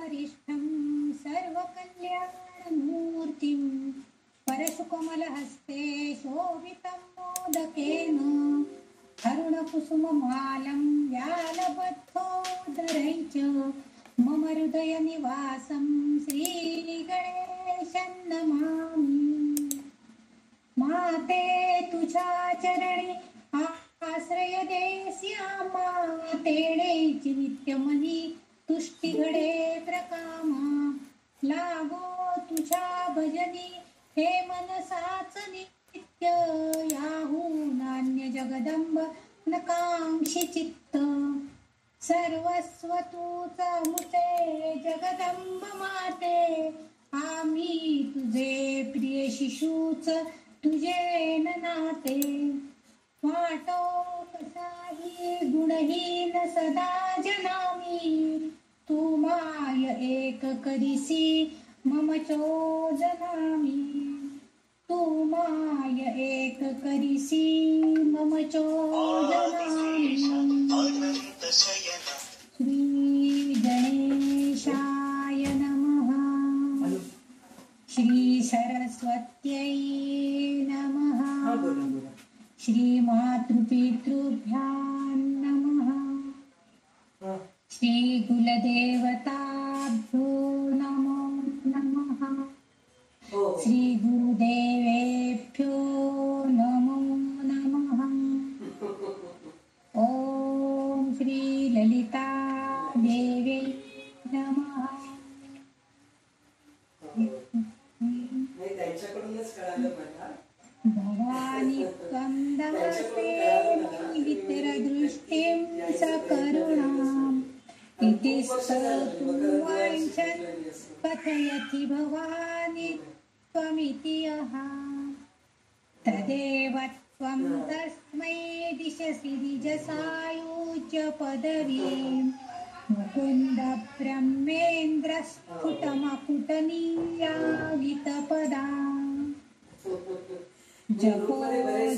वरिष्ठं सर्वकल्याणमूर्तिं परशुकमलहस्ते शोभितं मोदकेन अरुणकुसुममालं व्यालबद्धोदरैः च मम हृदयनिवासं श्रीगणेशं नमामि। माते तुझ्या चरणी आश्रय देस्यामा तेणेची नित्यमनी तुष्टी घडे प्रकामा लागो तुझ्या भजनी हे मनसाच नित्य याहून नान्य जगदंब नकांक्षी चित्त सर्वस्व तूच मुते जगदंब माते आम्ही तुझे प्रिय शिशूच तुझे नाते वाटो कसाही गुणहीन सदा जनामी तू माय एक करिसी मम चोदनामी तू माय एक करिसी मम चोदनामी। श्री गणेशाय नमः। श्री सरस्वत्यै नमः। श्री मातृपितृभ्यां नमः। श्री कुलदेवताभ्यो नमो नमः। श्री गुरुदेवेभ्यो नमो नमः। ओम श्री ललिता देवी नमः। भवानी त्वं दासे वितरदृष्टिं सकरुणाम् इति स्तोतुं वाञ्छन् कथयति भवानी त्वमिति यः तदेव त्वं तस्मै दिशसि द्विजसायुज्य पदवीं मुकुन्द ब्रह्मेन्द्र स्फुटमकुटनीयागितपदा जपो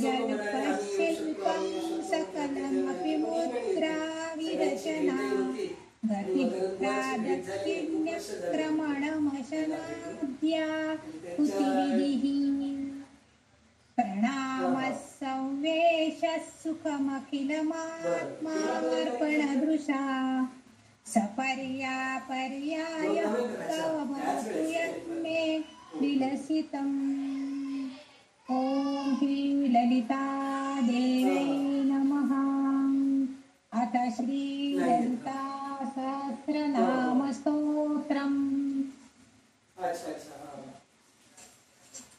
जल्पशिल्पं सकलमपि मुद्रा विरचना गतिप्रादक्षिण्यक्रमणमशनाद्या कुतिविधिः प्रणामः संवेशः सुखमखिलमात्मार्पणदृशा सपर्यापर्यायः तव भवतु यन्मे विलसितम्। ओम श्री ललिता देवी नमः। अथ श्री ललिता सहस्रनाम स्तोत्रम्।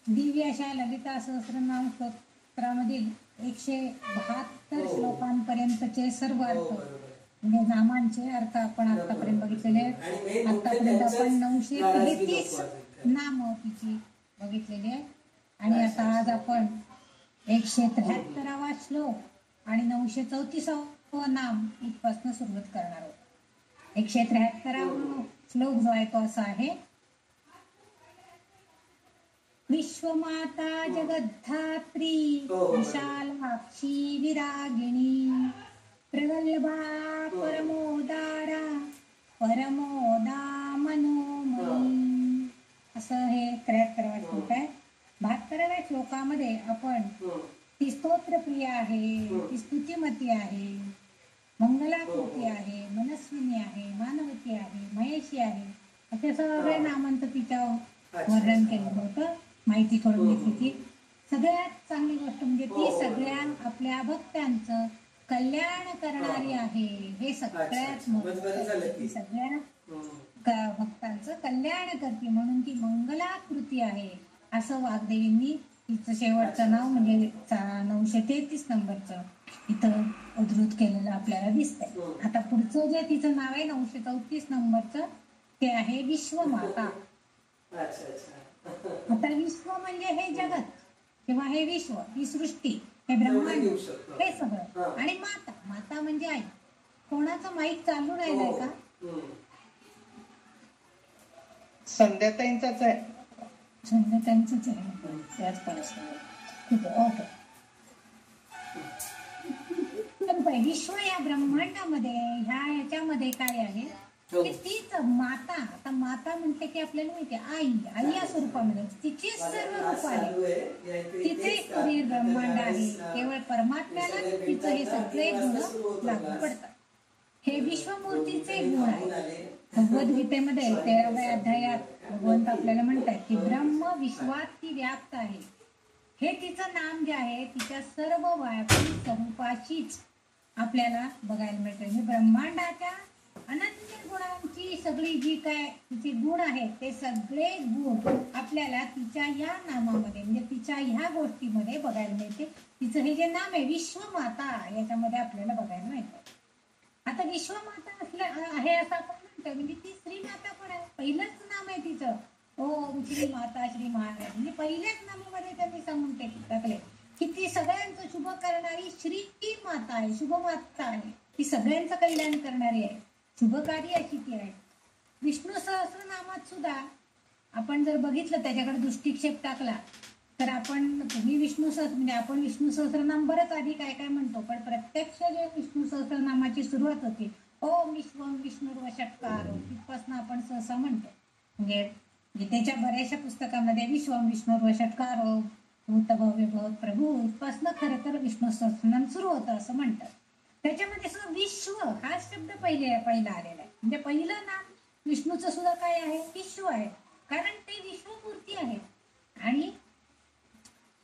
दिव्य अशा ललिता सहस्रनाम स्तोत्रामधील 172 श्लोकांपर्यंतचे सर्व अर्थ म्हणजे नामांचे अर्थ आपण आतापर्यंत बघितलेले आहेत। आतापर्यंत आपण 933 नाम तिची बघितलेली आहेत आणि आता आज आपण 173वा श्लोक आणि 934वा नाम इथपासून सुरुवात करणार आहोत। 173वा श्लोक जो आहे तो असा आहे। विश्वमाता जगद्धात्री विशालाक्षी विरागिणी प्रगल्भा परमोदारा परमोदा मनोमयी असं हे 73वा श्लोक आहे। 72व्या श्लोकामध्ये आपण ती स्तोत्रप्रिय आहे, ती स्तुतिमती आहे, मंगलाकृती आहे, मनस्विनी आहे, मानवती आहे, महेशी आहे असे सगळे नामांचं तिच्या वर्णन केलं होतं, माहिती करून घेतली ती। सगळ्यात चांगली गोष्ट म्हणजे ती सगळ्या आपल्या भक्तांचं कल्याण करणारी आहे। हे सगळ्यात महत्त्वाचं, सगळ्या भक्तांचं कल्याण करते म्हणून ती मंगलाकृती आहे असं वाग्देवींनी तिचं शेवटचं नाव म्हणजे 933 नंबरचं इथं उद्धृत केलेलं आपल्याला दिसतंय। आता पुढचं जे तिचं नाव आहे 934 नंबरचं ते आहे विश्वमाता। आता विश्व म्हणजे हे जगत किंवा हे विश्व, ही सृष्टी, हे ब्रह्मांड, हे सगळं आणि माता, माता म्हणजे आई। कोणाचं माईक चालू राहिलंय का? संध्याताईंचाच आहे। संध्याताईंचंच आहे त्याच परिसरात, ठीक आहे, ओके। तर विश्व या ब्रह्मांडामध्ये ह्याच्यामध्ये काय आहे की तीच माता, आता माता म्हटले की आपल्याला माहिती आई, आई या स्वरूपामध्ये तिची सर्व रूप आहे, तिचे शरीर ब्रह्मांड आहे, केवळ परमात्म्याला तिचं हे सगळे गुण लागू पडतात. हे विश्वमूर्तीचे गुण आहे. भगवद्गीतेमध्ये 13व्या अध्यायात भगवंत आपल्याला म्हणतात की ब्रह्म विश्वात ती व्याप्त आहे. हे तिचं नाम जे आहे तिच्या सर्व व्यापी स्वरूपाशीच आपल्याला बघायला मिळतं. म्हणजे ब्रह्मांडाच्या अनन्य गुणांची सगळी जी काय तिचे गुण आहेत ते सगळे गुण आपल्याला तिच्या या नामामध्ये म्हणजे तिच्या ह्या गोष्टीमध्ये बघायला मिळते. तिचं हे जे नाम आहे विश्वमाता याच्यामध्ये आपल्याला बघायला मिळतं. आता विश्वमाता आहे असं आपण म्हणतो, म्हणजे ती श्रीमाता पण आहे. पहिलंच नाम आहे तिचं ओम श्री माता श्री महाराज, म्हणजे पहिल्याच नामामध्ये त्यांनी सांगून टाकले की ती सगळ्यांचं शुभ करणारी श्री माता आहे, शुभ माता आहे, ती सगळ्यांचं कल्याण करणारी आहे, शुभकारी अशी ती आहे. विष्णू सहस्रनामात सुद्धा आपण जर बघितलं त्याच्याकडे दृष्टिक्षेप टाकला तर आपण तुम्ही विष्णू सहस्र म्हणजे आपण विष्णू सहस्रनाम बरंच आधी काय काय म्हणतो, पण प्रत्यक्ष जे विष्णू सहस्रनामाची सुरुवात होती ओम विश्वम विष्णुर्वषट्कार तिथपासून आपण सहसा म्हणतो. म्हणजे गीतेच्या बऱ्याचशा पुस्तकामध्ये विश्वम विष्णुर्वषट्कार भूतभव्य भवत प्रभू इथपासून खरं तर विष्णू सहस्रनाम सुरू होतं असं म्हणतात. त्याच्यामध्ये सुद्धा विश्व हा शब्द पहिला आलेला आहे. म्हणजे पहिलं नाम विष्णूचं सुद्धा काय आहे, विश्व आहे, कारण ते विश्वमूर्ती आहे. आणि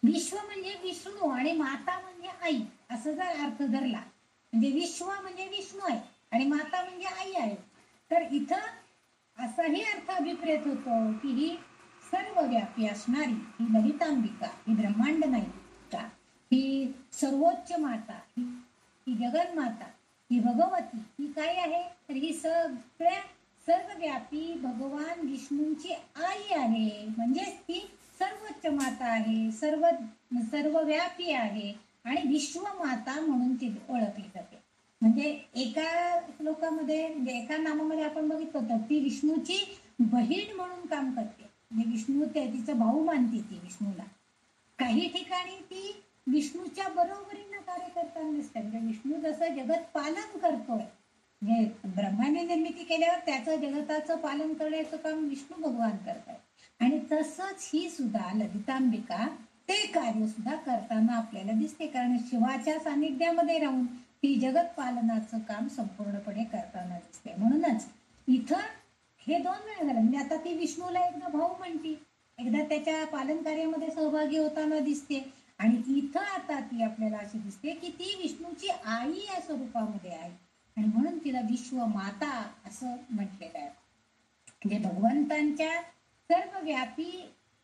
विश्व म्हणजे विष्णू आणि माता म्हणजे आई असं जर अर्थ धरला, म्हणजे विश्व म्हणजे विष्णू आहे आणि माता म्हणजे आई आहे, तर इथं असाही अर्थ अभिप्रेत होतो की ही सर्वव्यापी असणारी ही ललितांबिका, ही ब्रह्मांड नायिका, ही सर्वोच्च माता, ही जगन्माता, ही भगवती, ही काय आहे तर ही सगळ्या सर्वव्यापी भगवान विष्णूंची आई आहे. म्हणजेच ती सर्वोच्च माता आहे, सर्वव्यापी आहे आणि विश्वमाता म्हणून ती ओळखली जाते. म्हणजे एका श्लोकामध्ये म्हणजे एका नामामध्ये आपण बघितलं होतं ती विष्णूची बहीण म्हणून काम करते. म्हणजे विष्णू तिचा भाऊ मानते ती विष्णूला. काही ठिकाणी ती विष्णूच्या बरोबरीनं कार्य करताना दिसते. म्हणजे विष्णू जसं जगत पालन करतोय, म्हणजे ब्रह्माने निर्मिती केल्यावर त्याचं जगताचं पालन करण्याचं काम विष्णू भगवान करतात. आणि तसंच ही सुद्धा ललितांबिका ते कार्य सुद्धा करताना आपल्याला दिसते, कारण शिवाच्या सानिध्यामध्ये राहून ती जगत पालनाचं काम संपूर्णपणे करताना दिसते. म्हणूनच इथं हे दोन वेळा झालं. म्हणजे आता ती विष्णूला एकदा भाऊ म्हणती, एकदा त्याच्या पालन कार्यामध्ये सहभागी होताना दिसते, आणि इथं आता ती आपल्याला अशी दिसते की ती विष्णूची आई या स्वरूपामध्ये आहे आणि म्हणून तिला विश्वमाता असं म्हटलेलं आहे. म्हणजे भगवंतांच्या सर्वव्यापी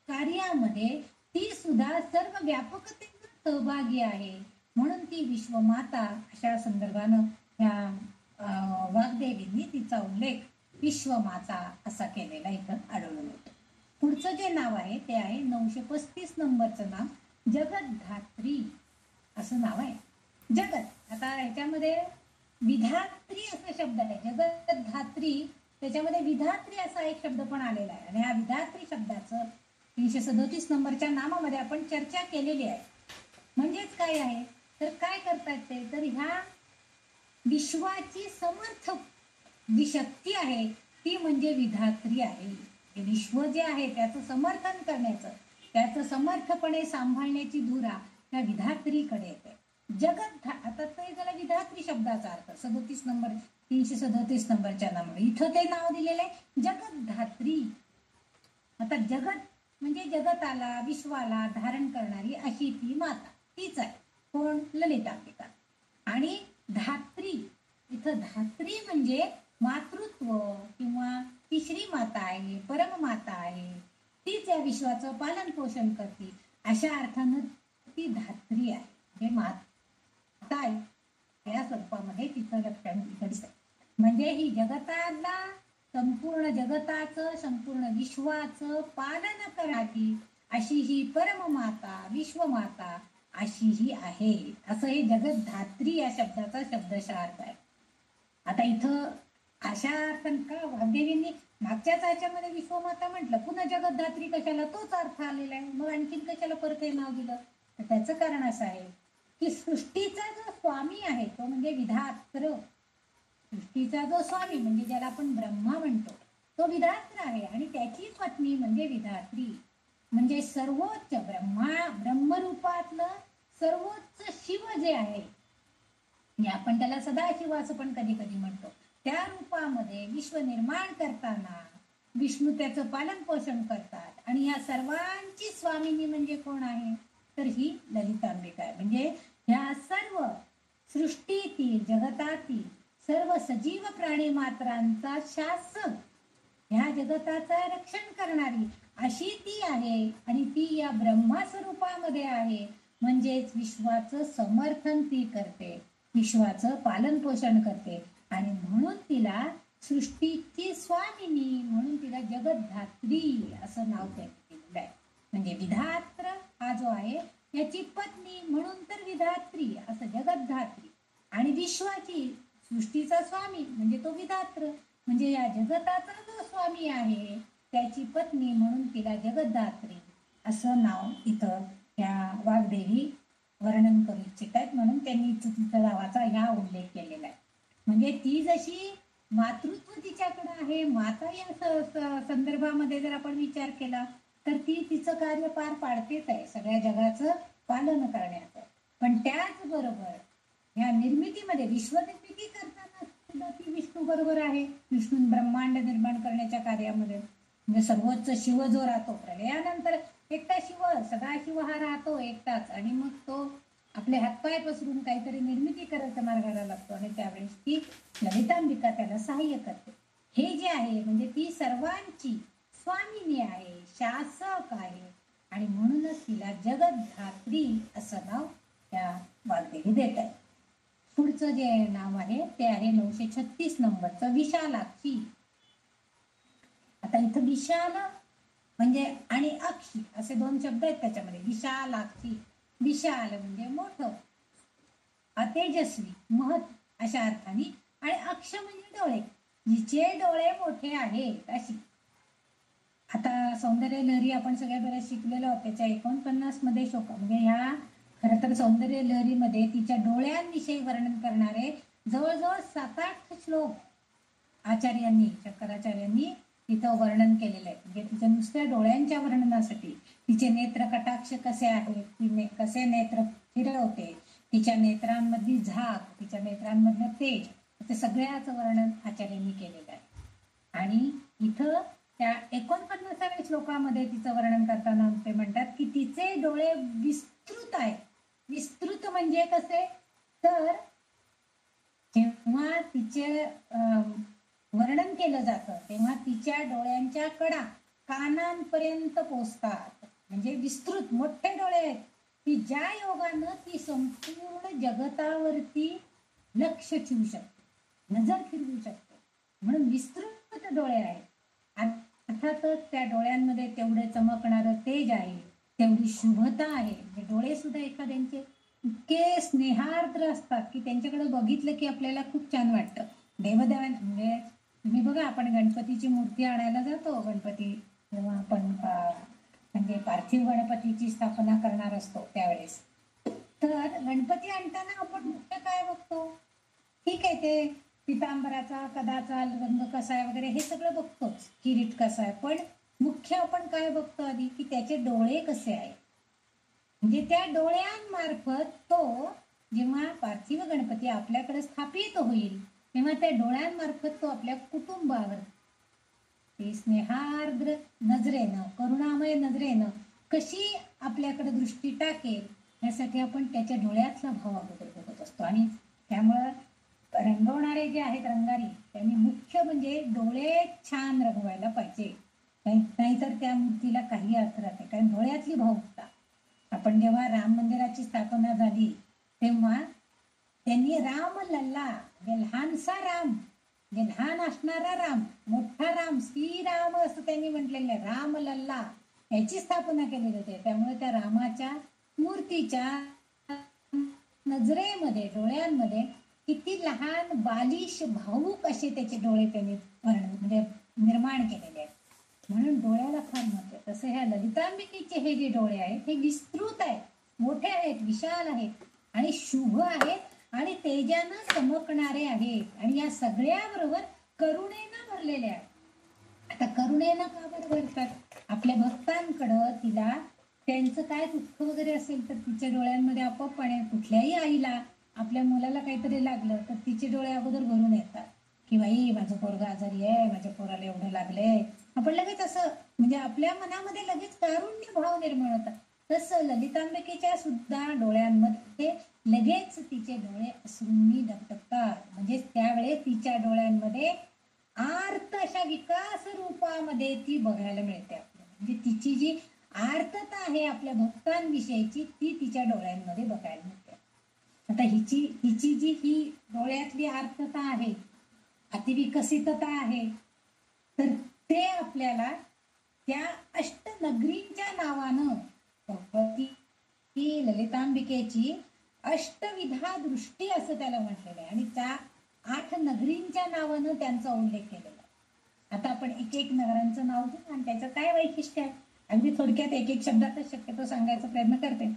कार्यामध्ये ती सुद्धा सर्व व्यापकतेने सहभागी आहे, म्हणून ती विश्वमाता अशा संदर्भानं ह्या वाग्देवींनी तिचा उल्लेख विश्वमाता असा केलेला इथं आढळून येतो. पुढचं जे नाव आहे ते आहे 935 नंबरचं नाव जगद्धात्री असं नाव आहे. जगत आता ह्याच्यामध्ये विधात्री असा शब्द आहे, जगद्धात्री त्याच्यामध्ये विधात्री असा एक शब्द पण आलेला आहे. आणि हा विधात्री शब्दाचं 337 नंबरच्या नामामध्ये आपण चर्चा केलेली आहे. म्हणजेच काय आहे तर काय करतात ते तर ह्या विश्वाची समर्थक जी शक्ती आहे ती म्हणजे विधात्री आहे. विश्व जे आहे त्याचं समर्थन करण्याचं, त्याचं समर्थपणे सांभाळण्याची धुरा त्या विधात्रीकडे येते. जगत आता ते झालं विधात्री शब्दाचा अर्थ 37 नंबर 337 नंबरच्या नावामध्ये इथं ते नाव दिलेलं आहे जगद्धात्री. आता जगत म्हणजे जगताला विश्वाला धारण करणारी अशी ती माता तीच आहे. कोण ललितांबिका. आणि धात्री इथं धात्री म्हणजे मातृत्व किंवा ती श्री माता आहे, परममाता आहे, तीच या विश्वाचं पालन पोषण करते अशा अर्थानं ती धात्री आहे. हे माता आहे या स्वरूपामध्ये तिचं लक्षण दिसतं. म्हणजे ही जगताला संपूर्ण जगताचं संपूर्ण विश्वाचं पालन करणारी अशी ही परममाता विश्वमाता अशी ही आहे, असं हे जगद्धात्री या शब्दाचा शब्दशः अर्थ आहे. आता इथं अशा अर्थानं का वाग्देवींनी मागच्याच ह्याच्यामध्ये विश्वमाता म्हटलं, पुन्हा जगद्धात्री कशाला तोच अर्थ आलेला आहे, मग आणखीन कशाला परत हे नाव दिलं. तर त्याचं कारण असं आहे की सृष्टीचा जो स्वामी आहे तो म्हणजे विधात्र, सृष्टीचा जो स्वामी म्हणजे ज्याला आपण ब्रह्मा म्हणतो तो विधात्र आहे आणि त्याची पत्नी म्हणजे विधात्री. म्हणजे सर्वोच्च ब्रह्मरूपातलं सर्वोच्च शिव जे आहे, म्हणजे आपण त्याला सदाशिव असं पण कधी कधी म्हणतो, त्या रूपामध्ये विश्व निर्माण करताना विष्णू त्याचं पालन पोषण करतात आणि या सर्वांची स्वामिनी म्हणजे कोण आहे तर ही ललितांबिका आहे. म्हणजे ह्या सर्व सृष्टीतील जगतातील सर्व सजीव प्राणी मात्रांचा शासक, ह्या जगताचं रक्षण करणारी अशी ती आहे आणि ती या ब्रह्मा स्वरूपामध्ये आहे. म्हणजेच विश्वाचं समर्थन ती करते, विश्वाचं पालन पोषण करते आणि म्हणून तिला सृष्टीची स्वामिनी म्हणून तिला जगद्धात्री असं नाव दिलेलं आहे. म्हणजे विधात्र हा जो आहे याची पत्नी म्हणून तर विधात्री असं जगद्धात्री आणि विश्वाची सृष्टीचा स्वामी म्हणजे तो विधात्र म्हणजे या जगताचा जो स्वामी आहे त्याची पत्नी म्हणून तिला जगद्धात्री असं नाव इथं या वाग्देवी वर्णन करू इच्छित आहेत. म्हणून त्यांनी तिच्या नावाचा ह्या उल्लेख केलेला आहे. म्हणजे ती जशी मातृत्व तिच्याकडे आहे, माता या संदर्भामध्ये जर आपण विचार केला तर ती तिचं कार्य पार पाडतेच आहे सगळ्या जगाचं पालन करण्याचं. पण त्याचबरोबर ह्या निर्मितीमध्ये विश्वनिर्मिती करताना सुद्धा ती विष्णू बरोबर आहे. विष्णू ब्रह्मांड निर्माण करण्याच्या कार्यामध्ये म्हणजे सर्वोच्च शिव जो राहतो प्रलयानंतर एकटा शिव सदाशिव हा राहतो एकटाच आणि मग तो आपले हातपाय पसरून काहीतरी निर्मिती करायच्या मार्गाला लागतो आणि त्यावेळेस ती ललितांबिका त्याला सहाय्य करते. हे जे आहे म्हणजे ती सर्वांची स्वामिनी आहे, शासक आहे आणि म्हणूनच तिला जगद्धात्री असं नाव त्या वाग्देवी देत आहे. पुढचं जे नाव आहे ते आहे 936 नंबरचं विशालाक्षी. आता इथं विशाल म्हणजे आणि अक्षी असे दोन शब्द आहेत त्याच्यामध्ये. विशालाक्षी, विशाल म्हणजे मोठं, अतेजस्वी, महत् अशा अर्थाने आणि अक्ष म्हणजे डोळे, जिचे डोळे मोठे आहेत अशी. आता सौंदर्य लहरी आपण सगळ्या बऱ्याच शिकलेलो आहोत. त्याच्या 49 मध्ये श्लोक म्हणजे ह्या खरं तर सौंदर्य लहरीमध्ये तिच्या डोळ्यांविषयी वर्णन करणारे जवळजवळ 7-8 श्लोक आचार्यांनी शंकराचार्यांनी तिथं वर्णन केलेलं आहे. म्हणजे तिच्या नुसत्या डोळ्यांच्या वर्णनासाठी तिचे नेत्र कटाक्ष कसे आहेत, ती कसे नेत्र फिरवते, तिच्या नेत्रांमधली झाक, तिच्या नेत्रांमधलं तेज, ते सगळ्याचं वर्णन आचार्यांनी केलेलं आहे. आणि इथं त्या 49व्या श्लोकामध्ये तिचं वर्णन करताना ते म्हणतात की तिचे डोळे विस्तृत आहेत. विस्तृत म्हणजे कसे तर जेव्हा तिचे वर्णन केलं जातं तेव्हा तिच्या डोळ्यांच्या कडा कानांपर्यंत पोचतात. म्हणजे विस्तृत मोठे डोळे आहेत की ज्या योगानं ती संपूर्ण जगतावरती लक्ष ठेवू शकते, नजर फिरवू शकते, म्हणून विस्तृत डोळे आहेत. अर्थातच त्या डोळ्यांमध्ये तेवढे चमकणारं तेज आहे, तेवढी शुभता आहे. म्हणजे डोळे सुद्धा एखाद्यांचे इतके स्नेहार्द्र असतात की त्यांच्याकडे बघितलं की आपल्याला खूप छान वाटतं. देवदेवां म्हणजे तुम्ही बघा आपण गणपतीची मूर्ती आणायला जातो, गणपती जेव्हा आपण म्हणजे पार्थिव गणपतीची स्थापना करणार असतो त्यावेळेस, तर गणपती आणताना आपण मुख्य काय बघतो, ठीक आहे ते पितांबराचा कदाचा रंग कसा आहे वगैरे हे सगळं बघतोच, किरीट कसा आहे, पण मुख्य आपण काय बघतो आधी की त्याचे डोळे कसे आहेत. म्हणजे त्या डोळ्यांमार्फत तो जेव्हा पार्थिव गणपती आपल्याकडे स्थापित होईल तेव्हा त्या डोळ्यांमार्फत तो आपल्या कुटुंबावर ते स्नेहार्द्र नजरेनं, करुणामय नजरेनं कशी आपल्याकडे दृष्टी टाकेल यासाठी आपण त्याच्या डोळ्यातला भाव अगोदर बघत असतो. आणि त्यामुळं रंगवणारे जे आहेत रंगारी त्यांनी मुख्य म्हणजे डोळे छान रंगवायला पाहिजे, नाहीतर त्या मूर्तीला काही अर्थ राहत नाही. कारण डोळ्यातली भावुकता. आपण जेव्हा राम मंदिराची स्थापना झाली तेव्हा त्यांनी राम लल्ला म्हणजे लहानसा राम, म्हणजे लहान असणारा राम, मोठा राम, श्रीराम असं त्यांनी म्हटलेलं आहे, राम लल्ला याची स्थापना केलेली होती. त्यामुळे त्या रामाच्या मूर्तीच्या नजरेमध्ये डोळ्यांमध्ये किती लहान बालिश भावूक असे त्याचे डोळे त्यांनी म्हणजे निर्माण केलेले आहेत. म्हणून डोळ्याला फार महत्व आहे. तसं ह्या ललितांबिकेचे हे जे डोळे आहेत हे विस्तृत आहेत, मोठे आहेत, विशाल आहेत आणि शुभ आहेत आणि तेजानं चमकणारे आहेत आणि या सगळ्याबरोबर करुणेनं भरलेले आहेत. आता करुणेनं का बरं भरतात? आपल्या भक्तांकडं तिला त्यांचं काय दुःख वगैरे असेल तर तिच्या डोळ्यांमध्ये आपोआप पाणी. कुठल्याही आईला आपल्या मुलाला काहीतरी लागलं तर तिचे डोळे अगोदर भरून येतात की बाई माझं पोरगा आजारी आहे, माझ्या पोराला एवढं लागलंय. आपण लगेच असं म्हणजे आपल्या मनामध्ये लगेच कारुण्य भाव निर्माण होतात. तसं ललितांबिकेच्या सुद्धा डोळ्यांमध्ये लगेच तिचे डोळे अश्रूंनी डगडगतात. म्हणजे त्यावेळेस तिच्या डोळ्यांमध्ये आर्त अशा विकास रूपामध्ये ती बघायला मिळते आपल्याला. म्हणजे तिची जी आर्तता आहे आपल्या भक्तांविषयीची ती तिच्या डोळ्यांमध्ये बघायला मिळते. आता हिची जी ही डोळ्यातली आर्तता आहे, अतिविकसितता आहे, तर ते आपल्याला त्या अष्टनगरींच्या नावानं ही ललितांबिकेची अष्टविधा दृष्टी असं त्याला म्हटलेलं आहे आणि त्या 8 नगरींच्या नावानं त्यांचा उल्लेख केलेला आहे. आता आपण एक एक नगरांचं नाव घेऊ आणि त्याचं काय वैशिष्ट्य आहे अगदी थोडक्यात एक एक शब्दातच शक्यतो सांगायचा प्रयत्न करते.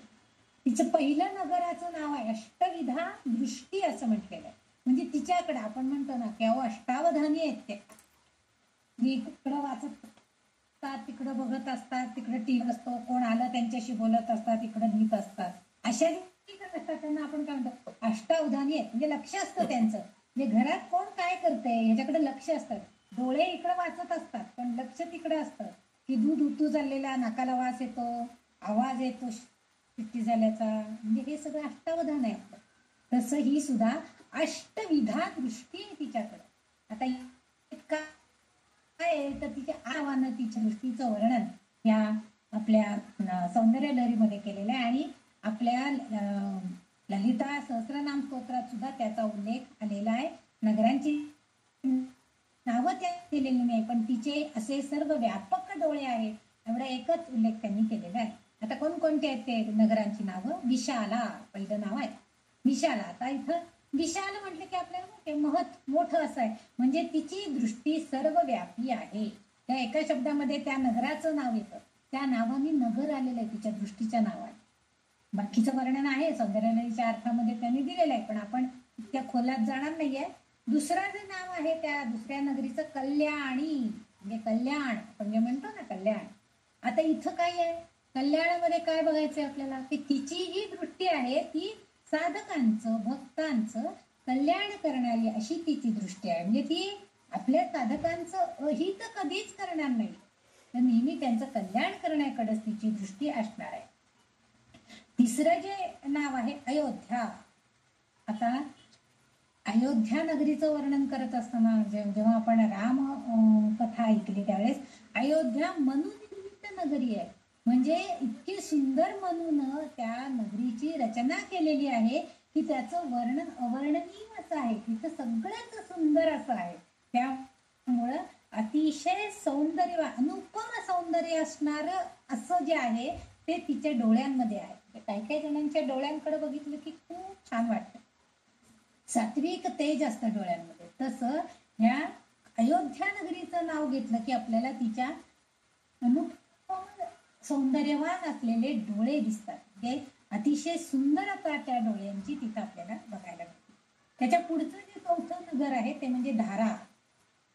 तिचं पहिलं नगराचं नाव आहे अष्टविधा दृष्टी असं म्हटलेलं आहे. म्हणजे तिच्याकडे आपण म्हणतो ना की अहो अष्टावधानी आहेत ते. इकडं वाचत असतात, तिकडं बघत असतात, तिकडं टीव्ही असतो, कोण आलं त्यांच्याशी बोलत असतात, इकडं लिहित असतात. अशा असतात त्यांना आपण काय म्हणतो अष्टावधानी आहेत. म्हणजे लक्ष असतं त्यांचं. म्हणजे घरात कोण काय करतंय ह्याच्याकडे लक्ष असतं. डोळे इकडं वाचत असतात पण लक्ष तिकडं असतं की दूध उतू चाललेला, नाकाला वास येतो, आवाज येतो शिट्टी झाल्याचा. म्हणजे हे सगळं अष्टावधान आहे आपलं. तसं ही सुद्धा अष्टविधा दृष्टी आहे तिच्याकडे. आता काय तर तिच्या आवानं तिच्या दृष्टीचं वर्णन या आपल्या सौंदर्य लहरीमध्ये केलेलं आहे आणि आपल्या ललिता सहस्रनाम स्तोत्रात सुद्धा त्याचा उल्लेख आलेला आहे. नगरांची नावं त्या दिलेली नाही पण तिचे असे सर्व व्यापक डोळे आहेत एवढा एकच उल्लेख त्यांनी केलेला आहे. आता कोणकोणते आहेत ते नगरांची नावं? विशाला पहिलं नाव आहे विशाला. आता इथं विशाल म्हटलं की आपल्याला ते मोठं असं आहे. म्हणजे तिची दृष्टी सर्व व्यापी आहे. त्या एका शब्दामध्ये त्या नगराचं नाव येतं. त्या नावाने नगर आलेलं आहे तिच्या दृष्टीच्या नावाने. बाकीचं वर्णन आहे सौंदर्यलहरीच्या अर्थामध्ये त्यांनी दिलेलं आहे पण आपण त्या खोलात जाणार नाहीये. दुसरं जे नाव आहे त्या दुसऱ्या नगरीचं कल्याणी. म्हणजे कल्याण आपण जे म्हणतो ना कल्याण. आता इथं काय आहे कल्याणामध्ये काय बघायचंय आपल्याला की तिची जी दृष्टी आहे ती साधकांचं भक्तांचं कल्याण करणारी अशी तिची दृष्टी आहे. म्हणजे ती आपल्या साधकांचं अहित कधीच करणार नाही तर नेहमी त्यांचं कल्याण करण्याकडेच तिची दृष्टी असणार आहे. तिसरं जे नाव आहे अयोध्या. आता अयोध्या नगरीचं वर्णन करत असताना जेव्हा आपण राम कथा ऐकली त्यावेळेस अयोध्या मनुनिर्मित नगरी आहे. म्हणजे इतकी सुंदर मनून त्या नगरीची रचना केलेली आहे की त्याचं वर्णन अवर्णनीय असं आहे. तिथं सगळंच सुंदर असं आहे. त्यामुळं अतिशय सौंदर्य अनुपम सौंदर्य असणार असं जे आहे ते तिच्या डोळ्यांमध्ये आहे. काही काही जणांच्या डोळ्यांकडे बघितलं की खूप छान वाटतं. सात्विक तेज असतं डोळ्यांमध्ये. तसं ह्या अयोध्या नगरीचं नाव घेतलं की आपल्याला तिच्या अनुपम सौंदर्यवान असलेले डोळे दिसतात. म्हणजे अतिशय सुंदरता त्या डोळ्यांची तिथं आपल्याला बघायला मिळते. त्याच्या पुढचं जे चौथं नगर आहे ते म्हणजे धारा.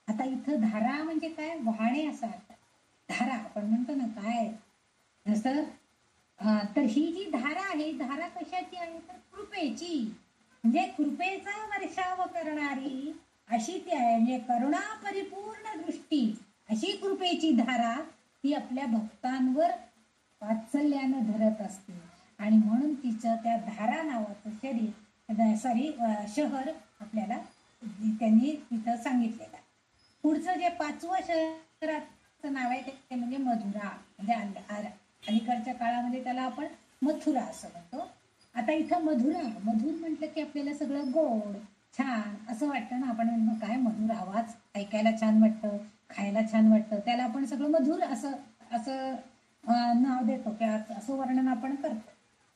आता इथं धारा म्हणजे काय वाहणे असा अर्थ. धारा आपण म्हणतो ना काय जसं तर ही जी धारा आहे धारा कशाची आहे तर कृपेची. म्हणजे कृपेचा वर्षाव करणारी अशी ती आहे. म्हणजे करुणा परिपूर्ण दृष्टी अशी कृपेची धारा ती आपल्या भक्तांवर वात्सल्यानं धरत असते आणि म्हणून तिचं त्या धारा नावाचं शहर आपल्याला त्यांनी तिथं सांगितलेलं आहे. पुढचं जे 5वं शहराचं नाव आहे ते म्हणजे मधुरा. म्हणजे अलीकडच्या काळामध्ये त्याला आपण मथुरा असं म्हणतो. आता इथं मधुर म्हटलं की आपल्याला सगळं गोड छान असं वाटतं ना. आपण काय मधुर आवाज ऐकायला छान वाटतं, खायला छान वाटतं, त्याला आपण सगळं मधुर असं असं नाव देतो की असं वर्णन आपण करतो.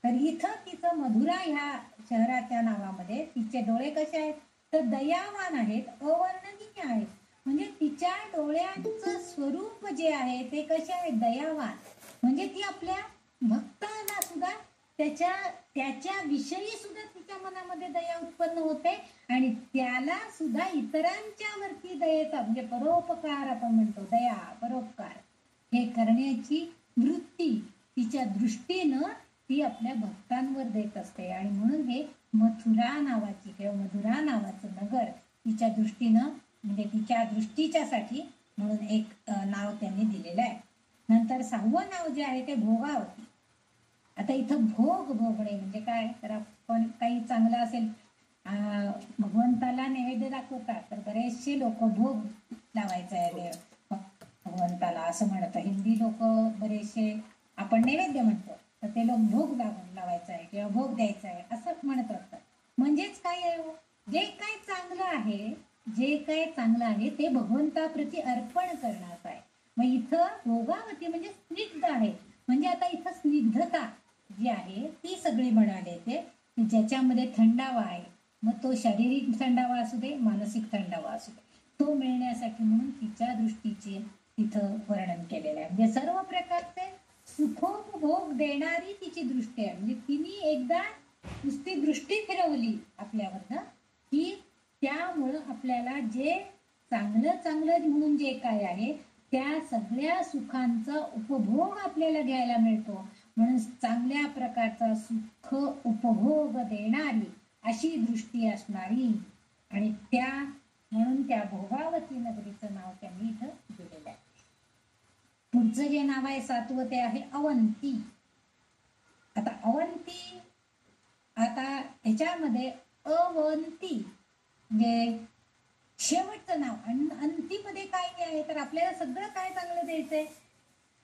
तर इथं तिचं मधुरा ह्या शहराच्या नावामध्ये तिचे डोळे कसे आहेत तर दयावान आहेत, अवर्णनीय आहेत. म्हणजे तिच्या डोळ्यांचं स्वरूप जे आहे ते कसे आहे दयावान. म्हणजे ती आपल्या भक्तांना सुद्धा त्याच्या त्याच्या विषयी सुद्धा तिच्या मनामध्ये दया उत्पन्न होते आणि त्याला सुद्धा इतरांच्या वरती दयेचा म्हणजे परोपकार आपण म्हणतो, दया परोपकार हे करण्याची वृत्ती तिच्या दृष्टीनं ती आपल्या भक्तांवर देत असते. आणि म्हणून हे मथुरा नावाची किंवा मधुरा नावाचं नगर तिच्या दृष्टीनं म्हणजे तिच्या दृष्टीच्यासाठी म्हणून एक नाव त्यांनी दिलेलं आहे. नंतर 6वं नाव जे आहे ते भोगावती. आता इथं भोग भोगणे म्हणजे काय, तर आपण काही चांगलं असेल भगवंताला नैवेद्य दाखवतात तर बरेचसे लोक भोग लावायचा आहे भगवंताला असं म्हणतात. हिंदी लोक बरेचसे आपण नैवेद्य म्हणतो तर ते लोक भोग लावायचा आहे किंवा भोग द्यायचा आहे असं म्हणत असतात. म्हणजेच काय आहे, जे काही चांगलं आहे जे काही चांगलं आहे ते भगवंताप्रती अर्पण करण्याचं आहे. मग इथं भोगावती म्हणजे स्निग्ध आहे. म्हणजे आता इथं स्निग्धता जी आहे ती सगळी म्हणाले ते ज्याच्यामध्ये थंडावा आहे, मग तो शारीरिक थंडावा असू दे मानसिक थंडावा असू दे, तो मिळण्यासाठी म्हणून तिच्या दृष्टीचे तिथं वर्णन केलेलं आहे. म्हणजे सर्व प्रकारचे सुखोपभोग देणारी तिची दृष्टी आहे. म्हणजे तिने एकदा नुसती दृष्टी फिरवली आपल्यावर की त्यामुळं आपल्याला जे चांगलं चांगलं म्हणून जे काय आहे त्या सगळ्या सुखांचा उपभोग आपल्याला घ्यायला मिळतो. म्हणून चांगल्या प्रकारचा सुख उपभोग देणारी अशी दृष्टी असणारी आणि त्या म्हणून त्या भोगावती नगरीचं नाव त्यांनी इथं दिलेलं आहे. पुढचं जे नाव आहे 7वं ते आहे अवंती. आता अवंती आता ह्याच्यामध्ये अवंती म्हणजे शेवटचं नाव आणि अंतीमध्ये काय आहे तर आपल्याला सगळं काय चांगलं द्यायचंय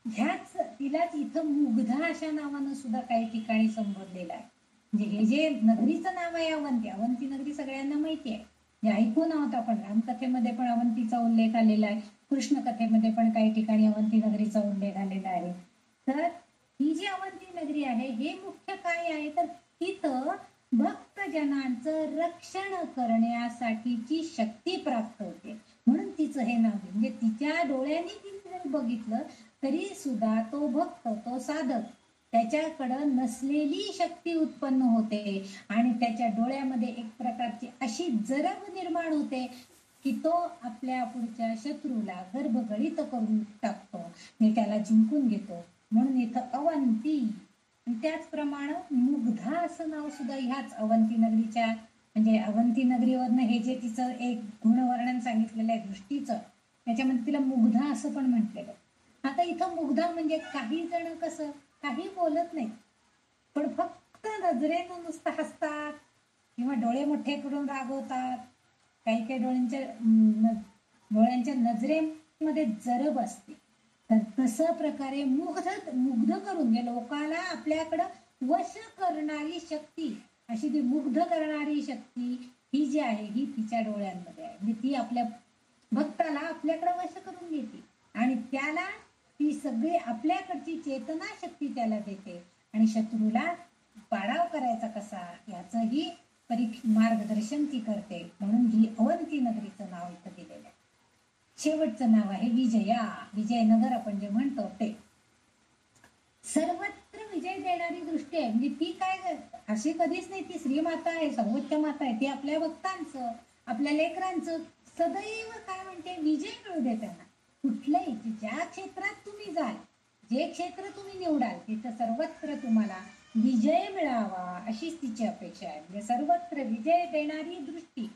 ह्याच तिलाच इथं मुग्धा अशा नावानं सुद्धा काही ठिकाणी संबोधलेलं आहे. म्हणजे हे जे नगरीचं नाव आहे अवंती, अवंती नगरी सगळ्यांना माहिती आहे, जे ऐकून आहोत आपण. रामकथेमध्ये पण अवंतीचा उल्लेख आलेला आहे, कृष्ण कथेमध्ये पण काही ठिकाणी अवंती नगरीचा उल्लेख आलेला आहे. तर ही जी अवंती नगरी आहे हे मुख्य काय आहे तर तिथं भक्तजनांचं रक्षण करण्यासाठीची शक्ती प्राप्त होते म्हणून तिचं हे नाव. म्हणजे तिच्या डोळ्यांनी तिने बघितलं तरी सुद्धा तो भक्त तो साधक त्याच्याकडं नसलेली शक्ती उत्पन्न होते आणि त्याच्या डोळ्यामध्ये एक प्रकारची अशी जरब निर्माण होते की तो आपल्या पुढच्या शत्रूला गर्भगळीत करून टाकतो आणि त्याला जिंकून घेतो. म्हणून इथं अवंती. त्याचप्रमाणे मुग्धा असं नाव सुद्धा ह्याच अवंती नगरीच्या म्हणजे अवंती नगरीवरनं हे जे तिचं एक गुणवर्णन सांगितलेलं आहे दृष्टीचं त्याच्यामध्ये तिला मुग्धा असं पण म्हटलेलं. आता इथं मुग्धा म्हणजे काही जण कसं काही बोलत नाही पण फक्त नजरेनं नुसतं हसतात किंवा डोळे मोठे करून रागवतात. काही काही डोळ्यांच्या नजरेमध्ये जरब असते. तर तसं प्रकारे मुग्ध करून लोकाला आपल्याकडं वश करणारी शक्ती अशी ती मुग्ध करणारी शक्ती ही जी आहे ही तिच्या डोळ्यांमध्ये आहे. म्हणजे ती आपल्या भक्ताला आपल्याकडे वश करून घेते आणि त्याला ती सगळी आपल्याकडची चेतना शक्ती त्याला देते आणि शत्रूला पाडाव करायचा कसा याचंही मार्गदर्शन ती करते. म्हणून ही अवंती नगरीचं नाव इथं दिलेलं आहे. शेवटचं नाव आहे विजया. विजयनगर आपण जे म्हणतो ते सर्वत्र विजय देणारी दृष्टी आहे. म्हणजे ती काय अशी कधीच नाही, ती श्रीमाता आहे सर्वोच्च माता आहे. ती आपल्या भक्तांचं आपल्या लेकरांचं सदैव काय म्हणते विजय मिळू दे त्यांना. कुठलंही ज्या क्षेत्रात तुम्ही जाल जे क्षेत्र तुम्ही निवडाल तिथं सर्वत्र तुम्हाला विजय मिळावा अशीच तिची अपेक्षा आहे. म्हणजे सर्वत्र विजय देणारी दृष्टी.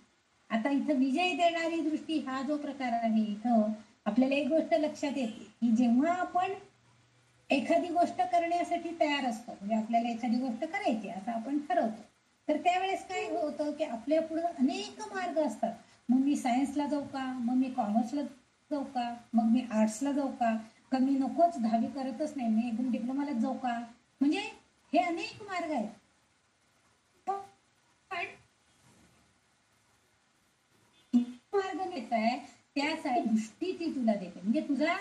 आता इथं विजय देणारी दृष्टी हा जो प्रकार आहे इथं आपल्याला एक गोष्ट लक्षात येते की जेव्हा आपण एखादी गोष्ट करण्यासाठी तयार असतो म्हणजे आपल्याला एखादी गोष्ट करायची असं आपण ठरवतो तर त्यावेळेस काय होतं की आपल्या पुढे अनेक मार्ग असतात. मग मी सायन्सला जाऊ का, मग मी कॉमर्सला जाऊ का, मग मी आर्ट्सला जाऊ का मी नकोच 10वी करतच नाही मी एकदम डिप्लोमालाच जाऊ का. म्हणजे हे अनेक मार्ग आहेत. पण मार्ग नेत आहे त्यासाठी दृष्टी ती तुला देते. म्हणजे तुझा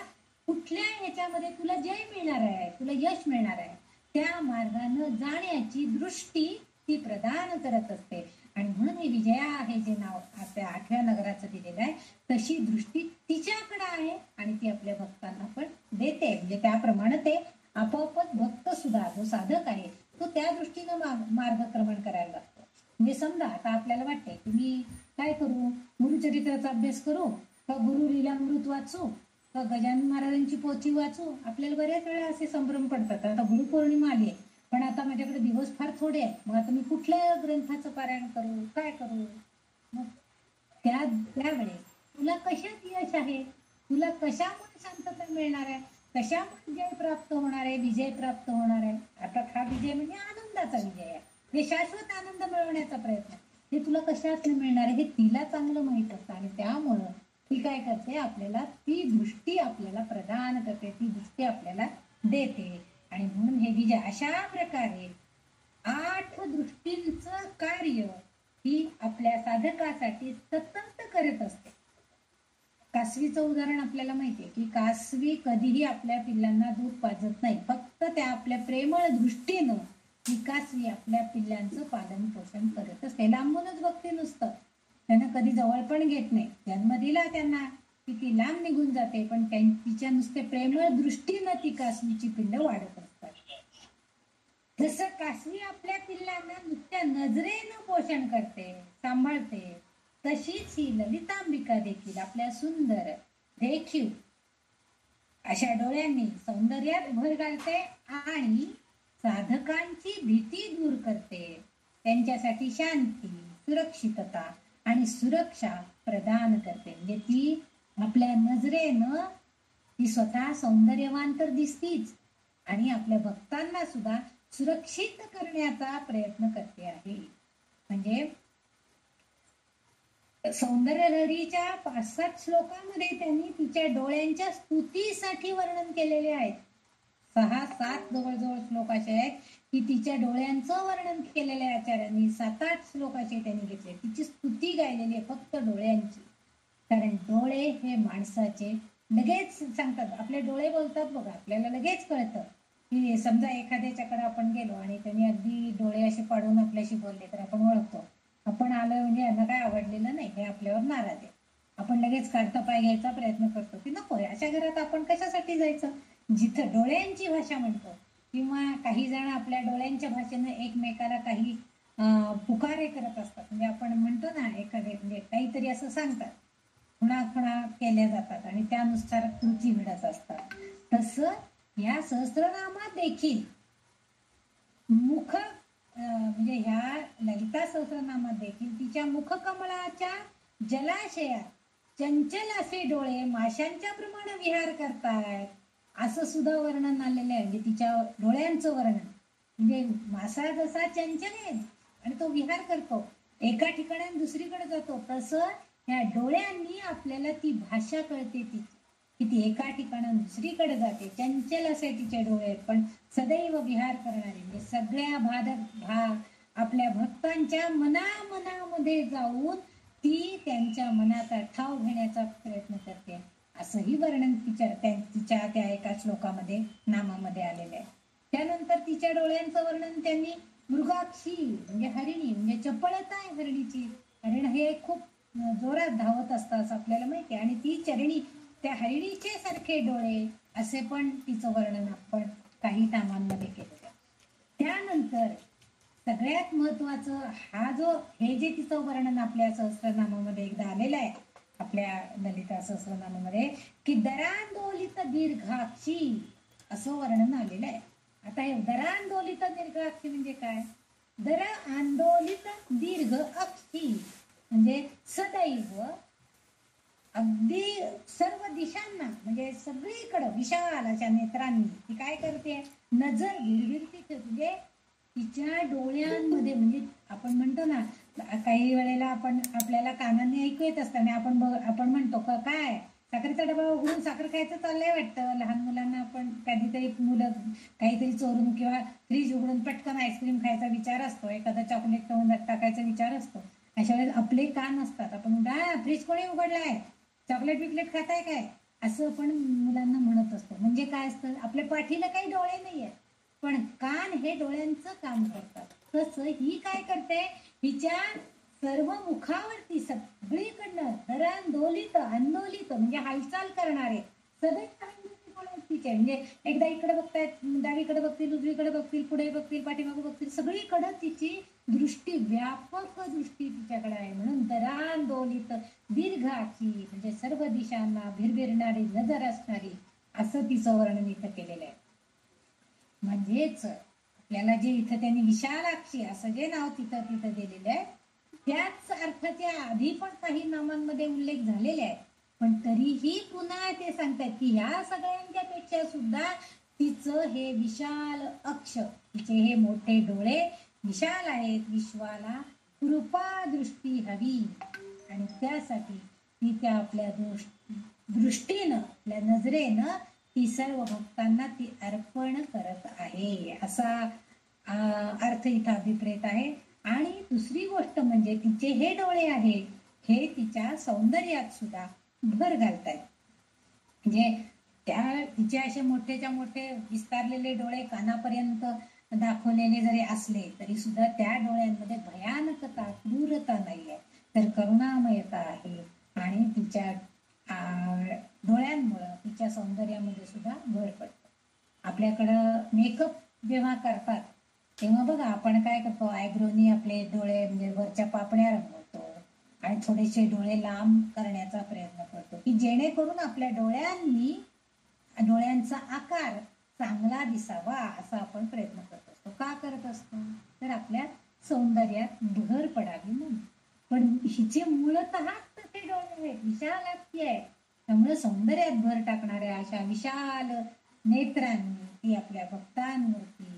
कुठल्या ह्याच्यामध्ये तुला जय मिळणार आहे तुला यश मिळणार आहे त्या मार्गानं जाण्याची दृष्टी ती प्रदान करत असते. आणि म्हणून हे विजया आहे जे नाव आपल्या 8व्या नगराचं दिलेलं आहे तशी दृष्टी तिच्याकडे आहे आणि ती आपल्या भक्तांना पण देते. म्हणजे त्याप्रमाणे ते आपोआपच भक्त सुद्धा जो साधक आहे तो त्या त्या दृष्टीनं मार्गक्रमण करायला लागतं. म्हणजे समजा आता आपल्याला वाटतंय की मी काय करू, गुरुचरित्राचा अभ्यास करू का गुरु लीलामृत वाचू का गजानन महाराजांची पोथी वाचू. आपल्याला बऱ्याच वेळा असे संभ्रम पडतात. आता गुरुपौर्णिमा आली आहे, पण आता माझ्याकडे दिवस फार थोडे आहेत, मग आता मी कुठल्या ग्रंथाचं पारायण करू, काय करू. मग त्यावेळेस तुला कशात यश आहे, तुला कशामुळे शांतता मिळणार आहे, कशामुळे विजय प्राप्त होणार आहे, विजय प्राप्त होणार आहे. आता हा विजय म्हणजे आनंदाचा विजय आहे, हे शाश्वत आनंद मिळवण्याचा प्रयत्न. हे तुला कशात मिळणार आहे हे तिला चांगलं माहित असतं आणि त्यामुळं ती काय करते, आपल्याला ती दृष्टी आपल्याला प्रदान करते, ती दृष्टी आपल्याला देते. आणि म्हणून हे विजय अशा प्रकारे 8 दृष्टींचं कार्य ही आपल्या साधकासाठी सतत करत असते. कासवीचं उदाहरण आपल्याला माहितीये की कासवी कधीही आपल्या पिल्लांना दूध पाजत नाही, फक्त त्या आपल्या प्रेमळ दृष्टीनं ही कासवी आपल्या पिल्लांचं पालन पोषण करत असते. लांबूनच बघते नुसतं, त्यांना कधी जवळ पण घेत नाही. जन्म दिला त्यांना की ती लांब निघून जाते, पण तिच्या नुसते प्रेमळ दृष्टीनं ती कासवीची पिल्लं वाढत असतात. जसं कासवी आपल्या पिल्लांना नुसत्या नजरेनं पोषण करते, सांभाळते, तशीच ही ललितांबिका देखील आपल्या सुंदर देखील अशा डोळ्यांनी सौंदर्यात भर घालते आणि साधकांची भीती दूर करते, त्यांच्यासाठी शांती, सुरक्षितता आणि सुरक्षा प्रदान करते. म्हणजे ती आपल्या नजरेनं ती स्वतः सौंदर्यवान तर दिसतीच आणि आपल्या भक्तांना सुद्धा सुरक्षित करण्याचा प्रयत्न करते आहे. म्हणजे सौंदर्यलहरीच्या 5-7 श्लोकामध्ये त्यांनी तिच्या डोळ्यांच्या स्तुतीसाठी वर्णन केलेले आहेत. 6-7 जवळजवळ श्लोक असे आहेत की तिच्या डोळ्यांचं वर्णन केलेलं आहे आचार्यांनी. 7-8 श्लोक असे त्यांनी घेतले, तिची स्तुती गायलेली आहे फक्त डोळ्यांची. कारण डोळे हे माणसाचे लगेच सांगतात, आपले डोळे बोलतात बघा, आपल्याला लगेच कळतं की समजा एखाद्याच्याकडे आपण गेलो आणि त्यांनी अगदी डोळे असे पाडून आपल्याशी बोलले तर आपण ओळखतो, आपण आलोय म्हणजे यांना काय आवडलेलं नाही, हे आपल्यावर नाराज आहे. आपण लगेच काढता पाय घ्यायचा प्रयत्न करतो की नको अशा घरात आपण कशासाठी जायचं. जिथं डोळ्यांची भाषा म्हणतो किंवा काही जण आपल्या डोळ्यांच्या भाषेनं एकमेकाला काही पुकारे करत असतात. म्हणजे आपण म्हणतो ना एखादे म्हणजे काहीतरी असं सांगतात, खुणा केल्या जातात आणि त्यानुसार कृती घडत असतात. तसं या सहस्त्रनामात देखील मुख म्हणजे ह्या ललिता सहस्त्रनामात देखील तिच्या मुखकमळाच्या जलाशयात चंचल असे डोळे माशांच्या प्रमाणे विहार करतायत असं सुद्धा वर्णन आलेलं आहे. म्हणजे तिच्या डोळ्यांचं वर्णन म्हणजे मासा जसा चंचल आहे आणि तो विहार करतो, एका ठिकाणी दुसरीकडे जातो, तसं ह्या डोळ्यांनी आपल्याला ती भाषा कळते की ती एका ठिकाणी दुसरीकडे जाते. चंचल असे तिचे डोळे आहेत, पण सदैव विहार करणारे म्हणजे सगळ्या आपल्या भक्तांच्या मनामध्ये जाऊन ती त्यांच्या मनाचा ठाव घेण्याचा प्रयत्न करते, असंही वर्णन तिच्या त्या एका श्लोकामध्ये नामामध्ये आलेलं आहे. त्यानंतर तिच्या डोळ्यांचं वर्णन त्यांनी मृगाक्षी म्हणजे हरिणी म्हणजे चपळता आहे हरिणीची. हरिण हे खूप जोरात धावत असतं असं आपल्याला माहिती आहे आणि ती चरणी त्या हरिणीचे सारखे डोळे असे पण तिचं वर्णन आपण काही नामांमध्ये केलं. त्यानंतर सगळ्यात महत्वाचं हे जे तिचं वर्णन आपल्या सहस्त्रनामामध्ये एकदा आलेलं आहे, आपल्या ललिता सहस्त्रनामामध्ये की दरांदोलित दीर्घाक्षी असं वर्णन आलेलं आहे. आता हे दरांदोलित दीर्घाक्षी म्हणजे काय, दर आंदोलित दीर्घ अक्षी म्हणजे सदैव अगदी सर्व दिशांना म्हणजे सगळीकडं विशाल अशा नेत्रांनी ती काय करते, नजर भिरभिरती ठेवते. म्हणजे तिच्या डोळ्यांमध्ये म्हणजे आपण म्हणतो ना काही वेळेला आपल्याला कानाने ऐकू येत असताना आपण म्हणतो काय साखरेचा डबा उघडून साखर खायचं चाललंय वाटतं. लहान मुलांना आपण कधीतरी मुलं काहीतरी चोरून किंवा फ्रीज उघडून पटकन आईस्क्रीम खायचा विचार असतो, एखादा चॉकलेट खाऊन टाकायचा विचार असतो. अशा वेळेस आपले कान असतात, आपण फ्रीज कोणी उघडलाय, चॉकलेट बिकलेट खाताय काय, असं आपण मुलांना म्हणत असतो. म्हणजे काय असतं, आपल्या पाठीला काही डोळे नाहीये पण कान हे डोळ्यांचं काम करतात. तसं ही काय करते, हिच्या सर्व मुखावरती सगळीकडनं दरांदोलित आंदोलित म्हणजे हालचाल करणारे सदैव तिचे, म्हणजे एकदा इकडे बघतायत, डावीकडे बघतील, उजवीकडे बघतील, पुढे बघतील, पाठीमागे बघतील, सगळीकडे तिची दृष्टी, व्यापक दृष्टी तिच्याकडे आहे. म्हणून दरांदोलित दीर्घ आखी, म्हणजे सर्व दिशांना भिरभिरणारी नजर असणारी, असं तिचं वर्णन इथं केलेलं आहे. म्हणजेच आपल्याला जे इथं त्यांनी विशालाक्षी असं जे नाव तिथं दिलेलं आहे, त्याच अर्थाच्या आधी पण काही नामांमध्ये उल्लेख झालेले आहे. पण तरीही पुन्हा ते सांगतात की ह्या सगळ्यांच्या पेक्षा सुद्धा तिचं हे विशाल अक्ष, तिचे हे मोठे डोळे विशाल आहेत. विश्वाला कृपा दृष्टी हवी आणि त्यासाठी ती त्या आपल्या दृष्टीनं, आपल्या नजरेनं ती सर्व भक्तांना ती अर्पण करत आहे, असा अर्थ इथं अभिप्रेत आहे. आणि दुसरी गोष्ट म्हणजे तिचे हे डोळे आहे हे तिच्या सौंदर्यात सुद्धा भर घालतायत. म्हणजे त्या तिचे असे मोठेच्या मोठे विस्तारलेले डोळे कानापर्यंत दाखवलेले जरी असले तरी सुद्धा त्या डोळ्यांमध्ये भयानकता, क्रूरता नाहीये, तर करुणामयता आहे. आणि तिच्या डोळ्यांमुळं तिच्या सौंदर्यामध्ये सुद्धा भर पडतो. आपल्याकडं मेकअप जेव्हा करतात तेव्हा बघा आपण काय करतो, आयब्रोनी आपले डोळे म्हणजे वरच्या पापण्या रंगवतो आणि थोडेसे डोळे लांब करण्याचा प्रयत्न करतो की जेणेकरून आपल्या डोळ्यांचा आकार चांगला दिसावा, असा आपण प्रयत्न करत असतो. का करत असतो, तर आपल्या सौंदर्यात भर पडावी म्हणून. पण हिचे मूलतः तसे डोळे आहेत, विशालाक्षी आहे. त्यामुळे सौंदर्यात भर टाकणाऱ्या अशा विशाल नेत्रांनी ती आपल्या भक्तांवरती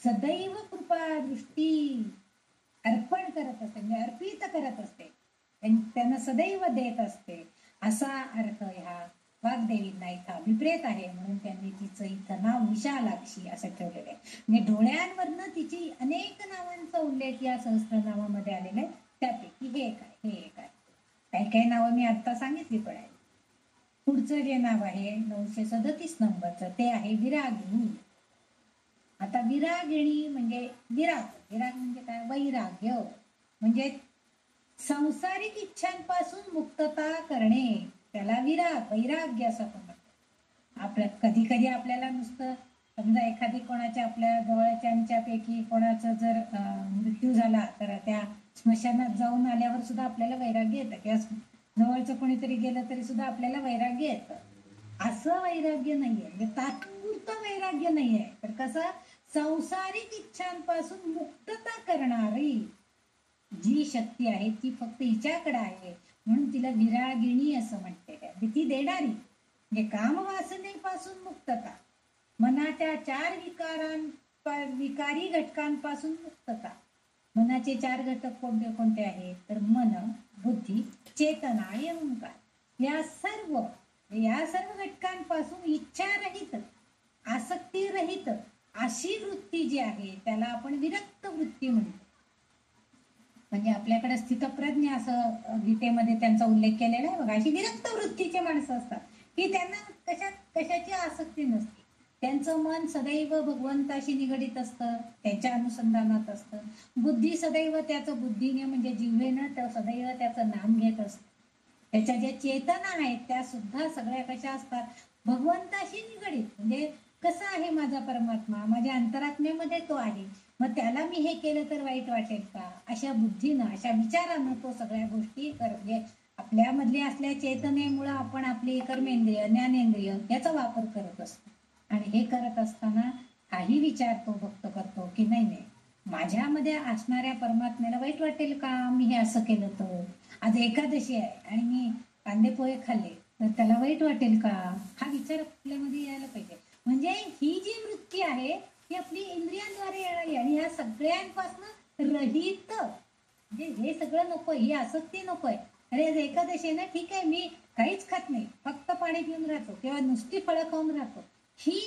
सदैव कृपा दृष्टी अर्पण करत असते, म्हणजे अर्पित करत असते, त्यांना सदैव देत असते, असा अर्थ ह्या वाग्देवींना इथं अभिप्रेत आहे. म्हणून त्यांनी तिचं इथं नाव विशालाक्षी असं ठेवलेलं आहे. म्हणजे डोळ्यांवरनं तिची अनेक नावांचा उल्लेख या सहस्त्रनामामध्ये आलेला आहे. त्यापैकी हे एक आहे, हे एक आहे. काही काही नावं मी आता सांगितली पण आहे. पुढचं जे नाव आहे 937 नंबरचं ते आहे विरागिणी. आता विरागिणी म्हणजे विराग म्हणजे काय, वैराग्य, म्हणजे सांसारिक इच्छांपासून मुक्तता करणे, त्याला वैराग्य असं आपण म्हणतो. आपल्या कधी कधी आपल्याला नुसतं समजा एखादी कोणाच्या आपल्या जवळच्यांच्या पैकी कोणाचा जर मृत्यू झाला तर त्या स्मशानात जाऊन आल्यावर सुद्धा आपल्याला वैराग्य येतं, किंवा जवळचं कोणीतरी गेलं तरी सुद्धा आपल्याला वैराग्य येतं. असं वैराग्य नाहीये, म्हणजे तात्पुरतं वैराग्य नाहीये, तर कसं सांसारिक इच्छांपासून मुक्तता करणारी जी शक्ती आहे ती फक्त हिच्याकडे आहे. म्हणून तिला विरागिणी असं म्हणते. ती देणारी म्हणजे कामवासनेपासून मुक्तता, मनाच्या 4 विकारी घटकांपासून मुक्तता. मनाचे 4 घटक कोणते कोणते आहेत, तर मन, बुद्धी, चेतना आणि अहंकार. या सर्व घटकांपासून इच्छारहित, आसक्तीरहित अशी वृत्ती जी आहे त्याला आपण विरक्त वृत्ती म्हणतो. म्हणजे आपल्याकडे स्थितप्रज्ञ असं गीतेमध्ये त्यांचा उल्लेख केलेला आहे बघा. अशी विरक्त वृत्तीचे माणसं असतात की त्यांना कशाची आसक्ती नसते. त्यांचं मन सदैव भगवंताशी निगडीत असतं, त्यांच्या अनुसंधानात असतं. बुद्धी सदैव त्याचं बुद्धीने म्हणजे जिव्हेनं सदैव त्याचं नाम घेत असतं. त्याच्या ज्या चेतना आहेत त्या सुद्धा सगळ्या कशा असतात, भगवंताशी निगडीत. म्हणजे कसा आहे माझा परमात्मा, माझ्या अंतरात्म्यामध्ये तो आहे, मग त्याला मी हे केलं तर वाईट वाटेल का, अशा बुद्धीनं, अशा विचारानं तो सगळ्या गोष्टी म्हणजे आपल्यामधली असल्या चेतनेमुळं आपण आपली कर्मेंद्रिय, ज्ञानेंद्रिय याचा वापर करत असतो. आणि हे करत असताना काही विचार तो भक्त करतो की नाही माझ्यामध्ये असणाऱ्या परमात्म्याला वाईट वाटेल का मी हे असं केलं तर. आज एकादशी आहे आणि मी कांदे पोहे खाल्ले तर त्याला वाईट वाटेल का, हा विचार आपल्यामध्ये यायला पाहिजे. म्हणजे ही जी वृत्ती आहे ही आपली इंद्रियांद्वारे येणारी आणि ह्या सगळ्यांपासून रहित, म्हणजे हे सगळं नकोय, ही आसक्ती नकोय. अरे आज एकादशी आहे ना, ठीक आहे मी काहीच खात नाही, फक्त पाणी पिऊन राहतो किंवा नुसती फळं खाऊन राहतो, ही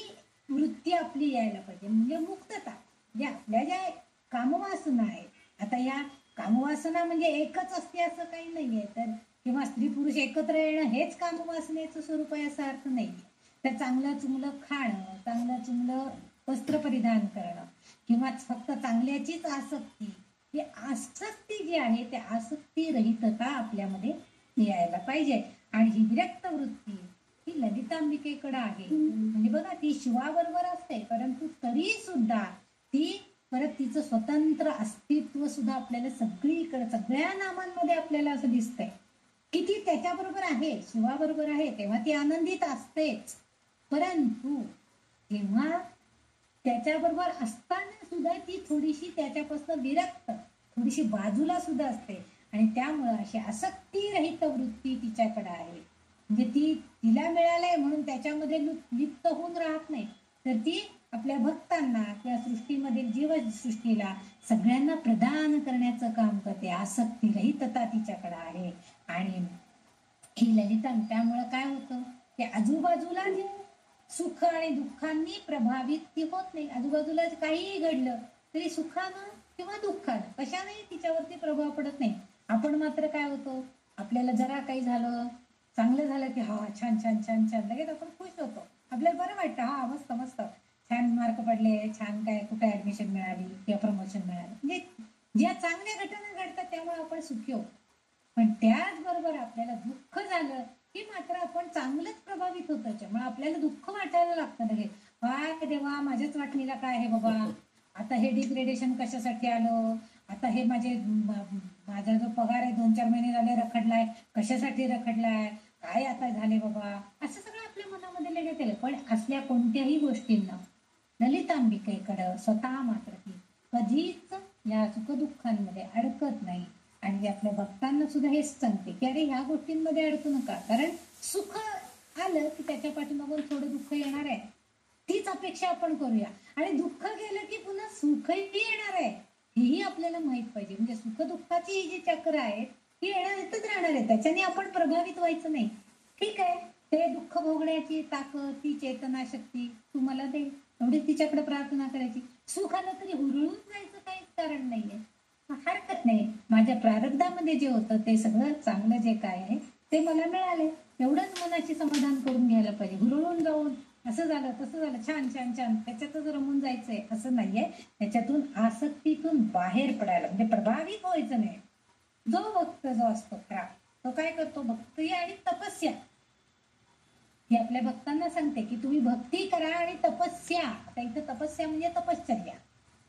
वृत्ती आपली यायला पाहिजे. म्हणजे मुक्तता, म्हणजे आपल्या ज्या कामवासना आहेत, आता या कामवासना म्हणजे एकच असते असं काही नाहीये, तर किंवा स्त्री पुरुष एकत्र येणं हेच कामवासनेचं स्वरूप आहे असा अर्थ नाही. तर चांगलं चुंगलं खाणं, चांगलं चुंगलं वस्त्र परिधान करणं किंवा फक्त चांगल्याचीच आसक्ती, ही आसक्ती जी आहे त्या आसक्ती रहितता आपल्यामध्ये यायला पाहिजे. आणि ही विरक्त वृत्ती ही ललितांबिकेकडे आहे. म्हणजे बघा ती शिवाबरोबर असते, परंतु तरी सुद्धा ती परत तिचं स्वतंत्र अस्तित्व सुद्धा आपल्याला सगळीकडे सगळ्या नामांमध्ये आपल्याला असं दिसतंय की ती त्याच्याबरोबर आहे, शिवाबरोबर आहे, तेव्हा ती आनंदित असतेच. परंतु जेव्हा त्याच्याबरोबर असताना सुद्धा ती थोडीशी त्याच्यापासून विरक्त, थोडीशी बाजूला सुद्धा असते. आणि त्यामुळं अशी आसक्तीरहित वृत्ती तिच्याकडे आहे. म्हणजे ती तिला मिळालंय म्हणून त्याच्यामध्ये लिप्त होऊन राहत नाही, तर ती आपल्या भक्तांना किंवा सृष्टीमधील जीवसृष्टीला सगळ्यांना प्रदान करण्याचं काम करते. आसक्तीरहितता तिच्याकडे आहे. आणि ही ललिता, त्यामुळं काय होतं की आजूबाजूला जे सुख आणि दुःखांनी प्रभावित ती होत नाही. आजूबाजूला काहीही घडलं तरी सुखानं किंवा दुःखानं कशानेही तिच्यावरती प्रभाव पडत नाही. आपण मात्र काय होतो, आपल्याला जरा काही झालं, चांगलं झालं की हा छान छान छान छान, लगेच आपण खुश होतो, आपल्याला बरं वाटतं, हा मस्त मस्त, छान मार्क पडले, छान काय कुठे ऍडमिशन मिळाली किंवा प्रमोशन मिळालं. म्हणजे ज्या चांगल्या घटना घडतात त्यामुळे आपण सुखी होतो. पण त्याचबरोबर आपल्याला दुःख झालं की मात्र आपण चांगलंच प्रभावित होतो. त्याच्यामुळे आपल्याला दुःख वाटायला लागतं लगेच, काय देवा माझ्याच वाटणीला काय आहे बाबा, आता हे डिग्रेडेशन कशासाठी आलं, आता हे माझा जो पगार आहे 2-4 महिने झाले रखडलाय, कशासाठी रखडलाय, काय आता झाले बाबा, असं सगळं आपल्या मनामध्ये लगेच केलं. पण असल्या कोणत्याही गोष्टींना ललितांबिकेकडं स्वतः मात्र ती कधीच या सुखदुःखांमध्ये अडकत नाही. आणि आपल्या भक्तांना सुद्धा हेच सांगते की अरे ह्या गोष्टींमध्ये अडकू नका, कारण सुख आलं की त्याच्या पाठीमागून थोडं दुःख येणार आहे, तीच अपेक्षा आपण करूया. आणि दुःख गेलं की पुन्हा सुखही येणार आहे, हेही आपल्याला माहित पाहिजे. म्हणजे सुख दुःखाची ही जी चक्र आहे ही येतच राहणार आहे, त्याच्याने आपण प्रभावित व्हायचं नाही. ठीक आहे, ते दुःख भोगण्याची ताकद, ती चेतना शक्ती तुम्हाला दे, एवढी तिच्याकडे प्रार्थना करायची. सुख आलं तरी हुरळून जायचं काहीच कारण नाहीये, हरकत नाही. माझ्या प्रारब्धामध्ये जे होतं ते सगळं चांगलं जे काय आहे ते मला मिळाले, एवढंच मनाची समाधान करून घ्यायला पाहिजे. हुरळून जाऊन असं झालं तसं झालं, छान छान छान त्याच्यातच रमून जायचंय असं नाहीये. त्याच्यातून आसक्तीतून बाहेर पडायला, म्हणजे प्रभावित व्हायचं नाही. जो भक्त जो असतो खरा, तो काय करतो, भक्ती आणि तपस्या. ही आपल्या भक्तांना सांगते की तुम्ही भक्ती करा आणि तपस्या. आता इथं तपस्या म्हणजे तपश्चर्या,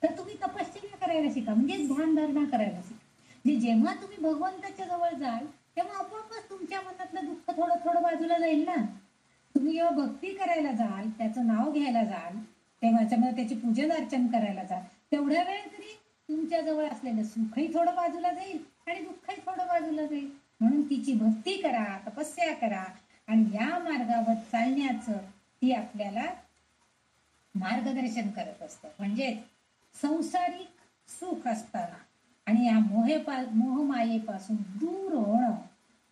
तर तुम्ही तपश्चर्या करायला शिका, म्हणजे ध्यानधारणा करायला शिका. म्हणजे जेव्हा तुम्ही भगवंताच्या जवळ जाल तेव्हा आपोआपच तुमच्या मनातलं दुःख थोडं थोडं बाजूला जाईल ना. तुम्ही जेव्हा भक्ती करायला जाल, त्याचं नाव घ्यायला जाल, तेव्हा त्याची पूजन अर्चन करायला जाल, तेवढ्या वेळ तरी तुमच्या जवळ असलेलं सुखही थोडं बाजूला जाईल आणि दुःखही थोडं बाजूला जाईल. म्हणून तिची भक्ती करा, तपस्या करा, आणि या मार्गावर चालण्याचं ती आपल्याला मार्गदर्शन करत असतं. म्हणजे संसारिक सुख असताना आणि या मोहमायेपासून दूर होणं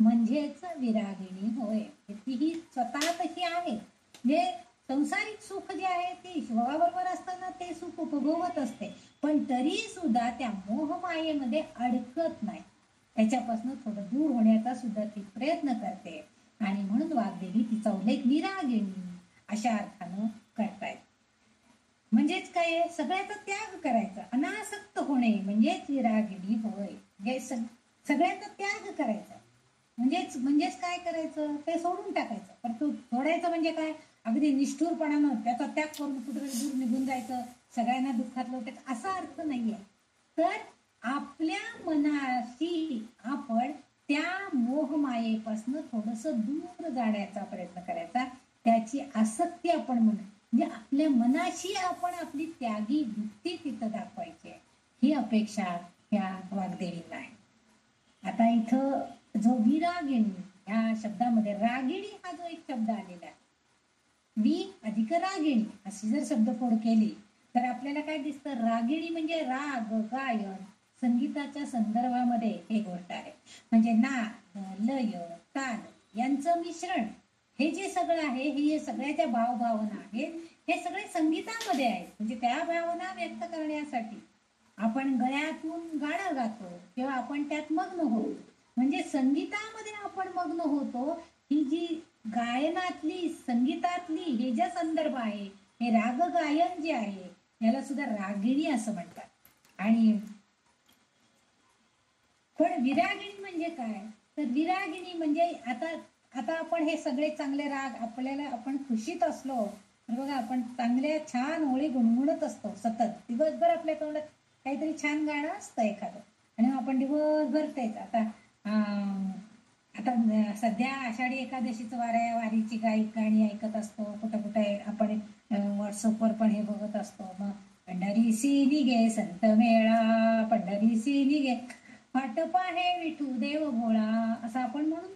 म्हणजेच विरागिणी होय. तीही स्वतः तशी आहे, म्हणजे संसारिक सुख जे आहे ते शिवाबरोबर असताना ते सुख उपभोगत असते, पण तरी सुद्धा त्या मोहमायेमध्ये अडकत नाही, त्याच्यापासून थोडं दूर होण्याचा सुद्धा ती प्रयत्न करते. आणि म्हणून वाग्देवी तिचा उल्लेख विरागिणी अशा अर्थानं करतायत. म्हणजेच काय, सगळ्याचा त्याग करायचा, अनासक्त होणे म्हणजेच विरागिणी होय. म्हणजे सगळ्याचा त्याग करायचा, म्हणजेच काय करायचं, ते सोडून टाकायचं. पण तू सोडायचं म्हणजे काय, अगदी निष्ठुरपणानं त्याचा त्याग करून कुठे दूर निघून जायचं, सगळ्यांना दुःखात लोटायचं, असा अर्थ नाहीये. तर आपल्या मनाशी आपण त्या मोहमायेपासून थोडस दूर जाण्याचा प्रयत्न करायचा, त्याची आसक्ती आपण म्हणजे आपल्या मनाशी आपण आपली त्यागी वृत्ती तिथं दाखवायची आहे, ही अपेक्षा ह्या वाग्देवींना आहे. आता इथं जो विरागिणी ह्या शब्दामध्ये रागिणी हा जो एक शब्द आलेला आहे, वि अधिक रागिणी अशी जर शब्दफोड केली तर आपल्याला काय दिसतं, रागिणी म्हणजे राग, गायन, संगीताच्या संदर्भामध्ये हे गोष्ट आहे. म्हणजे नाद, लय, ताल यांचं मिश्रण, हे जे सगळं आहे, हे सगळ्या ज्या भावभावना आहेत हे सगळे संगीतामध्ये आहेत. म्हणजे त्या भावना व्यक्त करण्यासाठी आपण गळ्यातून गाणं गातो किंवा आपण त्यात मग्न होतो, म्हणजे संगीतामध्ये आपण मग्न होतो. ही जी गायनातली, संगीतातली हे जे संदर्भ आहे, हे राग गायन जे आहे याला सुद्धा रागिणी असं म्हणतात. आणि पण विरागिणी म्हणजे काय, तर विरागिणी म्हणजे आता आता आपण हे सगळे चांगले राग आपल्याला, आपण खुशीत असलो तर बघा आपण चांगल्या छान ओळी गुणगुणत असतो सतत दिवसभर, आपल्या तोंडात काहीतरी छान गाणं असतं एखादं, आणि मग आपण दिवसभर तेच. आता सध्या आषाढी एकादशीचं वारीची गाणी ऐकत असतो, कुठं कुठे आपण व्हॉट्सअपवर पण हे बघत असतो. मग पंढरीसी निघे संत मेळा, पंढरीसी निघे वाट पाहे विठू देव भोळा, असं आपण म्हणून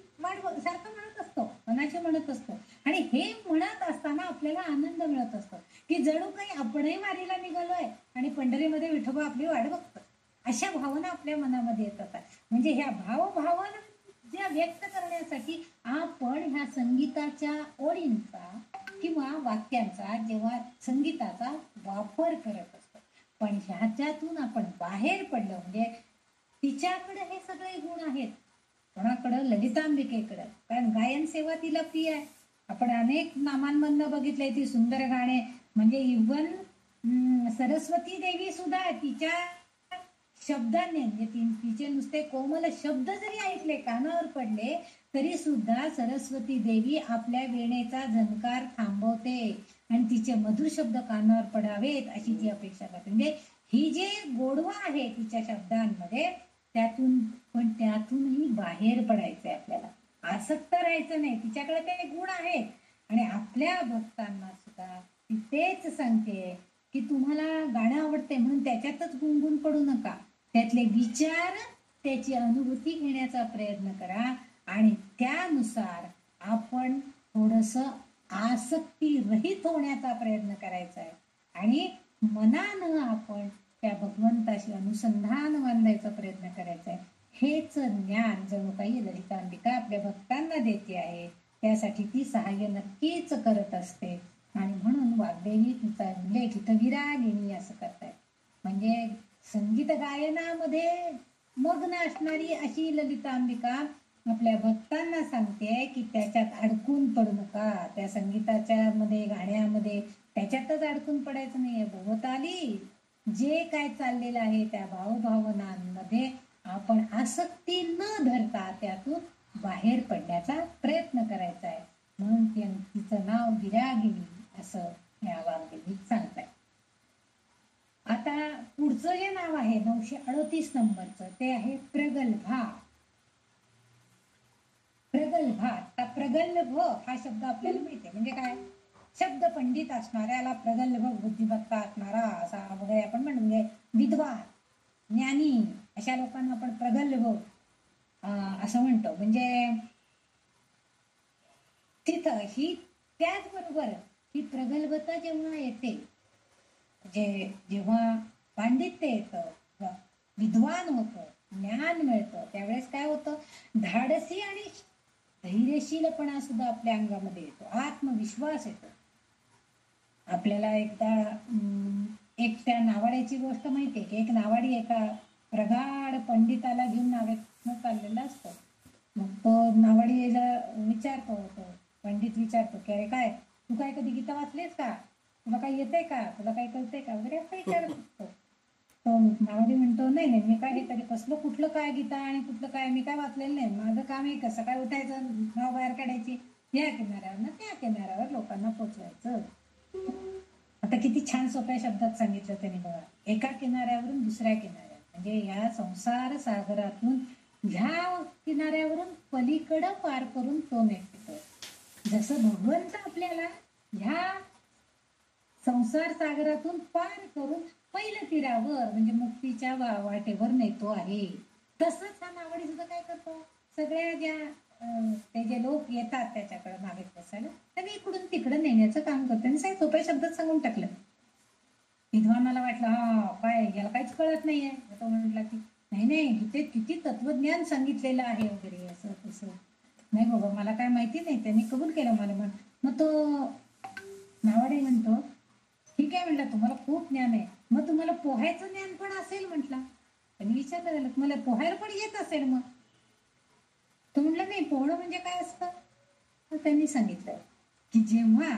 सारखं म्हणत असतो, मनाशी म्हणत असतो. आणि हे म्हणत असताना आपल्याला आनंद मिळत असतो, की जणू काही आपणही वारीला निघालोय आणि पंढरीमध्ये विठोबा आपली वाट बघतो, अशा भावना आपल्या मनामध्ये येतात. म्हणजे ह्या भावना ज्या व्यक्त करण्यासाठी आपण ह्या संगीताच्या ओळींचा किंवा वाक्यांचा, जेव्हा संगीताचा वापर करत असतो, पण ह्याच्यातून आपण बाहेर पडलो म्हणजे तिच्याकडे हे सगळे गुण आहेत. कोणाकडं? ललितांबिकेकडं. कारण गायन सेवा तिला प्रिय आहे. आपण अनेक नामांमधनं बघितलंय ती सुंदर गाणे, म्हणजे इव्हन सरस्वती देवी सुद्धा तिच्या शब्दाने, म्हणजे तिचे नुसते कोमल शब्द जरी ऐकले, कानावर पडले, तरी सुद्धा सरस्वती देवी आपल्या वेणेचा झणकार थांबवते आणि तिचे मधुर शब्द कानावर पडावेत अशी ती अपेक्षा करते. म्हणजे ही जे गोडवा आहे तिच्या शब्दांमध्ये, त्यातूनही बाहेर पडायचंय आपल्याला, आसक्त राहायचं नाही. तिच्याकडे ते गुण आहेत. आणि आपल्या भक्तांना सुद्धा ती तेच सांगते की तुम्हाला गाणं आवडते म्हणून त्याच्यातच गुणगुण पडू नका, त्यातले विचार, त्याची अनुभूती घेण्याचा प्रयत्न करा आणि त्यानुसार आपण थोडस आसक्ती रहित होण्याचा प्रयत्न करायचा आहे आणि मनानं आपण त्या भगवंताशी अनुसंधान बांधायचा प्रयत्न करायचा आहे. हेच ज्ञान जणू काही ललितांबिका आपल्या भक्तांना देते आहे. त्यासाठी ती सहाय्य नक्कीच करत असते. आणि म्हणून वाग्देवी तिचा उल्लेख इथं विरागिणी असं करतायत. म्हणजे संगीत गायनामध्ये मग्न असणारी अशी ललितांबिका आपल्या भक्तांना सांगते की त्याच्यात अडकून पडू नका, त्या संगीताच्या मध्ये, गाण्यामध्ये त्याच्यातच अडकून पडायचं नाहीये. भोवताली जे काय चाललेलं आहे त्या भावभावनांमध्ये आपण आसक्ती न धरता त्यातून बाहेर पडण्याचा प्रयत्न करायचा आहे. म्हणून तिचं नाव विरागिणी असं या वाग्देवीत सांगताय. आता पुढचं जे नाव आहे 938 नंबरचं, ते आहे प्रगल्भा. प्रगल्भा. आता प्रगल्भ हा शब्द आपल्याला माहितीये म्हणजे काय? शब्द पंडित असणाऱ्याला, प्रगल्भ बुद्धिमत्ता असणारा असा वगैरे आपण म्हणतो. म्हणजे विद्वान, ज्ञानी अशा लोकांना आपण प्रगल्भ असं म्हणतो. म्हणजे तिथं ही त्याचबरोबर ही प्रगल्भता जेव्हा येते, जेव्हा पांडित्य येतं, विद्वान होतं, ज्ञान मिळतं, त्यावेळेस काय होतं? धाडसी आणि धैर्यशीलपणा सुद्धा आपल्या अंगामध्ये येतो, आत्मविश्वास येतो. आपल्याला एकदा एक त्या नावाड्याची गोष्ट माहितीये की एक नावाडी एका प्रगाढ पंडिताला घेऊन नावेतनं चाललेला असतो. मग तो नावाडीला विचारतो, तो पंडित विचारतो की अरे काय तू काय कधी गीता वाचलीस का? तुला काही येतंय का? तुला काही कळतंय का? वगैरे असं विचारत असतो. तो नावाडी म्हणतो नाही नाही, मी काय हे तरी कसलं कुठलं काय गीता आणि कुठलं काय, मी काय वाचलेलं नाही. माझं काम आहे कसं काय उठायचं, नाव बाहेर काढायची, या किनाऱ्यावर ना त्या किनाऱ्यावर लोकांना पोचवायचं. आता किती छान सोप्या शब्दात सांगितलं त्यांनी बघा. एका किनाऱ्यावरून दुसऱ्या किनाऱ्यावर, म्हणजे या संसार सागरातून ह्या किनाऱ्यावरून पलीकडं पार करून तो नेतो. जसं भगवंत आपल्याला ह्या संसार सागरातून पार करून पहिल्या तीरावर म्हणजे मुक्तीच्या वाटेवर नेतो आहे, तसंच हा नावाडी सुद्धा काय करतो? सगळ्या ज्या ते जे लोक येतात त्याच्याकडे नावेत बसायला, त्यांनी इकडून तिकडं नेण्याचं काम करतो. आणि सोप्या शब्दात सांगून टाकलं. विद्वानाला वाटलं हा काय याला काहीच कळत नाहीये. तो म्हटला की नाही नाही, इथे किती तत्वज्ञान सांगितलेलं आहे वगैरे असं तसं. नाही बाबा मला काय माहिती नाही, त्यांनी कबूल केलं मला. मग तो नावाडे म्हणतो ठीक आहे म्हटलं, तुम्हाला खूप ज्ञान आहे, मग तुम्हाला पोहायचं ज्ञान पण असेल म्हटलं. त्यांनी विचारलं त्याला तुम्हाला पोहायला पण येत असेल मग? तो म्हटलं नाही, पोहणं म्हणजे काय असतं? तर त्यांनी सांगितलं की जेव्हा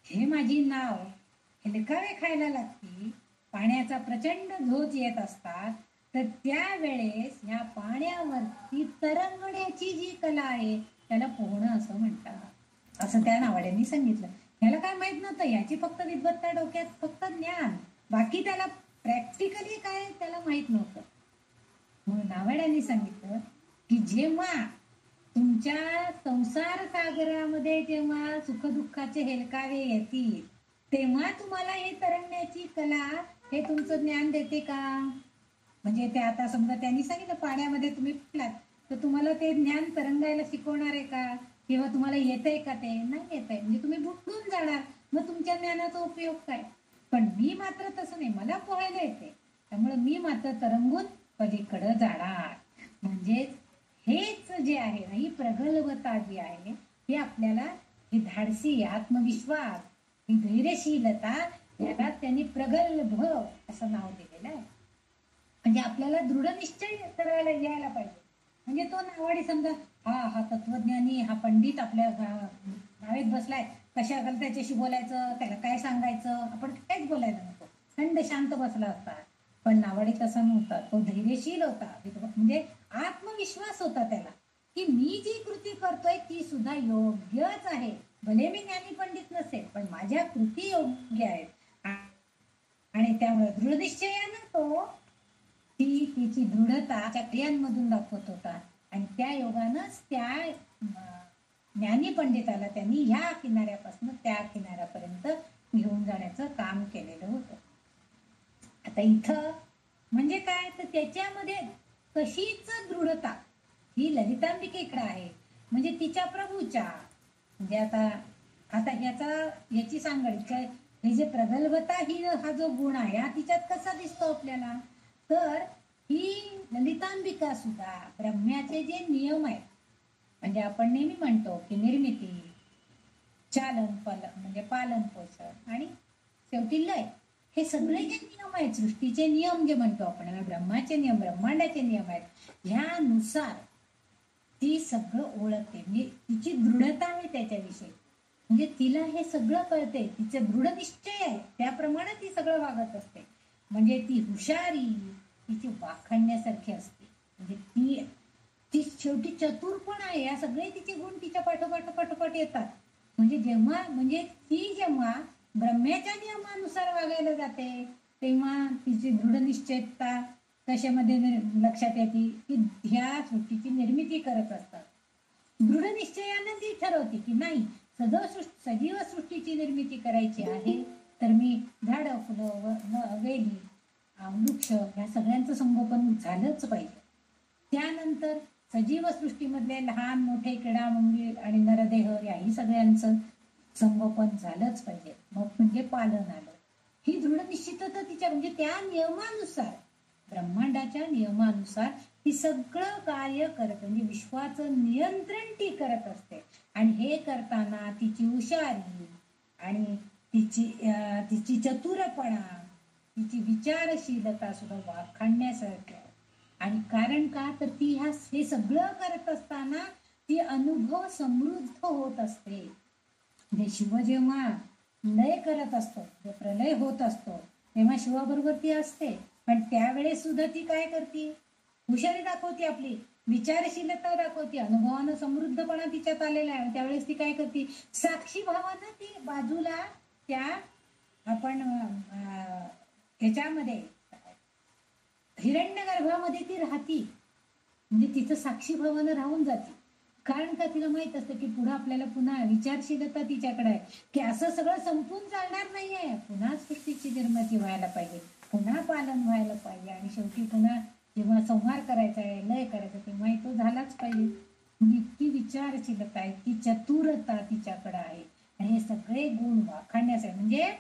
हे माझी नाव हेलकावे खायला लागती, पाण्याचा प्रचंड झोत येत असतात, तर त्यावेळेस ह्या पाण्यावरती तरंगण्याची जी कला आहे त्याला पोहणं असं म्हणतात, असं त्या नावाड्यांनी सांगितलं. ह्याला काय माहित नव्हतं, याची फक्त विद्वत्ता डोक्यात, फक्त ज्ञान, बाकी त्याला प्रॅक्टिकली काय त्याला माहित नव्हतं. मग नावाड्यांनी सांगितलं की जेव्हा तुमच्या संसार सागरामध्ये जेव्हा सुखदुःखाचे हेलकावे येतील, तेव्हा तुम्हाला हे तरंगण्याची कला, हे तुमचं ज्ञान देते का? म्हणजे ते आता समजा त्यांनी सांगितलं पाण्यामध्ये तुम्ही फुटलात, तर तुम्हाला ते ज्ञान तरंगायला शिकवणार आहे का? किंवा तुम्हाला येतंय का? ते नाही येतंय, म्हणजे तुम्ही बुडून जाणार. मग तुमच्या ज्ञानाचा उपयोग काय? पण मी मात्र तसं नाही, मला पोहायला येते, त्यामुळे मी मात्र तरंगून पलीकडे जाणार. म्हणजे हेच जे आहे ना, ही प्रगल्भता जी आहे, ही आपल्याला, ही धाडसी आत्मविश्वास, ही धैर्यशीलता, याला त्यांनी प्रगल्भ असं नाव दिलेलं आहे. म्हणजे आपल्याला दृढ निश्चय करायला यायला पाहिजे. म्हणजे तो नावाडी समजा हा तत्वज्ञानी, हा पंडित आपल्या नावेत बसलाय, कशाला त्याच्याशी बोलायचं, त्याला काय सांगायचं, आपण काहीच बोलायला नको, थंड शांत बसला असता. पण नावाडी तसा नव्हता, तो धैर्यशील होता. म्हणजे आत्मविश्वास होता त्याला, की मी जी कृती करतोय ती सुद्धा योग्यच आहे. भले मी ज्ञानी पंडित नसेल, पण माझ्या कृती योग्य आहेत. आणि त्यामुळे दृढनिश्चयानं तो तिची दृढता त्या क्रियांमधून दाखवत होता. आणि त्या योगानंच त्या ज्ञानी पंडिताला त्यांनी ह्या किनाऱ्यापासून त्या किनाऱ्यापर्यंत घेऊन जाण्याचं काम केलेलं होतं. आता इथं म्हणजे काय, तर त्याच्यामध्ये कशीच दृढता ही ललितांबिकेकडे आहे, म्हणजे तिच्या प्रभूच्या. म्हणजे आता याची सांगड, ही जे प्रगल्भता, ही हा जो गुण आहे, हा तिच्यात कसा दिसतो आपल्याला, तर ही ललितांबिका सुद्धा ब्रह्म्याचे जे नियम आहेत, म्हणजे आपण नेहमी म्हणतो की निर्मिती, चालन म्हणजे पालन पोषण आणि शेवटी लय, हे सगळे जे नियम आहेत, सृष्टीचे नियम जे म्हणतो आपण, ब्रह्माचे नियम, ब्रह्मांडाचे नियम आहेत, ह्यानुसार ती सगळं ओळखते. म्हणजे तिची दृढता आहे त्याच्याविषयी, म्हणजे तिला हे सगळं कळते, तिचं दृढ निश्चय आहे, त्याप्रमाणे ती सगळं वागत असते. म्हणजे ती हुशारी तिची वाखाणण्यासारखी असते. म्हणजे ती शेवटी चतुर पण आहे, या सगळे तिचे गुण तिच्या पाठोपाठ येतात. म्हणजे जेव्हा ब्रह्म्याच्या नियमानुसार वागायला जाते, तेव्हा तिची दृढ निश्चयता कशामध्ये लक्षात येते, की ह्या सृष्टीची निर्मिती करत असतात. दृढ निश्चयानं ती ठरवते की नाही, सजीव सृष्टीची निर्मिती करायची आहे, तर मी झाडं, फुलं, वेली, वृक्ष, या सगळ्यांचं संगोपन झालंच पाहिजे. त्यानंतर सजीव सृष्टीमधले लहान मोठे किडा मुंगी आणि नरदेह, याही सगळ्यांचं संगोपन झालंच पाहिजे. मग म्हणजे पालन आलं. ही दृढ निश्चितता तिच्या, म्हणजे त्या नियमानुसार, ब्रह्मांडाच्या नियमानुसार ती सगळं कार्य करत, म्हणजे विश्वाचं नियंत्रण ती करत असते. आणि हे करताना तिची हुशारी आणि तिची चतुरपणा, तिची विचारशीलता सुद्धा वाखाणण्यासारखी आहे. आणि कारण का, तर ती हे सगळं करत असताना ती अनुभव समृद्ध होत असते. म्हणजे शिव जेव्हा लय करत असतो, जे प्रलय होत असतो, तेव्हा शिवाबरोबर ती असते. पण त्यावेळेस सुद्धा ती काय करते, हुशारी दाखवते, आपली विचारशीलता दाखवते, अनुभवानं समृद्धपणा तिच्यात आलेला आहे. त्यावेळेस ती काय करते, साक्षी भावानं ती बाजूला त्या आपण ह्याच्यामध्ये हिरण्य गर्भामध्ये ती राहती, म्हणजे तिचं साक्षी भावानं राहून जाते. कारण का, तिला माहित असतं की पुढे आपल्याला पुन्हा विचारशीलता तिच्याकडे आहे, की असं सगळं संपून चालणार नाहीये, पुन्हा सृष्टीची निर्मिती व्हायला पाहिजे, पुन्हा पालन व्हायला पाहिजे, आणि शेवटी पुन्हा जेव्हा संहार करायचा आहे, लय करायचं, तेव्हा तो झालाच पाहिजे. म्हणजे इतकी विचारशीलता, इतकी चतुरता तिच्याकडे आहे. आणि हे सगळे गुण वाखाणण्याचे, म्हणजे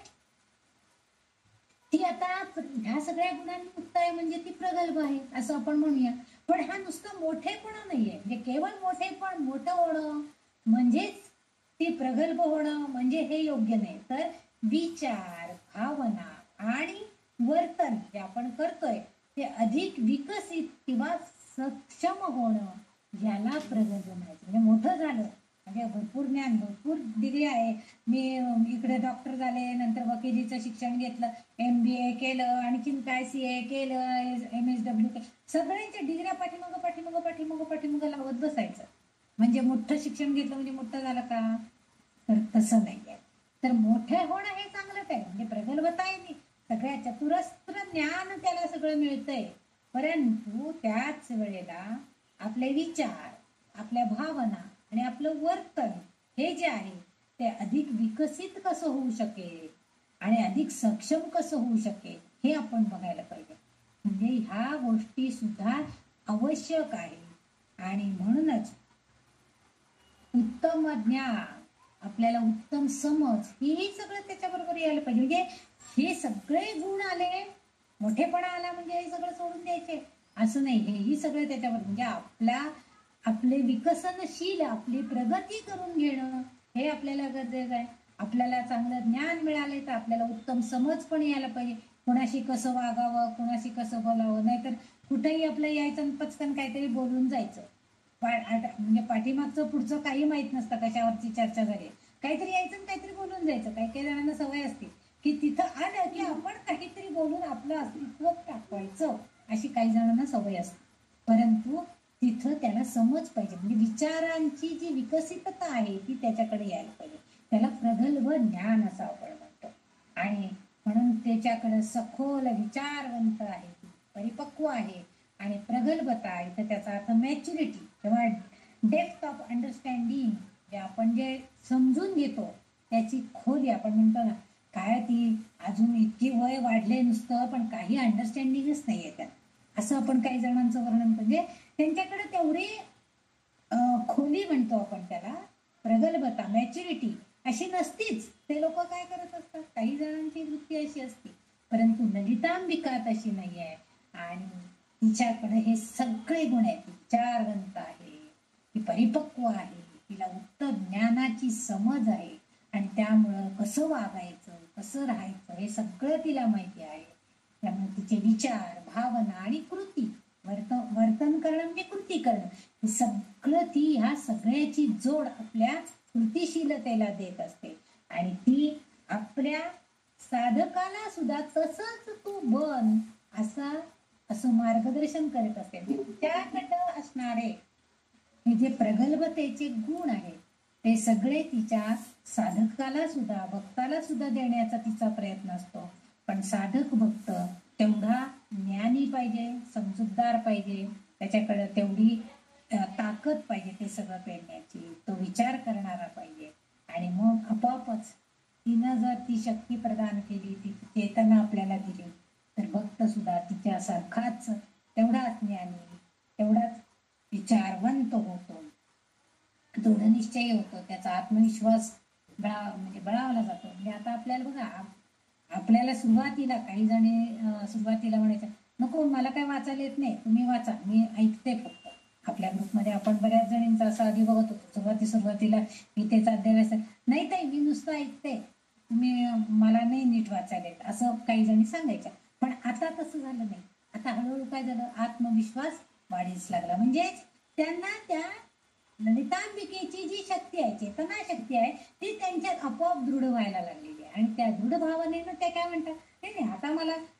ती आता ह्या सगळ्या गुणांनी युक्त आहे, म्हणजे ती प्रगल्भ आहे असं आपण म्हणूया. पण हा नुसतं मोठेपणा नाहीये, म्हणजे केवळ मोठेपण, मोठं होणं म्हणजेच ती प्रगल्भ होणं, म्हणजे हे योग्य नाही. तर विचार, भावना आणि वर्तन जे आपण करतोय ते अधिक विकसित किंवा सक्षम होणं, याला प्रगल्भ म्हणायचं. म्हणजे मोठं झालं म्हणजे भरपूर ज्ञान, भरपूर डिग्री आहे, मी इकडे डॉक्टर झाले, नंतर वकिलीचं शिक्षण घेतलं, MBA केलं, आणखीन काय CA केलं, MSW केलं, सगळ्यांच्या डिग्र्या पाठीमागं लावत बसायचं. म्हणजे मोठं शिक्षण घेतलं म्हणजे मोठं झालं का? तर तसं नाही आहे. तर मोठे होणं हे चांगलंच आहे, म्हणजे प्रगल्भता आहे नाही, सगळ्या चतुरस्त्र ज्ञान त्याला सगळं मिळतंय. परंतु त्याच वेळेला आपले विचार, आपल्या भावना आणि आपलं वर्तन हे जे आहे ते अधिक विकसित कसं होऊ शकेल आणि अधिक सक्षम कसं होऊ शकेल हे आपण बघायला पाहिजे. म्हणजे ह्या गोष्टी सुद्धा आवश्यक आहे. आणि म्हणूनच उत्तम ज्ञान, आपल्याला उत्तम समज, हेही सगळं त्याच्याबरोबर यायला पाहिजे. म्हणजे हे सगळे गुण आले, मोठेपणा आला म्हणजे हे सगळं सोडून द्यायचे असं नाही. हेही सगळं त्याच्याबरोबर, म्हणजे आपले विकसनशील, आपली प्रगती करून घेणं हे आपल्याला गरजेचं आहे. आपल्याला चांगलं ज्ञान मिळाले तर आपल्याला उत्तम समज पण यायला पाहिजे. कुणाशी कसं वागावं, कुणाशी कसं बोलावं, नाहीतर कुठेही आपलं यायचं आणि पचकन काहीतरी बोलून जायचं. म्हणजे पाठीमागचं पुढचं काही माहित नसतं, कशावरची चर्चा झाली, काहीतरी यायचं आणि काहीतरी बोलून जायचं. काही काही जणांना सवय असते की तिथं आलं की आपण काहीतरी बोलून आपलं अस्तित्व दाखवायचं, अशी काही जणांना सवय असते. परंतु तिथं त्याला समज पाहिजे, म्हणजे विचारांची जी विकसितता आहे ती त्याच्याकडे यायला पाहिजे. त्याला प्रगल्भ ज्ञान असं आपण म्हणतो. आणि म्हणून त्याच्याकडे सखोल विचारवंत आहे, परिपक्व आहे. आणि प्रगल्भता आहे तर त्याचा अर्थ मॅच्युरिटी किंवा डेप्थ ऑफ अंडरस्टँडिंग, जे आपण जे समजून घेतो त्याची खोली, आपण म्हणतो ना काय ती अजून इतकी वय वाढले नुसतं पण काही अंडरस्टँडिंगच नाही आहे त्यात, असं आपण काही जणांचं वर्णन, म्हणजे त्यांच्याकडे तेवढी खोली म्हणतो आपण त्याला, प्रगल्भता, मॅच्युरिटी अशी नसतीच. ते लोक काय करत असतात, काही जणांची वृत्ती अशी असते. परंतु ललितांबिका तशी नाही आहे. आणि तिच्याकडे हे सगळे गुण आहेत. विचारवंत आहे, ती परिपक्व आहे, तिला उत्तम ज्ञानाची समज आहे. आणि त्यामुळं कसं वागायचं, कसं राहायचं हे सगळं तिला माहिती आहे. त्यामुळे तिचे विचार, भावना आणि कृती, वर्तन करणं म्हणजे कृती करणं, हे सगळं ती ह्या सगळ्याची जोड आपल्या कृतीशीलतेला देत असते. आणि ती आपल्या साधकाला सुद्धा तसंच तू बन असं मार्गदर्शन करत असते. त्याकडं असणारे हे जे प्रगल्भतेचे गुण आहेत ते सगळे तिच्या साधकाला सुद्धा, भक्ताला सुद्धा देण्याचा तिचा प्रयत्न असतो. पण साधक भक्त तेवढा ज्ञानी पाहिजे, समजूतदार पाहिजे, त्याच्याकडे तेवढी ताकद पाहिजे ते सगळं पेलण्याची, तो विचार करणारा पाहिजे. आणि मग आपोआपच तिनं जर ती शक्ती प्रदान केली, ती चेतना आपल्याला दिली, तर भक्त सुद्धा तिच्यासारखाच तेवढाच ज्ञानी, तेवढाच विचारवंत होतो, दृढनिश्चयी होतो, त्याचा आत्मविश्वास म्हणजे बळावला जातो. म्हणजे आता आपल्याला बघा, आपल्याला सुरुवातीला काही जणी सुरुवातीला म्हणायचं नको मला काय वाचायला येत नाही, तुम्ही वाचा, मी ऐकते फक्त. आपल्या ग्रुपमध्ये आपण बऱ्याच जणींचा असं आधी बघत होतो, सुरुवातीला गीतेचा अध्याय नाही ताई मी नुसतं ऐकते, तुम्ही मला नाही नीट वाचायला येत, असं काही जणी सांगायच्या. पण आता तसं झालं नाही. आता हळूहळू काय झालं, आत्मविश्वास वाढीस लागला. म्हणजे त्यांना त्या ललितांबिकेची जी शक्ती आहे, चेतना शक्ती आहे, ती त्यांच्यात आपोआप दृढ व्हायला लागलेली आहे. आणि त्या दृढ भावनेनं त्या काय म्हणतात, नाही आता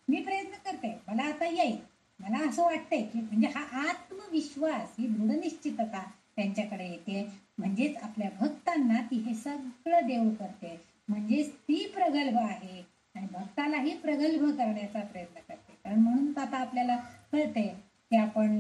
मी प्रयत्न करते, मला आता येईल, मला असं वाटतंय की, म्हणजे हा आत्मविश्वास, ही दृढनिश्चितता त्यांच्याकडे येते. म्हणजेच आपल्या भक्तांना ती हे सगळं देव करते. म्हणजेच ती प्रगल्भ आहे आणि भक्तालाही प्रगल्भ करण्याचा प्रयत्न करते. कारण म्हणून आता आपल्याला कळते की आपण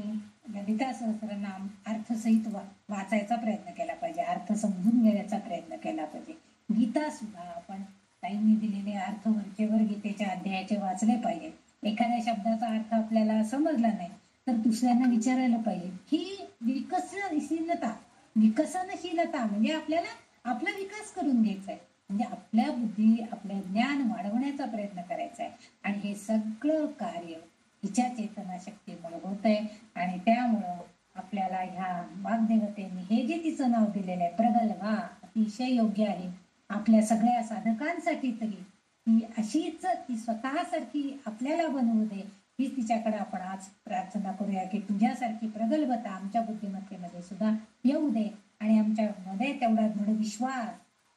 ललिता सहस्रनाम अर्थसहित वाचायचा प्रयत्न केला पाहिजे, अर्थ समजून घेण्याचा प्रयत्न केला पाहिजे. गीता सुद्धा आपण ताईंनी दिलेले अर्थ वरचेवर गीतेच्या अध्यायाचे वाचले पाहिजे. एखाद्या शब्दाचा अर्थ आपल्याला समजला नाही तर दुसऱ्यांना विचारायला पाहिजे. ही विकसनशीलता म्हणजे आपल्याला आपला विकास करून घ्यायचा आहे, म्हणजे आपल्या बुद्धी, आपलं ज्ञान वाढवण्याचा प्रयत्न करायचा आहे. आणि हे सगळं कार्य हिच्या चेतनाशक्तीमुळे होत आहे. आणि त्यामुळं आपल्याला ह्या वाग्देवतेने हे जे तिचं नाव दिलेलं आहे प्रगल्भा, अतिशय योग्य आहे आपल्या सगळ्या साधकांसाठी. तरी ती अशीच, ती स्वतःसारखी आपल्याला बनवू दे, हीच तिच्याकडे आपण आज प्रार्थना करूया की तुझ्यासारखी प्रगल्भता आमच्या बुद्धिमत्तेमध्ये सुद्धा येऊ दे. आणि आमच्यामध्ये तेवढा दृढ विश्वास,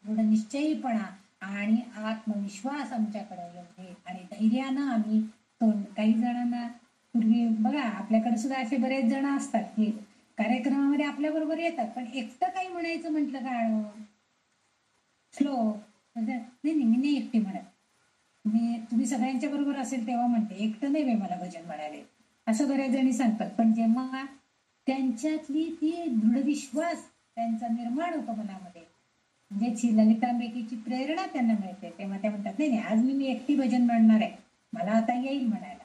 दृढ निश्चयीपणा आणि आत्मविश्वास आमच्याकडे येऊ दे. आणि धैर्यानं आम्ही काही जणांना पूर्वी बघा, आपल्याकडे सुद्धा असे बरेच जण असतात की कार्यक्रमामध्ये आपल्या बरोबर येतात, पण एकटं काही म्हणायचं म्हटलं गाणं श्लोक नाही नाही, मी नाही एकटी म्हणत. तुम्ही सगळ्यांच्या बरोबर असेल तेव्हा म्हणते, एकटं नाही मला भजन म्हणाले असं बऱ्याच जणी सांगतात. पण जेव्हा त्यांच्यातली ती दृढ विश्वास त्यांचा निर्माण होतो मनामध्ये, म्हणजे ललितांबेकीची प्रेरणा त्यांना मिळते, तेव्हा त्या म्हणतात नाही नाही, आज मी एकटी भजन म्हणणार आहे, मला आता येईल म्हणायला.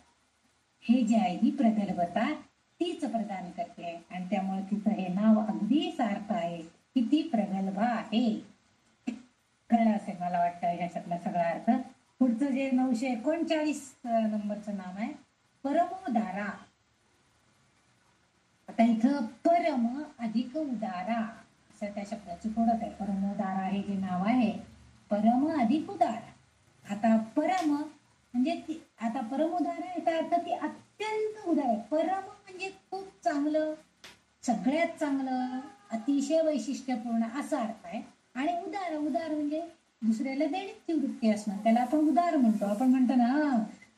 हे जे आहे ही प्रगल्भता तीच प्रदान करते, आणि त्यामुळे तिचं हे नाव अगदी सार्थ आहे की ती प्रगल्भ आहे. कळलं असेल मला वाटतं ह्याच्यातला सगळा अर्थ. पुढचं जे 939 नंबरचं नाव आहे परमोदारा. आता इथं परम अधिक उदारा असं त्या शब्दाची ओळख आहे. परमोदारा हे जे नाव आहे परम अधिक उदारा. आता परम म्हणजे आता परमोदारा याचा अर्थ ती अत्यंत उदार आहे. परम म्हणजे खूप चांगलं, सगळ्यात चांगलं, अतिशय वैशिष्ट्यपूर्ण असा अर्थ आहे. आणि उदार, उदार म्हणजे दुसऱ्याला देण्याची वृत्ती असणं, त्याला आपण उदार म्हणतो. आपण म्हणतो ना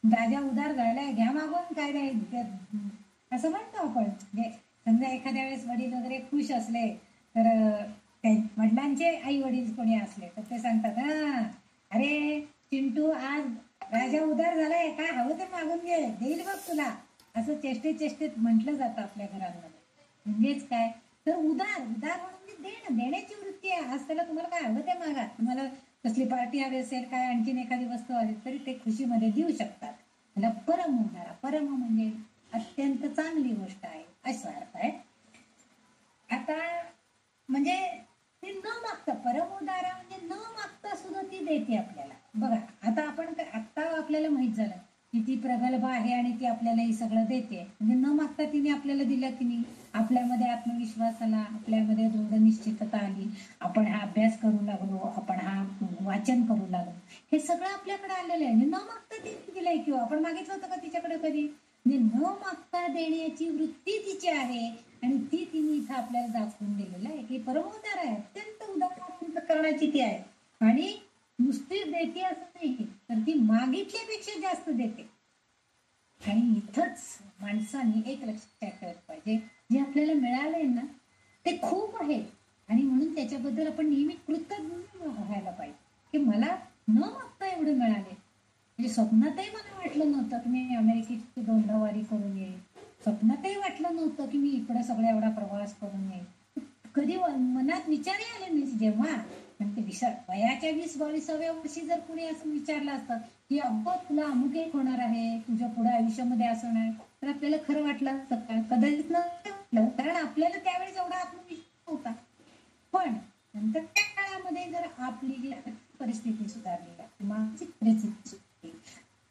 राजा उदार झालाय, घ्या मागून, काय नाही असं म्हणतो आपण. म्हणजे समजा एखाद्या वेळेस वडील वगैरे खुश असले तर वडिलांचे आई वडील कोणी असले तर ते सांगतात, हा अरे चिंटू आज राजा उदार झालाय, काय हवं ते मागून घे, देईल बघ तुला, असं चेष्टेत चेष्टेत म्हटलं जातं आपल्या घरांमध्ये. म्हणजेच काय तर उदार, उदार म्हणजे देणं, देण्याची वृत्ती आहे. आज त्याला तुम्हाला काय हवं ते मागा, तुम्हाला कसली पार्टी हवी असेल, काय आणखीन एखादी वस्तू आली तरी ते खुशीमध्ये देऊ शकतात. त्याला परम उदारा. परम म्हणजे अत्यंत चांगली गोष्ट आहे असा अर्थ आहे. आता म्हणजे ती न मागता, परमोदारा म्हणजे न मागता सुद्धा ती देते आपल्याला. बघा आता आपण आता आपल्याला माहित झालं की ती प्रगल्भ आहे आणि ती आपल्याला हे सगळं देते. म्हणजे न मागता तिने आपल्याला दिलं की नाही, आपल्यामध्ये आत्मविश्वास आला, आपल्यामध्ये दृढ निश्चितता आली, आपण हा अभ्यास करू लागलो, आपण हा वाचन करू लागलो, हे सगळं आपल्याकडे आलेलं आहे. न मागता तिने दिलंय. किंवा आपण मागितलं होतं का तिच्याकडे कधी? म्हणजे न मागता देण्याची वृत्ती तिची आहे, आणि ती तिने इथं आपल्याला दाखवून दिलेलं आहे की परमोदार आहे, अत्यंत उदार करण्याची ती आहे. आणि नुसती देते असं नाही, तर ती मागितल्यापेक्षा जास्त देते. आणि इथंच माणसाने एक लक्षात ठेवलं पाहिजे, जे आपल्याला मिळालंय ना ते खूप आहे, आणि म्हणून त्याच्याबद्दल आपण नेहमी कृतज्ञ व्हायला पाहिजे की मला न मागता एवढं मिळाले. म्हणजे स्वप्नातही मला वाटलं नव्हतं की मी अमेरिकेची 2दा वारी करून येईल, स्वप्नातही वाटलं नव्हतं की मी इकडे सगळा एवढा प्रवास करून येईल. कधी मनात विचारही आले नाही. जेव्हा म्हणजे वयाच्या 20-22व्या वर्षी जर कुणी असं विचारलं असतं की अब्बा तुला अमुक एक होणार आहे, तुझ्या पुढे आयुष्यामध्ये असं नाही, तर आपल्याला खरं वाटलं असतं का? कदाचित नव्हतं, कारण आपल्याला त्यावेळेस एवढा आत्मविश्वास होता. पण नंतर त्या काळामध्ये जर आपली जी परिस्थिती सुधारली, मानसिक परिस्थिती सुधारली,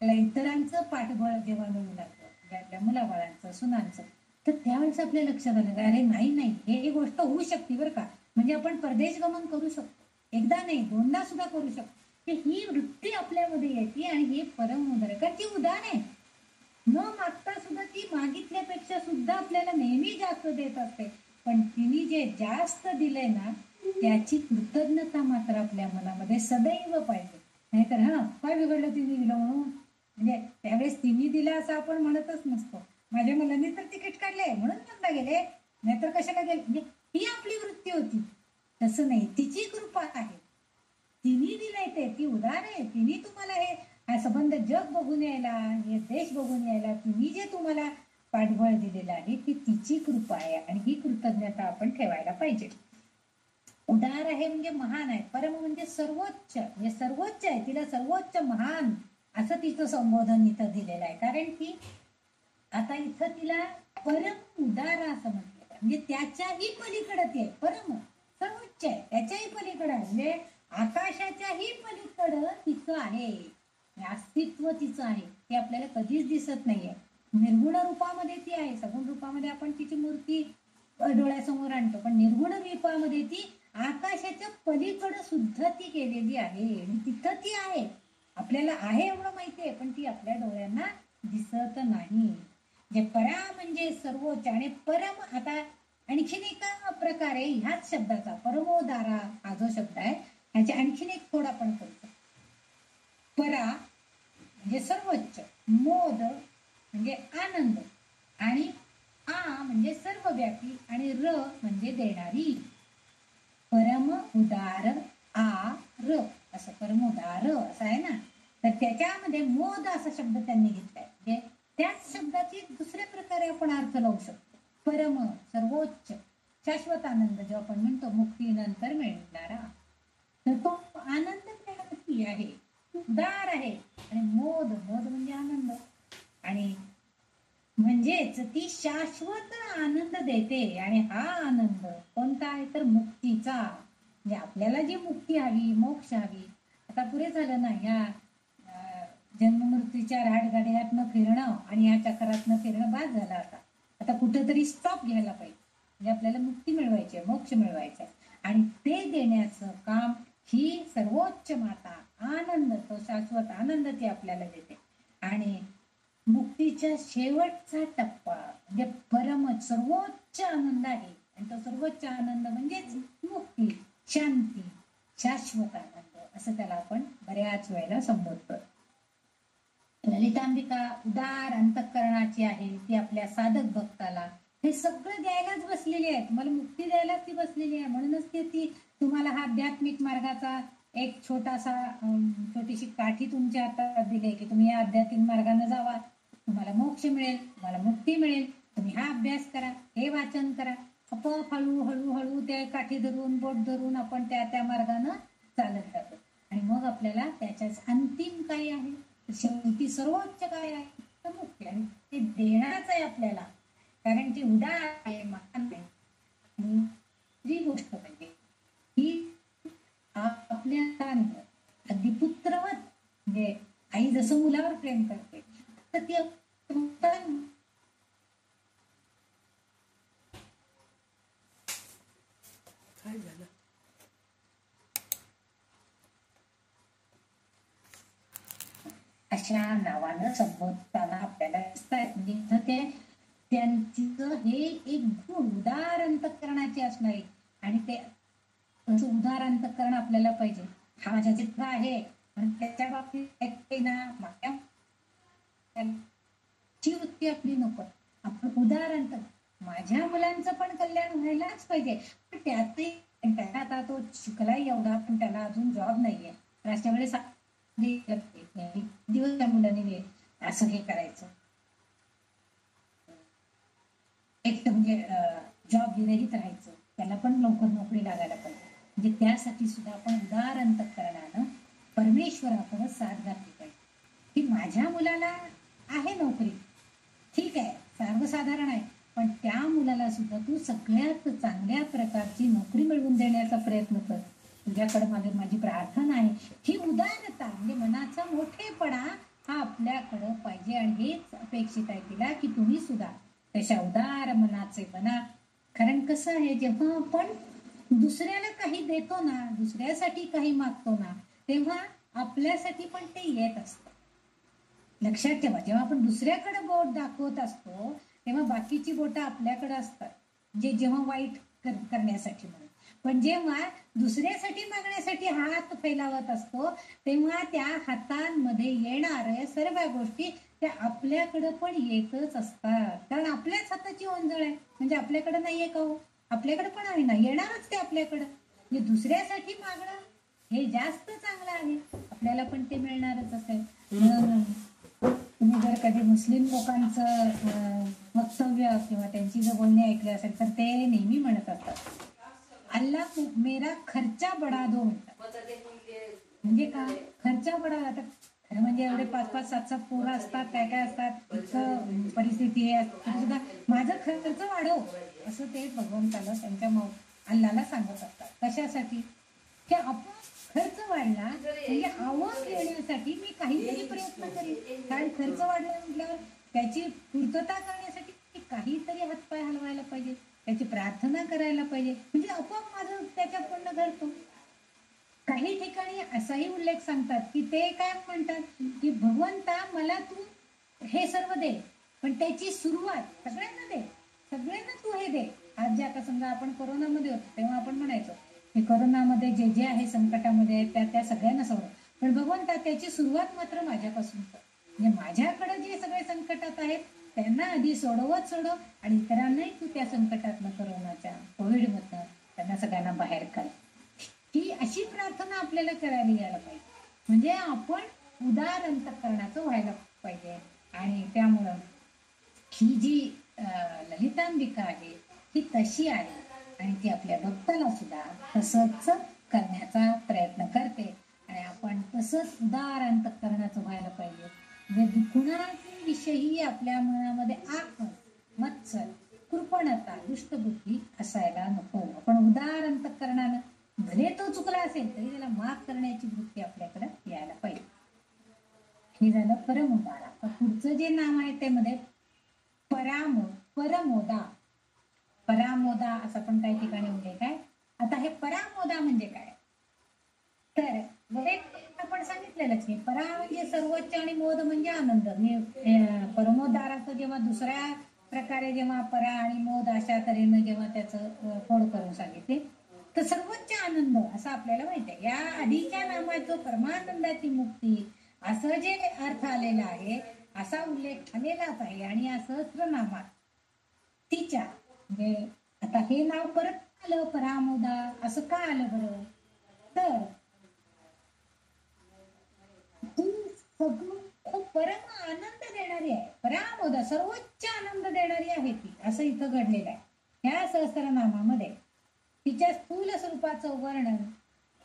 त्याला इतरांचं पाठबळ जेव्हा मिळू लागलं, आपल्या मुलाबाळांचं, सुनांचं, तर त्यावेळेस आपल्या लक्षात आलं अरे नाही नाही, हे गोष्ट होऊ शकते बरं का. म्हणजे आपण परदेश गमन करू शकतो, एकदा नाही 2दा सुद्धा करू शकतो. ही वृत्ती आपल्यामध्ये येते, आणि हे परम उदार आहे. कारण ती उदार आहे, न मागता सुद्धा ती मागितल्यापेक्षा सुद्धा आपल्याला नेहमी जास्त देत असते. पण तिने जे जास्त दिलंय ना त्याची कृतज्ञता मात्र आपल्या मनामध्ये सदैव पाहिजे. नाहीतर हा काय बिघडलं तिने दिलं म्हणून, म्हणजे त्यावेळेस तिने दिलं असं आपण म्हणतच नसतो. माझ्या मुलांनी तर तिकीट काढले म्हणून म्हणता गेले, नाहीतर कशाला गेले, म्हणजे ही आपली वृत्ती होती. तसं नाही, तिची कृपा आहे, तिने दिलंय ते, ती उदार आहे. तिने तुम्हाला हे संबंध जग बघून यायला, हे देश बघून यायला तिने जे तुम्हाला पाठबळ दिलेलं आहे ती तिची कृपा आहे, आणि ही कृतज्ञता आपण ठेवायला पाहिजे. उदार आहे म्हणजे महान आहे. परम म्हणजे सर्वोच्च, म्हणजे सर्वोच्च आहे, तिला सर्वोच्च महान असं तिचं संबोधन इथं दिलेलं आहे. कारण की आता इथं तिला परम उदार असं म्हटलं, म्हणजे त्याच्याही पलीकडे ते परम सर्वोच्च आहे, त्याच्याही पलीकडे आहे, म्हणजे आकाशाच्याही पलीकडं तिचं आहे, अस्तित्व तिचं आहे, ते आपल्याला कधीच दिसत नाहीये. निर्गुण रूपामध्ये ती आहे, सगुण रूपामध्ये आपण तिची मूर्ती डोळ्यासमोर आणतो, पण निर्गुण रूपामध्ये ती आकाशाच्या पलीकडे सुद्धा ती गेलेली आहे, आणि तिथं ती आहे. आपल्याला आहे एवढं माहितीये, पण ती आपल्या डोळ्यांना दिसत नाही. जे परा म्हणजे सर्वोच्च, आणि परम आता आणखीन एका प्रकारे ह्याच शब्दाचा परमोदारा हा जो शब्द आहे ह्याचे आणखीन एक थोडा आपण करतो. परा म्हणजे सर्वोच्च, मोद म्हणजे आनंद, आणि आ म्हणजे सर्वव्यापी आणि र म्हणजे देणारी. परम उदार आ र असं परम उदार असं आहे ना. तर त्याच्यामध्ये मोद असा शब्द त्यांनी घेतलाय. म्हणजे त्याच शब्दाची दुसऱ्या प्रकारे आपण अर्थ लावू शकतो. परम सर्वोच्च शाश्वत आनंद जो आपण म्हणतो मुक्तीनंतर मिळणारा, तर तो आनंद त्यामध्ये आहे, उदार आहे. आणि मोद मोद म्हणजे आनंद. आणि म्हणजेच ती शाश्वत आनंद देते. आणि हा आनंद कोणता आहे तर मुक्तीचा. म्हणजे आपल्याला जी मुक्ती हवी, मोक्ष हवी. आता पुरे झालं ना या जन्ममृत्यूच्या राडगाड्यातनं फिरणं आणि या चक्रातनं फिरणं बाद झालं. आता कुठंतरी स्टॉप घ्यायला पाहिजे. म्हणजे आपल्याला मुक्ती मिळवायची आहे, मोक्ष मिळवायचा आहे. आणि ते देण्याचं काम ही सर्वोच्च माता आनंद, तो शाश्वत आनंद ती आपल्याला देते. आणि मुक्तीच्या शेवटचा टप्पा म्हणजे परम सर्वोच्च आनंद आहे. आणि तो सर्वोच्च आनंद म्हणजेच मुक्ती, शांती, शाश्वत आनंद असं त्याला आपण बऱ्याच वेळेला संबोधतो. ललितांबिका उदार अंतःकरणाची आहे. ती आपल्या साधक भक्ताला हे सगळं द्यायलाच बसलेली आहे. तुम्हाला मुक्ती द्यायलाच ती बसलेली आहे. म्हणूनच ती तुम्हाला हा आध्यात्मिक मार्गाचा एक छोटीशी काठी तुमच्या हातात दिली की तुम्ही या आध्यात्मिक मार्गाने जावा, तुम्हाला मोक्ष मिळेल, तुम्हाला मुक्ती मिळेल. तुम्ही हा अभ्यास करा, हे वाचन करा. आपोआप हळूहळू त्या काठी धरून बोट धरून आपण त्या मार्गानं चालत जातो. आणि मग आपल्याला त्याच्याच अंतिम काय आहे, शेवटी सर्वोच्च काय आहे तर मुक्ती. आणि ते देणारच आहे आपल्याला, कारण ती उदार आहे, महान आहे. आणि दुसरी गोष्ट म्हणजे ही आपल्या अगदी पुत्रवत, म्हणजे आई जसं मुलावर प्रेम करते तर ती काय झालं? अशा नावानं संबोधताना आपल्याला दिसतात. म्हणजे ते त्यांचं हे एक गुण उदार अंतःकरणाचे असणारे. आणि ते उदार अंतःकरण आपल्याला पाहिजे. हा माझा चित्र आहे पण त्याच्या बाबतीत ना ची वृत्ती आपली नको. आपण उदार माझ्या मुलांचं पण कल्याण व्हायलाच पाहिजे. पण त्यातही त्याला आता तो शिकलाय एवढा पण त्याला अजून जॉब नाहीये. अशा वेळेस दिवस त्या मुलाने असं हे करायचं, एक तर म्हणजे जॉब विरहित राहायचं, त्याला पण लवकर नोकरी लागायला पाहिजे. म्हणजे त्यासाठी सुद्धा आपण उदार अंतःकरणानं परमेश्वराकडे साथ घातली पाहिजे की माझ्या मुलाला आहे नोकरी, ठीक आहे, सर्वसाधारण आहे, पण त्या मुलाला सुद्धा तू सगळ्यात चांगल्या प्रकारची नोकरी मिळवून देण्याचा प्रयत्न कर. तुझ्याकडे माझी प्रार्थना आहे. ही उदारता म्हणजे मनाचा मोठेपणा हा आपल्याकडं पाहिजे. आणि हेच अपेक्षित आहे तिला की तुम्ही सुद्धा तशा उदार मनाचे बना. कारण कसं आहे, जेव्हा आपण दुसऱ्याला काही देतो ना, दुसऱ्यासाठी काही मागतो ना, तेव्हा आपल्यासाठी पण ते येत असतं. लक्षात ठेवा, जेव्हा आपण दुसऱ्याकडे बोट दाखवत असतो तेव्हा बाकीची बोटं आपल्याकडे असतात, जेव्हा वाईट करण्यासाठी म्हणून. पण जेव्हा दुसऱ्यासाठी मागण्यासाठी हात फैलावत असतो तेव्हा त्या हातांमध्ये येणाऱ्या सर्व गोष्टी त्या आपल्याकडे पण येतच असतात. कारण आपल्याच हाताची ओंजळ आहे. म्हणजे आपल्याकडे नाहीये का हो, आपल्याकडे पण आहे ना, येणारच ते आपल्याकडं. म्हणजे दुसऱ्यासाठी मागणं हे जास्त चांगलं आहे, आपल्याला पण ते मिळणारच असेल. म्हणून तुम्ही जर कधी मुस्लिम लोकांचं वक्तव्य किंवा त्यांची जर बोलणी ऐकली असेल तर ते नेहमी म्हणत असतात अल्लाह मेरा खर्चा बडा दो म्हणतात. म्हणजे का खर्चा बडा, आता खरं म्हणजे एवढे 5-5, 7-7 पोरं असतात, काय असतात, इतकं परिस्थिती आहे, तरी सुद्धा माझा खर्च वाढव असं ते भगवंताला त्यांच्या अल्लाला सांगत असतात. कशासाठी की आपण खर्च वाढला म्हणजे आवक येण्यासाठी मी काहीतरी प्रयत्न करेन. कारण खर्च वाढला म्हटल्यावर त्याची पूर्तता करण्यासाठी काहीतरी हातपाय हलवायला पाहिजे, त्याची प्रार्थना करायला पाहिजे. म्हणजे आपोआप माझं त्याच्याकडनं घडतो. काही ठिकाणी असाही उल्लेख सांगतात की ते काय म्हणतात की भगवंता मला तू हे सर्व दे, पण त्याची सुरुवात सगळ्यांना दे, सगळ्यांना तू हे दे. आज जे आता समजा आपण कोरोनामध्ये होतो तेव्हा आपण म्हणायचो की कोरोनामध्ये जे जे आहे संकटामध्ये त्या सगळ्यांना सवड, पण भगवंता त्याची सुरुवात मात्र माझ्यापासून कर. म्हणजे माझ्याकडे जे सगळे संकटात आहेत त्यांना आधी सोडव आणि इतरांनाही तू त्या संकटातनं, कोरोनाच्या कोविडमधनं त्यांना सगळ्यांना बाहेर काढ. ही अशी प्रार्थना आपल्याला करायला यायला पाहिजे. म्हणजे आपण उदार अंतःकरणाचं व्हायला पाहिजे. आणि त्यामुळं ही जी ललितांबिका आहे ही तशी आहे आणि ती आपल्या भक्ताला सुद्धा तसंच करण्याचा प्रयत्न करते. आणि आपण तसंच उदार अंतःकरणाचं व्हायला पाहिजे. म्हणजे कुणाविषयी आपल्या मनामध्ये आकल, मत्सर, कृपणता, दुष्टबुद्धी असायला नको. आपण उदार अंतःकरणानं भले तो चुकला असेल तरी त्याला माफ करण्याची वृत्ती आपल्याकडे यायला पाहिजे. हे झालं परमोदार. आता पुढचं जे नाव आहे त्यामध्ये परमोदा. परामोदा असं पण काही ठिकाणी उल्लेख आहे. आता हे परामोदा म्हणजे काय? तर आपण सांगितलेलंच की परा म्हणजे सर्वोच्च आणि मोद म्हणजे आनंद. परमोदाराचं जेव्हा दुसऱ्या प्रकारे जेव्हा परा आणि मोद अशा तऱ्हेनं जेव्हा त्याचं फोड करून सांगितले तर सर्वोच्च आनंद असं आपल्याला माहिती आहे. या आधीच्या नामाचं परमानंदाची मुक्ती असं जे अर्थ आलेला आहे असा उल्लेख आलेलाच आहे. आणि या सहस्त्रनामात तिच्या म्हणजे आता हे नाव परत आलं परामोदा असं का आलं बरं? तर ती सगळी खूप परम आनंद देणारी आहे. परामोदा सर्वोच्च आनंद देणारी आहे ती असं इथं घडलेलं आहे. ह्या सहस्त्रनामामध्ये तिच्या स्थूल स्वरूपाचं वर्णन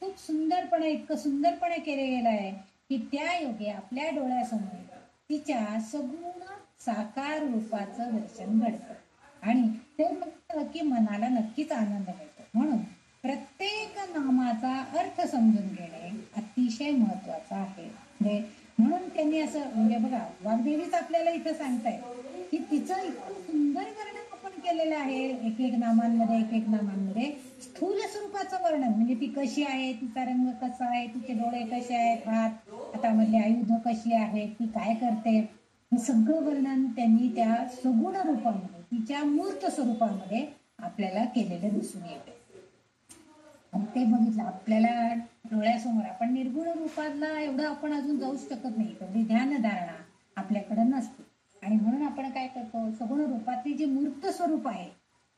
खूप सुंदरपणे, इतकं सुंदरपणे केले गेलं आहे की त्या योगे आपल्या डोळ्यासमोर तिच्या सगुण साकार रूपाचं दर्शन घडतं. आणि ते बघितलं की मनाला नक्कीच आनंद मिळतो. म्हणून प्रत्येक नामाचा अर्थ समजून घेणे अतिशय महत्वाचं आहे. म्हणून त्यांनी असं म्हणजे बघा वाग्देवीच आपल्याला इथं सांगताय की तिचं इतकं सुंदर वर्णन आपण केलेलं आहे. एक एक नामांमध्ये स्थूल स्वरूपाचं वर्णन म्हणजे ती कशी आहे, तिचा रंग कसा आहे, तिचे डोळे कसे आहेत, हातामधले आयुध कशी आहेत, ती काय करते, हे सगळं वर्णन त्यांनी त्या सगुण रूपामध्ये तिच्या मूर्त स्वरूपामध्ये आपल्याला केलेलं दिसून येते. ते बघितलं आपल्याला डोळ्यासमोर. आपण निर्गुण रूपाला एवढं आपण अजून जाऊच शकत नाही. तेवढी ध्यानधारणा आपल्याकडे नसते. आणि म्हणून आपण काय करतो, सगुण रूपातली जी मूर्त स्वरूप आहे,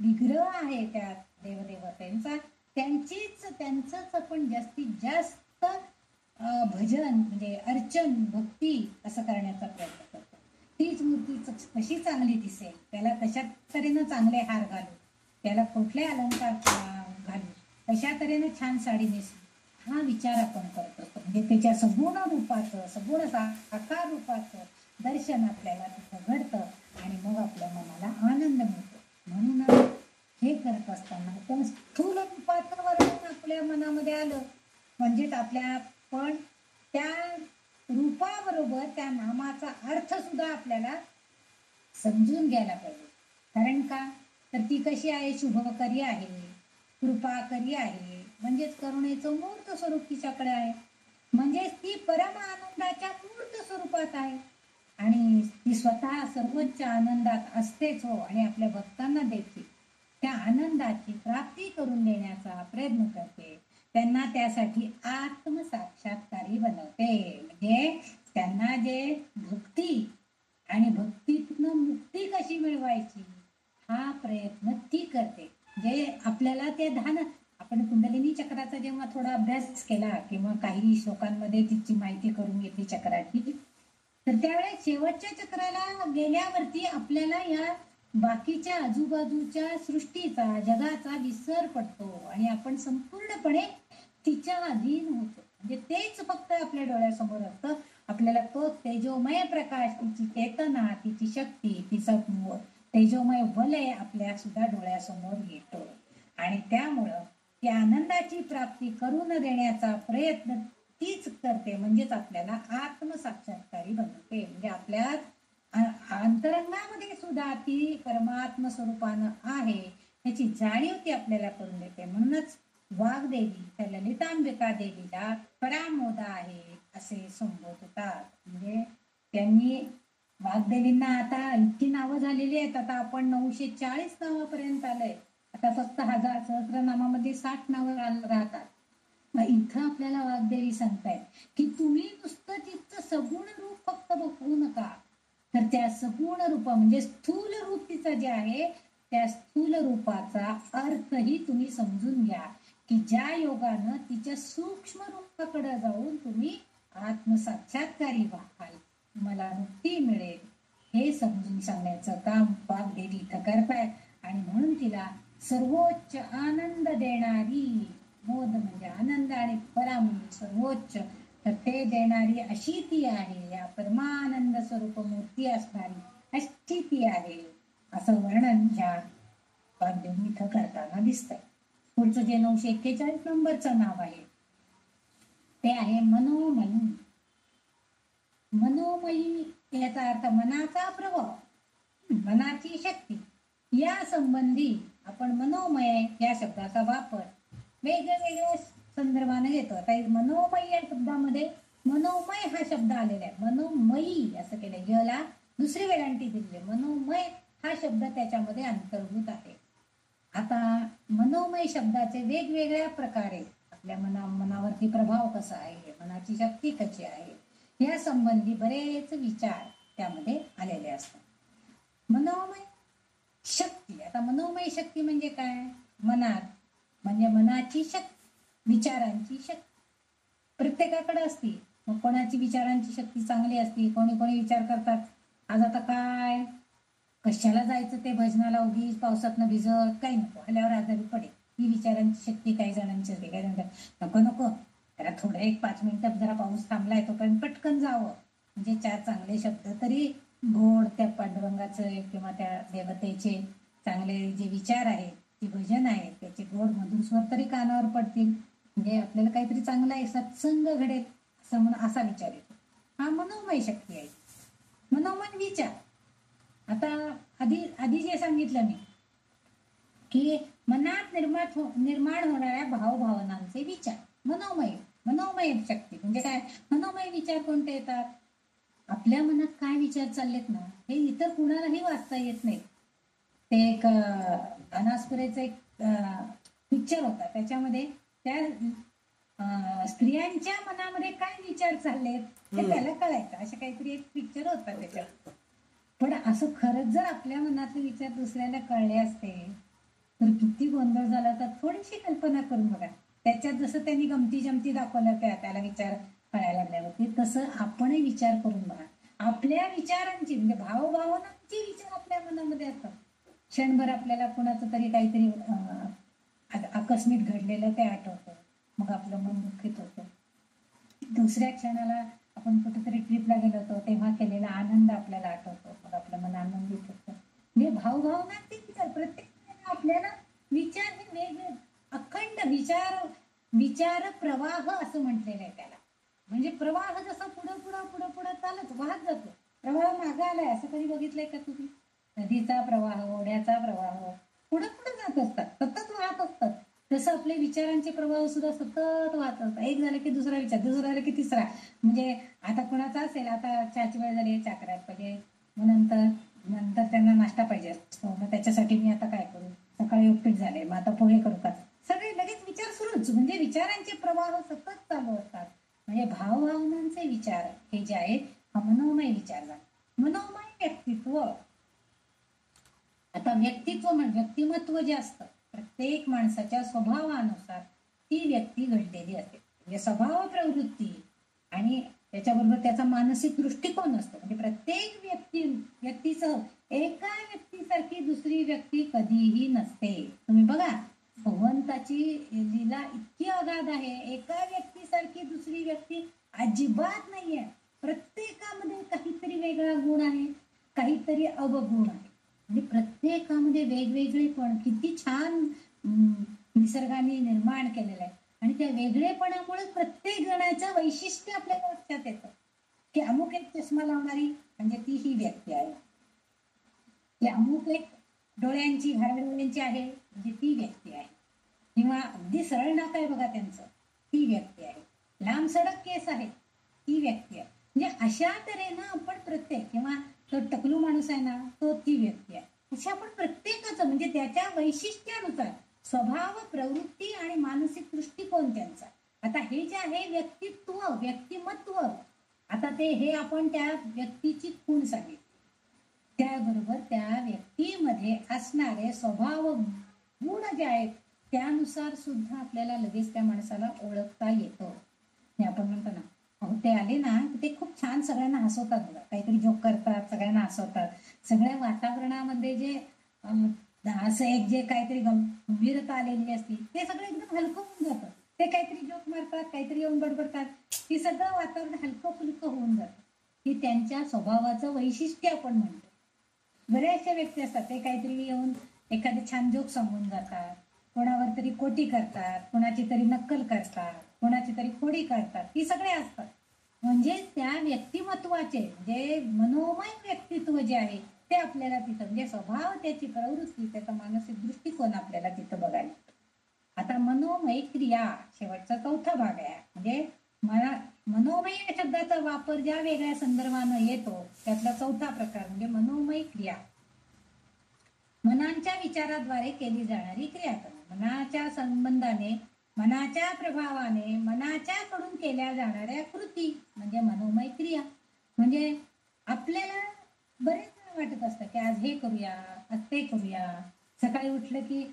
विग्रह आहे त्या देवदेवतांचा, त्यांचंच आपण जास्तीत जास्त भजन म्हणजे अर्चन भक्ती असं करण्याचा प्रयत्न करतो. तीच मूर्ती कशी चांगली दिसेल, त्याला कशा तऱ्हेनं चांगले हार घालू, त्याला कुठले अलंकार घालू, कशा तऱ्हेनं छान साडी नेसू, हा विचार आपण करत असतो. म्हणजे त्याच्या सगुण रूपाचं, सगुण साकार रूपाचं दर्शन आपल्याला तिथं घडतं आणि मग आपल्या मनाला आनंद मिळतो. म्हणून हे करत असताना पण स्थूल रूपाचं वर्णन आपल्या मनामध्ये आलं म्हणजेच आपल्या पण त्या रूपाबरोबर त्या नामाचा अर्थ सुद्धा आपल्याला समजून घ्यायला पाहिजे. कारण का तर ती कशी आहे, शुभकरी आहे, कृपाकरी आहे, म्हणजेच करुणेचं मूर्त स्वरूप तिच्याकडे आहे. म्हणजेच ती परम आनंदाच्या मूर्त स्वरूपात आहे आणि ती स्वतः सर्वोच्च आनंदात असतेच हो. आणि आपल्या भक्तांना देखील त्या आनंदाची प्राप्ती करून देण्याचा प्रयत्न करते. त्यांना त्यासाठी आत्मसाक्षात्कारी बनवते. म्हणजे त्यांना जे भक्ती आणि भक्तीतनं मुक्ती कशी मिळवायची हा प्रयत्न ती करते. जे आपल्याला ते आपण कुंडलिनी चक्राचा जेव्हा थोडा अभ्यास केला किंवा काही श्लोकांमध्ये तिची माहिती करून घेतली चक्राची, तर त्यावेळेस शेवटच्या चक्राला गेल्यावरती आपल्याला या बाकीच्या आजूबाजूच्या सृष्टीचा, जगाचा विसर पडतो आणि आपण संपूर्णपणे तिच्या अधीन होतो. म्हणजे तेच फक्त आपल्या डोळ्यासमोर असतं. आपल्याला तो तेजोमय प्रकाश, तिची चेतना, तिची शक्ती, तिचा तेजोमय वलय आपल्या सुद्धा डोळ्यासमोर येतो. आणि त्यामुळं ती आनंदाची प्राप्ती करून देण्याचा प्रयत्न तीच करते. म्हणजेच आपल्याला आत्मसाक्षात्कारी बनवते. म्हणजे आपल्या अंतरंगामध्ये सुद्धा ती परमात्म स्वरूपानं आहे याची जाणीव ती आपल्याला करून देते. म्हणूनच वाग्देवी त्या ललितांबिका देवीला परामोदा आहे असे संबोधतात. म्हणजे त्यांनी वाग्देवींना आता इतकी नावं झालेली आहेत. आता आपण 940 नावापर्यंत आलंय. आता फक्त सहस्त्रनामामध्ये 60 नावं राहतात. मग इथं आपल्याला वाग्देवी सांगतायत की तुम्ही नुसतं तिचं सगुण रूप फक्त बघू नका, तर त्या सगुण रूप म्हणजे स्थूल रूप तिचं जे आहे त्या स्थूल रूपाचा अर्थही तुम्ही समजून घ्या की ज्या योगानं तिच्या सूक्ष्म रूपाकडे जाऊन तुम्ही आत्मसाक्षात्कारी व्हाल, तुम्हाला मुक्ती मिळेल, हे समजून सांगण्याचं काम वाग्देवी इथं करतायत. आणि म्हणून तिला सर्वोच्च आनंद देणारी, मोद म्हणजे आनंद आणि परा म्हणजे सर्वोच्च, तर ते देणारी अशी ती आहे, या परमानंद स्वरूप मूर्ती असणारी अशी ती आहे, असं वर्णन ह्या वाग्देवी इथं करताना दिसतंय. पुढचं जे 941 नंबरचं नाव आहे ते आहे मनोमयी. मनोमयी याचा अर्थ मनाचा प्रभाव, मनाची शक्ती. या संबंधी आपण मनोमय या शब्दाचा वापर वेगवेगळ्या संदर्भाने घेतो. आता मनोमय या शब्दामध्ये मनोमय हा शब्द आलेला आहे, मनोमयी असं केलं, याला दुसरी वेलांटी दिली, मनोमय हा शब्द त्याच्यामध्ये अंतर्भूत आहे. आता मनोमय शब्दाचे वेगवेगळ्या प्रकारे आपल्या मनावरती प्रभाव कसा आहे, मनाची शक्ती कशी आहे, या संबंधी बरेच विचार त्यामध्ये आलेले असतात. मनोमय शक्ती, आता मनोमय शक्ती म्हणजे काय, मनात म्हणजे मनाची शक्ती, विचारांची शक्ती प्रत्येकाकडे असती. मग कोणाची विचारांची शक्ती चांगली असती, कोणी कोणी विचार करतात आज आता काय कशाला जायचं ते भजनाला, उगीच पावसातनं भिजत, काही नको, आल्यावर आजारी पडेल, ही विचारांची शक्ती काही जणांची असते. काही जण नको नको त्याला थोडं 1-5 मिनिटं जरा पाऊस थांबलाय तोपर्यंत पटकन जावं, म्हणजे 4 चांगले शब्द तरी गोड त्या पांडुरंगाचे किंवा त्या देवतेचे चांगले जे विचार आहेत, जे भजन आहे त्याचे गोड मधुर स्वर तरी कानावर पडतील, म्हणजे आपल्याला काहीतरी चांगला आहे, सत्संग घडेल, असं म्हणून असा विचार येतो. हा मनोमय शक्ती आहे. मनोमय विचार, आता आधी जे सांगितलं मी की मनात निर्माण होणाऱ्या भावभावनांचे विचार मनोमय शक्ती म्हणजे काय. मनोमय विचार कोणते येतात, आपल्या मनात काय विचार चाललेत ना, हे इतर कुणालाही वाचता येत नाही. ते एक अनासपुरेचं एक पिक्चर होता, त्याच्यामध्ये त्या स्त्रियांच्या मनामध्ये काय विचार चाललेत हे त्याला कळायचं, असं काहीतरी एक पिक्चर होता त्याच्यात. पण असं खरंच जर आपल्या मनातले विचार दुसऱ्याला कळले असते तर किती गोंधळ झाला. तर थोडीशी कल्पना करून बघा, त्याच्यात जसं त्यांनी गमती जमती दाखवलं त्याला विचार कळायला लागल्यावरती, तसं आपणही विचार करून बघा. आपल्या विचारांची म्हणजे भावभावनांची विचार आपल्या मनामध्ये असतात. क्षणभर आपल्याला कुणाचं तरी काहीतरी आकस्मिक घडलेलं ते आठवतं, मग आपलं मन दुःखित होतं. दुसऱ्या क्षणाला आपण कुठेतरी ट्रिपला गेलो होतो तेव्हा केलेला आनंद आपल्याला आठवतो, मग आपलं मन आनंदित होतं. म्हणजे भावभावनांचे विचार प्रत्येक आपल्याला विचार हे वेगवेगळे अखंड विचार प्रवाह असं म्हटलेलं आहे त्याला. म्हणजे प्रवाह जसा पुढं पुढं पुढं पुढं चालत वाहत जातो, प्रवाह मागे आलाय असं कधी बघितलंय का तुम्ही. नदीचा प्रवाह, ओढ्याचा प्रवाह पुढं पुढं जात असतात, सतत वाहत असतात. तसं आपले विचारांचे प्रवाह सुद्धा सतत वाहत असतात. एक झालं की दुसरा विचार, दुसरा झालं की तिसरा. म्हणजे आता कुणाचा असेल, आता चहाची वेळ झाली, चहा करायला पाहिजे, मग नंतर त्यांना नाश्ता पाहिजे असतो, मग त्याच्यासाठी मी आता काय करू, सकाळी उपीट झाले मग आता पोहे करू का, सगळे लगेच विचार सुरूच. म्हणजे विचारांचे प्रवाह सतत चालू असतात. म्हणजे भावभावनांचे विचार हे जे आहेत हा मनोमय विचार झाला. मनोमय व्यक्तित्व, आता व्यक्तिमत्व जे असतं प्रत्येक माणसाच्या स्वभावानुसार ती व्यक्ती घडलेली असते. म्हणजे स्वभाव प्रवृत्ती आणि त्याच्याबरोबर त्याचा मानसिक दृष्टिकोन असतो. म्हणजे प्रत्येक व्यक्तीचं एका व्यक्तीसारखी दुसरी व्यक्ती कधीही नसते. तुम्ही बघा भगवंताची लीला इतकी अगाध आहे, एका व्यक्तीसारखी दुसरी व्यक्ती अजिबात नाहीये. प्रत्येकामध्ये काहीतरी वेगळा गुण आहे, काहीतरी अवगुण आहे. म्हणजे प्रत्येकामध्ये वेगवेगळे पण किती छान निसर्गाने निर्माण केलेलं आहे. आणि त्या वेगळेपणामुळे प्रत्येक जणाचं वैशिष्ट्य आपल्याला लक्षात येतं की अमुक एक चष्मा लावणारी म्हणजे ती ही व्यक्ती आहे, की अमुक एक डोळ्यांची घारव्या डोळ्यांची आहे म्हणजे ती व्यक्ती आहे, किंवा अगदी सरळ नाक आहे बघा त्यांचं ती व्यक्ती आहे, लांब सडक केस आहे ती व्यक्ती आहे. म्हणजे अशा तऱ्हेनं आपण प्रत्येक, किंवा तो टकलू माणूस आहे ना तो ती व्यक्ती आहे, अशा आपण प्रत्येकाचं म्हणजे त्याच्या वैशिष्ट्यानुसार स्वभाव प्रवृत्ती आणि मानसिक दृष्टिकोन त्यांचा. आता हे जे आहे व्यक्तिमत्व, आता ते हे आपण त्या व्यक्तीची खूण सांगितली. त्याबरोबर त्या व्यक्तीमध्ये असणारे स्वभाव गुण जे आहेत त्यानुसार सुद्धा आपल्याला लगेच त्या माणसाला ओळखता येतं. हे आपण म्हणतो ना, अहो ते आले ना की ते खूप छान सगळ्यांना हसवतात बघा, काहीतरी जोक करतात, सगळ्यांना हसवतात. सगळ्या वातावरणामध्ये जे असं एक जे काहीतरी गंभीरता आलेली असते ते सगळं एकदम हलकं होऊन जातं. ते काहीतरी जोक मारतात, काहीतरी येऊन बडबडतात, ती सगळं वातावरण हलकं फुलकं होऊन जातं. ही त्यांच्या स्वभावाचं वैशिष्ट्य आपण म्हणतो. बऱ्याचशा व्यक्ती असतात ते काहीतरी येऊन एखादे छान जोक सांगून जातात, कोणावर तरी कोटी करतात, कोणाची तरी नक्कल करतात, कोणाची तरी खोडी काढतात, ही सगळे असतात. म्हणजे त्या व्यक्तिमत्वाचे जे मनोमय व्यक्तित्व जे आहे ते आपल्याला तिथं म्हणजे स्वभाव, त्याची प्रवृत्ती, त्याचा मानसिक दृष्टिकोन आपल्याला तिथं बघायला. आता मनोमय क्रिया शेवटचा चौथा भाग आहे. म्हणजे मनोमय या शब्दाचा वापर ज्या वेगळ्या संदर्भानं येतो त्यातला चौथा प्रकार म्हणजे मनोमय क्रिया. मनांच्या विचाराद्वारे केली जाणारी क्रिया करणे, मनाच्या संबंधाने, मनाच्या प्रभावाने, मनाच्याकडून केल्या जाणाऱ्या कृती म्हणजे मनोमय क्रिया. म्हणजे आपल्याला बरेच वाटत असतं की आज हे करूया, आज ते करूया. सकाळी उठलं की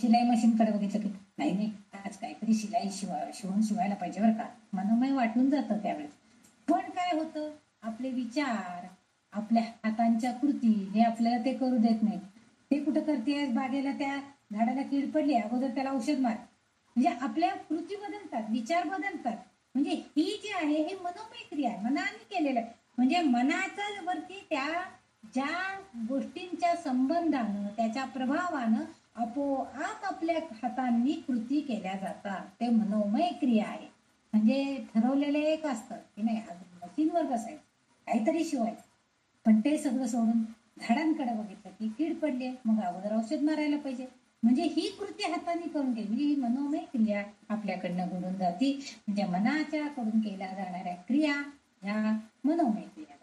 शिलाई मशीनकडे बघितलं की नाही नाही आज काहीतरी शिलाई शिवून शिवायला पाहिजे बरं का, मनोमय वाटून जातं त्यावेळेस. पण काय होतं, आपले विचार, आपल्या हातांच्या कृती हे आपल्याला ते करू देत नाही. ते कुठं करते, बागेला त्या झाडाला कीड पडली, अगोदर त्याला औषध मार. म्हणजे आपल्या कृती बदलतात, विचार बदलतात. म्हणजे ही जी आहे ही मनोमय क्रिया आहे, मनाने केलेलं आहे. म्हणजे मनाच्या वरती त्या ज्या गोष्टींच्या संबंधानं, त्याच्या प्रभावानं आपोआप आपल्या हातांनी कृती केल्या जातात, ते मनोमय क्रिया आहे. म्हणजे ठरवलेलं एक असतं की नाही आज मशीनवर बसायचं, काहीतरी शिवायचं, पण ते सगळं सोडून झाडांकडे बघितलं की कीड पडली, मग अगोदर औषध मारायला पाहिजे. म्हणजे ही कृती हाताने करून घ्यायची, म्हणजे ही मनोमय क्रिया आपल्याकडनं घडून जाती. म्हणजे मनाच्या कडून केल्या जाणाऱ्या क्रिया ह्या मनोमय क्रिया.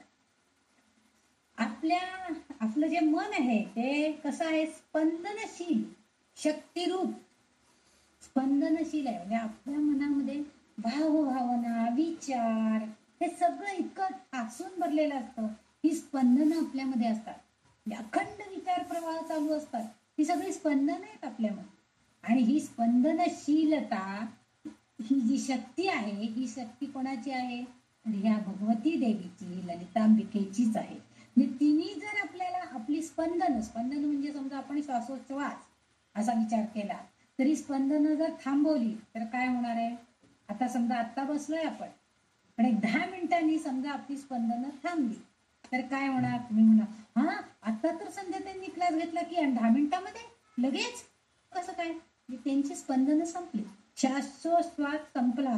आपलं जे मन आहे ते कसं आहे, स्पंदनशील, शक्तिरूप स्पंदनशील आहे. म्हणजे आपल्या मनामध्ये भावना, विचार हे सगळं इतकं ठासून भरलेलं असतं. ही स्पंदनं आपल्यामध्ये असतात, म्हणजे अखंड विचार प्रवाह चालू असतात. ही सगळी स्पंदनं आहेत आपल्यामध्ये. आणि ही स्पंदनशीलता, ही जी शक्ती आहे ही शक्ती कोणाची आहे, तर ह्या भगवती देवीची, ललितांबिकेचीच आहे. म्हणजे तिने जर आपल्याला आपली स्पंदन म्हणजे समजा आपण श्वासोच्छवास असा विचार केला तरी स्पंदनं जर थांबवली तर काय होणार आहे. आता समजा आत्ता बसलोय आपण, पण एक 10 मिनिटांनी समजा आपली स्पंदनं थांबली तर काय होणार. तुम्ही म्हणा हा आता तर समजा त्यांनी क्लास घेतला की 10 मिनिटामध्ये लगेच कसं काय, त्यांची स्पंदनं संपली, श्वासोच्छ्वास संपला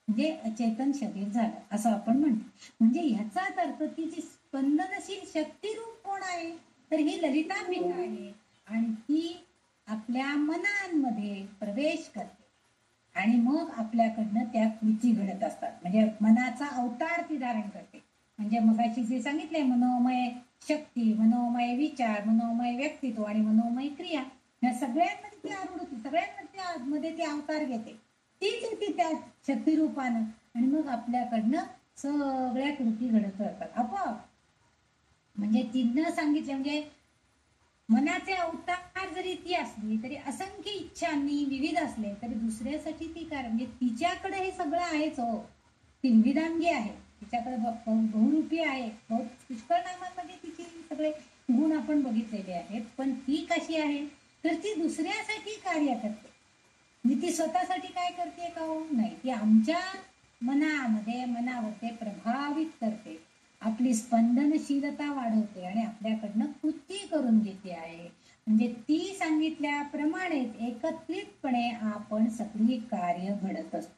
म्हणजे अचेतन शरीर झालं असं आपण म्हणतो. म्हणजे ह्याचाच अर्थ ती जी स्पंदनशील शक्तिरूप कोण आहे, तर ही ललितांबिका आहे. आणि ती आपल्या मनांमध्ये प्रवेश करते आणि मग आपल्याकडनं त्या कृती घडत असतात. म्हणजे मनाचा अवतार ती धारण करते. म्हणजे मगाशी जे सांगितलंय मनोमय शक्ती, मनोमय विचार, मनोमय व्यक्तित्व आणि मनोमय क्रिया, या सगळ्यांमध्ये ती आरूढ होती, सगळ्यांमध्ये ती अवतार घेते. तीच येते त्या शक्तिरूपानं आणि मग आपल्याकडनं सगळ्या कृती घडत राहतात आपोआप. म्हणजे तिनं सांगितलं म्हणजे मनाचे अवतार जरी ती असली तरी असंख्य इच्छांनी विविध असले तरी दुसऱ्यासाठी ती काय, म्हणजे तिच्याकडे हे सगळं आहेच हो. ती विविधांगी आहे, तिच्याकडे बहुरूपी आहे. पुष्कळ नामांमध्ये तिचे सगळे गुण आपण बघितलेले आहेत. पण ती कशी आहे, तर ती दुसऱ्यासाठी कार्य करते. म्हणजे ती स्वतःसाठी काय करते का हो, नाही, ती आमच्या मनावर ते प्रभावित करते, आपली स्पंदनशीलता वाढवते आणि आपल्याकडनं कृती करून घेते आहे. म्हणजे ती सांगितल्याप्रमाणे एकत्रितपणे आपण सगळी कार्य घडत असतो.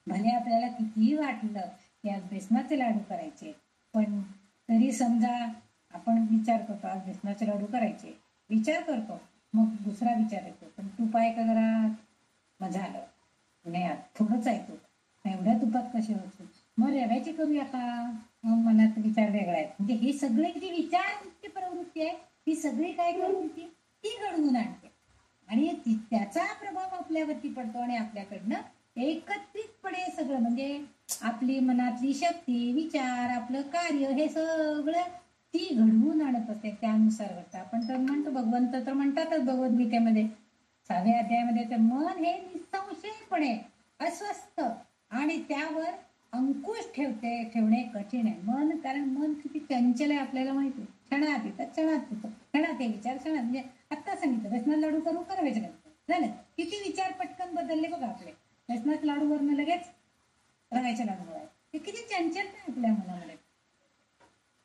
भले आपल्याला कितीही वाटलं की आज बेसनाचे लाडू करायचे, पण तरी समजा आपण विचार करतो आज बेसनाचे लाडू करायचे, विचार करतो, मग दुसरा विचार येतो पण तूप आहे का घरात, मग झालं नाही थोडंच आहे तूप, एवढ्या तुपात कसे होतो, मग रव्याची करूया का, मग मनात विचार वेगळा आहे. म्हणजे हे सगळे जी विचारांची प्रवृत्ती आहे ती सगळी काय करते, ती घडवून आणते आणि त्याचा प्रभाव आपल्यावरती पडतो आणि आपल्याकडनं एकत्रितपणे सगळं म्हणजे आपली मनातली शक्ती, विचार, आपलं कार्य हे सगळं ती घडवून आणत असते, त्यानुसार घडतं. आपण तर म्हणतो, भगवंत तर म्हणतातच भगवद्गीतेमध्ये 6व्या अध्यायामध्ये, तर मन हे निसंशयपणे अस्वस्थ आणि त्यावर अंकुश ठेवणे कठीण आहे. मन, कारण मन किती चंचल आहे आपल्याला माहिती आहे. क्षणात येतात, क्षणात येतो, क्षणात हे विचार, क्षणात, म्हणजे आत्ता सांगितलं बेसनात लाडू करू का रव्याचे लाडू झालं, किती विचार पटकन बदलले बघा आपले. बेसनात लाडूवरनं लगेच रव्याचे लाडू आहे. ते किती चंचल नाही आपल्या मनामध्ये.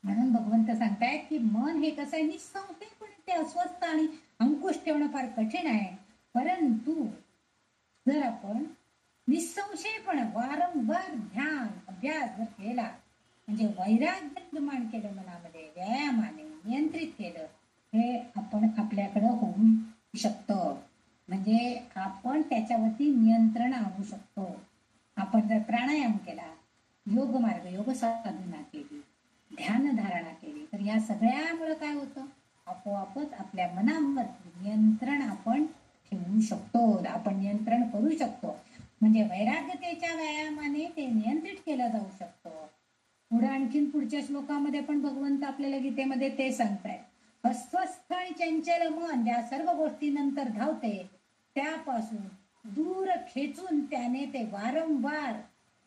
म्हणून भगवंत सांगतायत की मन हे कसं आहे, निसंशयपणे ते अस्वस्थ आणि अंकुश ठेवणं फार कठीण आहे. परंतु जर आपण निसंशयपणे वारंवार ध्यान अभ्यास जर केला, म्हणजे वैराग्य निर्माण केलं मनामध्ये, व्यायामाने नियंत्रित केलं, हे आपण आपल्याकडं होऊ शकतं. म्हणजे आपण त्याच्यावरती नियंत्रण आणू शकतो. आपण जर प्राणायाम केला, योग मार्ग, योग साधना केली, ध्यान धारणा केली, तर या सगळ्यामुळे काय होतं, आपोआपच आपल्या मनावर नियंत्रण आपण ठेवू शकतो, आपण नियंत्रण करू शकतो. म्हणजे वैराग्यतेच्या व्यायामाने ते नियंत्रित केलं जाऊ शकतं. पुढे आणखीन पुढच्या श्लोकामध्ये पण भगवंत आपल्याला गीतेमध्ये ते सांगतायत, अस्वस्थ आणि चंचल मन ज्या सर्व गोष्टीनंतर धावते, त्यापासून दूर खेचून त्याने ते वारंवार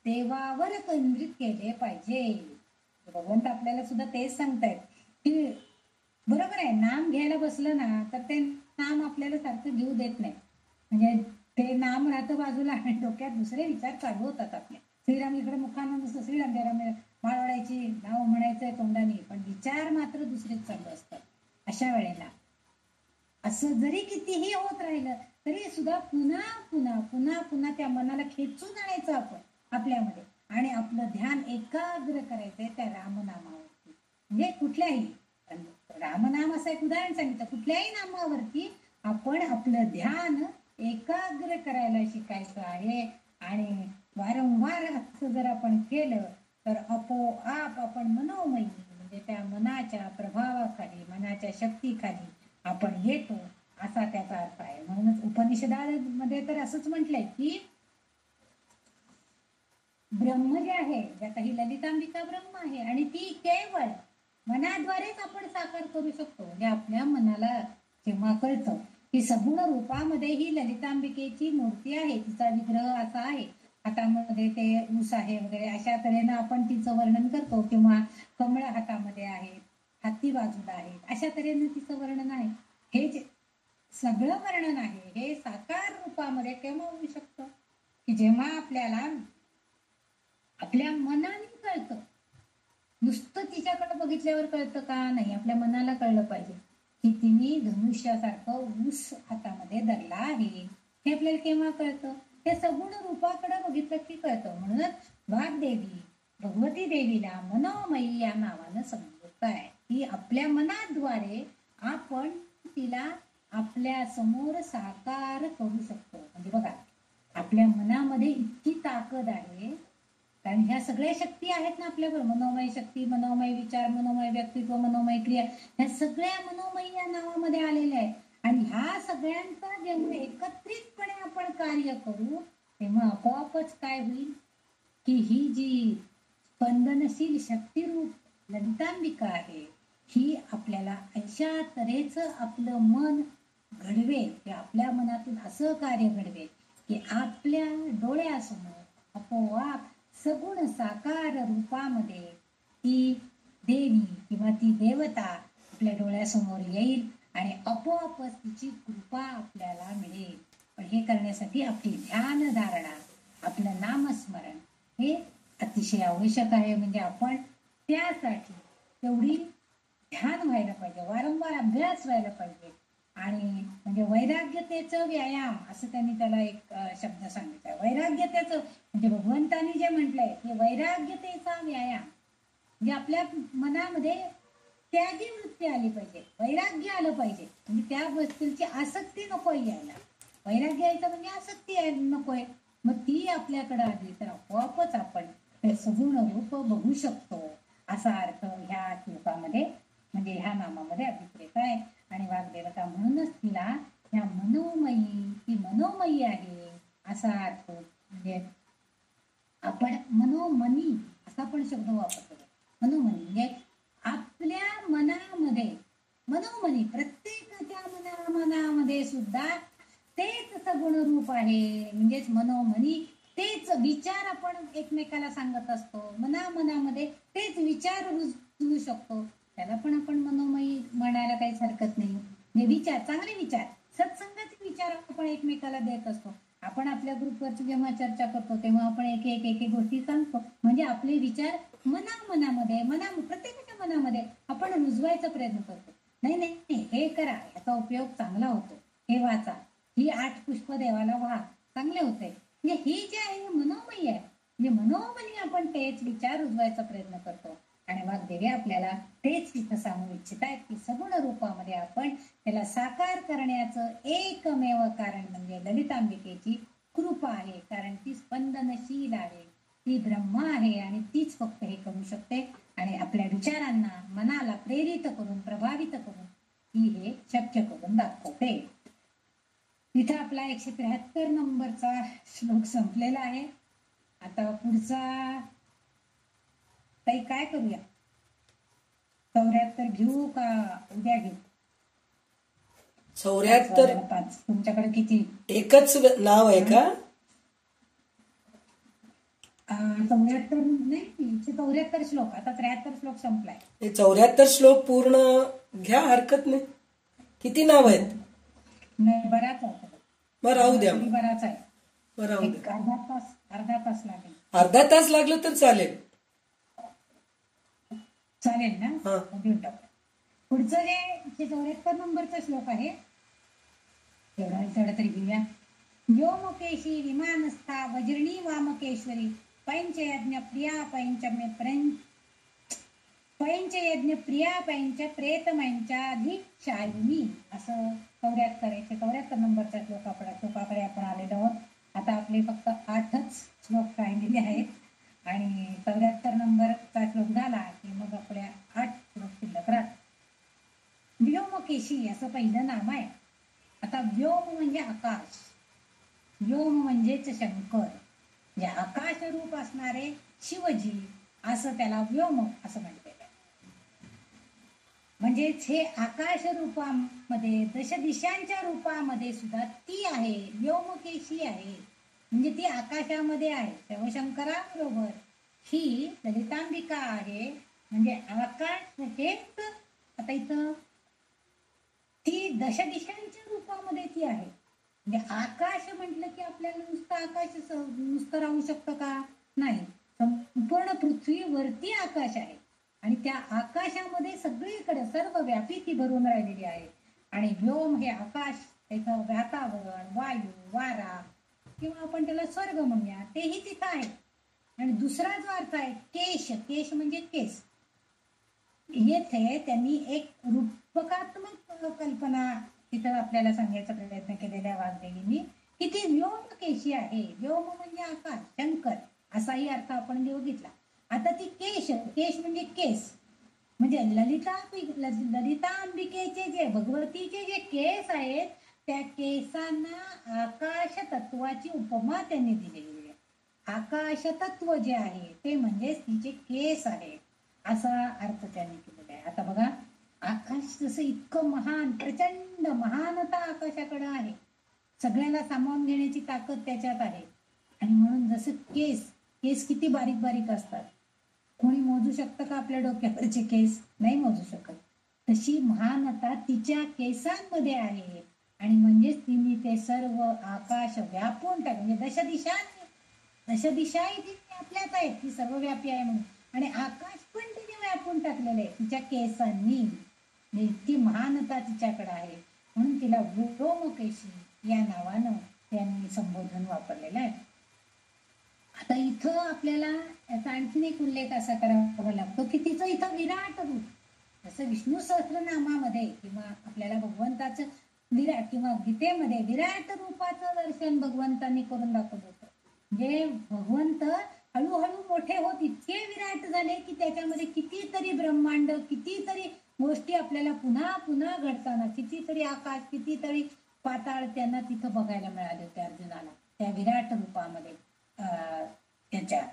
देवावर केंद्रित केले पाहिजे. भगवंत आपल्याला सुद्धा तेच सांगतायत की बरोबर आहे, नाम घ्यायला बसलं ना तर ते नाम आपल्याला सारखं घेऊ देत नाही. म्हणजे ते नाम राहतं बाजूला आणि डोक्यात दुसरे विचार चालू होतात आपले. श्रीराम इकडे मुखानं नुसतं श्रीराम जयराम माळवडायची, नाव म्हणायचंय तोंडाने, पण विचार मात्र दुसरेच चालू असतात. अशा वेळेला असं जरी कितीही होत राहिलं तरी सुद्धा पुन्हा पुन्हा पुन्हा पुन्हा त्या मनाला खेचून आणायचं आपण आपल्यामध्ये, आणि आपलं ध्यान एकाग्र करायचंय त्या रामनामावरती. म्हणजे कुठल्याही रामनाम असं एक उदाहरण सांगितलं, कुठल्याही नामावरती आपण आपलं ध्यान एकाग्र करायला शिकायचं आहे. आणि वारंवार असं जर आपण केलं तर आपोआप आपण मनोमयी, म्हणजे त्या मनाच्या प्रभावाखाली, मनाच्या शक्तीखाली आपण येतो, असा त्याचा अर्थ आहे. म्हणूनच उपनिषदामध्ये तर असंच म्हटलंय की ब्रह्म जे आहे, आता ही ललितांबिका ब्रह्म आहे आणि ती केवळ मनाद्वारेच आपण साकार करू शकतो. म्हणजे आपल्या मनाला जेव्हा कळतं की सगुण रूपामध्ये ही ललितांबिकेची मूर्ती आहे, तिचा विग्रह असा आहे, हातामध्ये ते ऊस आहे वगैरे, अशा तऱ्हेनं आपण तिचं वर्णन करतो, किंवा कमळ हातामध्ये आहेत, हत्ती बाजूला आहेत, अशा तऱ्हेनं तिचं वर्णन आहे. हे जे सगळं वर्णन आहे हे साकार रूपामध्ये केव्हा होऊ शकतं, की जेव्हा आपल्याला आपल्या मनाने कळतं. नुसतं तिच्याकडे बघितल्यावर कळतं का? नाही, आपल्या मनाला कळलं पाहिजे की तिने धनुष्यासारखं ऊस हातामध्ये धरला आहे. हे आपल्याला केव्हा कळतं? हे सगुण रूपाकडे बघितलं की कळतं. म्हणूनच वाग्देवी भगवती देवीला मनोमयी या नावानं संबोधत आहे, की आपल्या मनाद्वारे आपण तिला आपल्या समोर साकार करू शकतो. म्हणजे बघा, आपल्या मनामध्ये इतकी ताकद आहे, कारण ह्या सगळ्या शक्ती आहेत ना आपल्यावर, मनोमय शक्ती, मनोमय विचार, मनोमय व्यक्तित्व, मनोमय क्रिया, ह्या सगळ्या मनोमय या नावामध्ये आलेल्या आहेत. आणि ह्या सगळ्यांचा जेव्हा एकत्रितपणे आपण कार्य करू, तेव्हा आपोआपच काय होईल की ही जी स्पंदनशील शक्तिरूप ललितांबिका आहे, ही आपल्याला अशा तऱ्हेचं आपलं मन घडवेल, की आपल्या मनातून असं कार्य घडवेल की आपल्या डोळ्यासमोर आपोआप सगुण साकार रूपामध्ये ती देवी किंवा ती देवता आपल्या डोळ्यासमोर येईल आणि आपोआपच तिची कृपा आपल्याला मिळेल. पण हे करण्यासाठी आपली ध्यान धारणा, आपलं नामस्मरण हे अतिशय आवश्यक आहे. म्हणजे आपण त्यासाठी तेवढी ध्यान व्हायला पाहिजे, वारंवार अभ्यास व्हायला पाहिजे. आणि म्हणजे वैराग्यतेचं व्यायाम असं त्यांनी त्याला एक शब्द सांगितला. वैराग्यतेचं म्हणजे भगवंतांनी जे म्हटलंय की वैराग्यतेचा व्यायाम, म्हणजे आपल्या मनामध्ये त्यागी वृत्ती आली पाहिजे, वैराग्य आलं पाहिजे. म्हणजे त्या गोष्टीची आसक्ती नको यायला. वैराग्य यायचं म्हणजे आसक्ती नकोय. मग ती आपल्याकडे आली तर आपोआपच आपण ते सगुण रूप बघू शकतो, असा अर्थ ह्या श्लोकामध्ये, म्हणजे ह्या नामामध्ये अभिप्रेत आहे. आणि वाग्देवता म्हणूनच तिला ह्या मनोमयी, ती मनोमयी आहे असा अर्थ. म्हणजे आपण मनोमनी असा पण शब्द वापरतो. मनोमनी म्हणजे आपल्या आहे, म्हणजेच मनोमनी तेच विचार आपण एकमेकाला सांगत असतो, मनामध्ये तेच विचार रुजवू शकतो, त्याला पण आपण मनोमयी म्हणायला काहीच हरकत नाही. म्हणजे विचार, चांगले विचार, सत्संगाचे विचार आपण एकमेकाला देत असतो. आपण आपल्या ग्रुपवरची जेव्हा चर्चा करतो तेव्हा आपण एक एक गोष्टी सांगतो, म्हणजे आपले विचार मनामध्ये प्रत्येकाच्या मनामध्ये आपण रुजवायचा प्रयत्न करतो. नाही नाही, हे करा, याचा उपयोग चांगला होतो, हे वाचा, ही 8 पुष्प देवाला व्हा, चांगले होते. म्हणजे हे जे आहे हे मनोमयी आहे. म्हणजे मनोमनी आपण तेच विचार रुजवायचा प्रयत्न करतो. आणि वाग्देवी आपल्याला तेच तिथं सांगू इच्छित आहेत की सगुण रूपामध्ये आपण त्याला साकार करण्याचं एकमेव कारण म्हणजे ललितांबिकेची कृपा आहे. कारण ती स्पंदनशील आहे, ती ब्रह्म आहे आणि तीच फक्त हे करू शकते. आणि आपल्या विचारांना, मनाला प्रेरित करून, प्रभावित करून ती हे शक्य करून दाखवते. तिथं आपला 173 नंबरचा श्लोक संपलेला आहे. आता पुढचा ताई काय करूया, 74 घेऊ का उद्या घेऊ? 74 तुमच्याकडे किती? एकच नाव आहे का? 74 नाही, 74 श्लोक. आता 73 श्लोक संपलाय. 74 श्लोक पूर्ण घ्या, हरकत नाही. किती नाव आहेत? नाही, बराच आहे. मग राहू द्या. बराच आहे. मग राहू द्या. अर्धा तास लागेल. अर्धा तास लागलं तर चालेल. चालेल ना? घेऊन टाकू. पुढचं जे 74 नंबरचा श्लोक आहे तेवढा तरी घेऊया. व्योमकेशी विमानस्था वज्रणी वामकेश्वरी पैंचयज्ञ प्रिया पैंचयज्ञ प्रिया पैंच प्रेतमैंचाधिशायिनी, असं 74 नंबरचा श्लोकाकडे आपण आलेलो आहोत. आता आपले फक्त 8च श्लोक राहिलेले आहेत आणि 74 नंबरचा श्लोक झाला की मग आपल्या 8 श्लोक शिल्लक राहतात. व्योमकेशी असं पहिलं नाम आहे. आता व्योम म्हणजे आकाश, व्योम म्हणजेच शंकर, जे आकाश रूप असणारे शिवजी, असं त्याला व्योम असं म्हटलेलं आहे. म्हणजेच हे आकाश रूपामध्ये, दशदिशांच्या रूपामध्ये सुद्धा ती आहे, व्योमकेशी आहे. म्हणजे ती आकाशामध्ये आहे. शिवशंकराबरोबर ही ललितांबिका आहे. म्हणजे आकाश हेच, आता इथं ती दशदिशांच्या रूपामध्ये ती आहे. म्हणजे आकाश म्हटलं की आपल्याला नुसतं आकाश नुसतं राहू शकतं का? नाही, संपूर्ण पृथ्वीवरती आकाश आहे आणि त्या आकाशामध्ये सगळीकडे सर्वव्यापी ती भरून राहिलेली आहे. आणि व्योम हे आकाश, त्याचं वातावरण, वायू, वारा किंवा आपण त्याला स्वर्ग म्हणूया, तेही तिथं आहे. आणि दुसरा जो अर्थ आहे केश, केश म्हणजे केस, येथे त्यांनी एक रूपकात्मक कल्पना तिथं आपल्याला सांगायचा प्रयत्न केलेला आहे वाग्देवींनी, की ती व्योमकेशी आहे. व्योम म्हणजे आकाश, शंकर असाही अर्थ आपण घेतला. आता ती केश, केश म्हणजे केस, म्हणजे ललितांबिकेचे जे, भगवतीचे जे केस आहेत त्या केसांना आकाश तत्वाची उपमा त्यांनी दिलेली आहे. आकाश तत्व जे आहे ते म्हणजे तिचे केस आहे, असा अर्थ त्यांनी केलेला आहे. आता बघा, आकाश जसं इतकं महान, प्रचंड महानता आकाशाकडे आहे, सगळ्याला सामावून घेण्याची ताकद त्याच्यात आहे. आणि म्हणून जसं केस किती बारीक बारीक असतात, कोणी मोजू शकतं का आपल्या डोक्यावरचे केस? नाही मोजू शकत. तशी महानता तिच्या केसांमध्ये आहे. आणि म्हणजेच तिने ते सर्व आकाश व्यापून टाकले. म्हणजे दशदिशाही तिने आपल्यात आहेत, ती सर्वव्यापी आहे म्हणून. आणि आकाश पण तिने व्यापून टाकलेलं आहे तिच्या केसांनी. इतकी महानता तिच्याकडे आहे म्हणून तिला व्योमकेशी या नावानं त्यांनी संबोधन वापरलेलं आहे. आता इथं आपल्याला याचा आणखीन एक उल्लेख असा करावा लागतो की तिचं इथं विराट रूप, जसं विष्णू सहस्त्रनामामध्ये किंवा आपल्याला भगवंताचं विराट किंवा गीतेमध्ये विराट रूपाचं दर्शन भगवंतांनी करून दाखवलं होतं. म्हणजे भगवंत हळूहळू मोठे होत इतके विराट झाले की त्याच्यामध्ये कितीतरी ब्रह्मांड, कितीतरी गोष्टी आपल्याला पुन्हा पुन्हा घडताना, कितीतरी आकाश, कितीतरी पाताळ त्यांना तिथं बघायला मिळाले होते अर्जुनाला त्या विराट रूपामध्ये, त्याच्या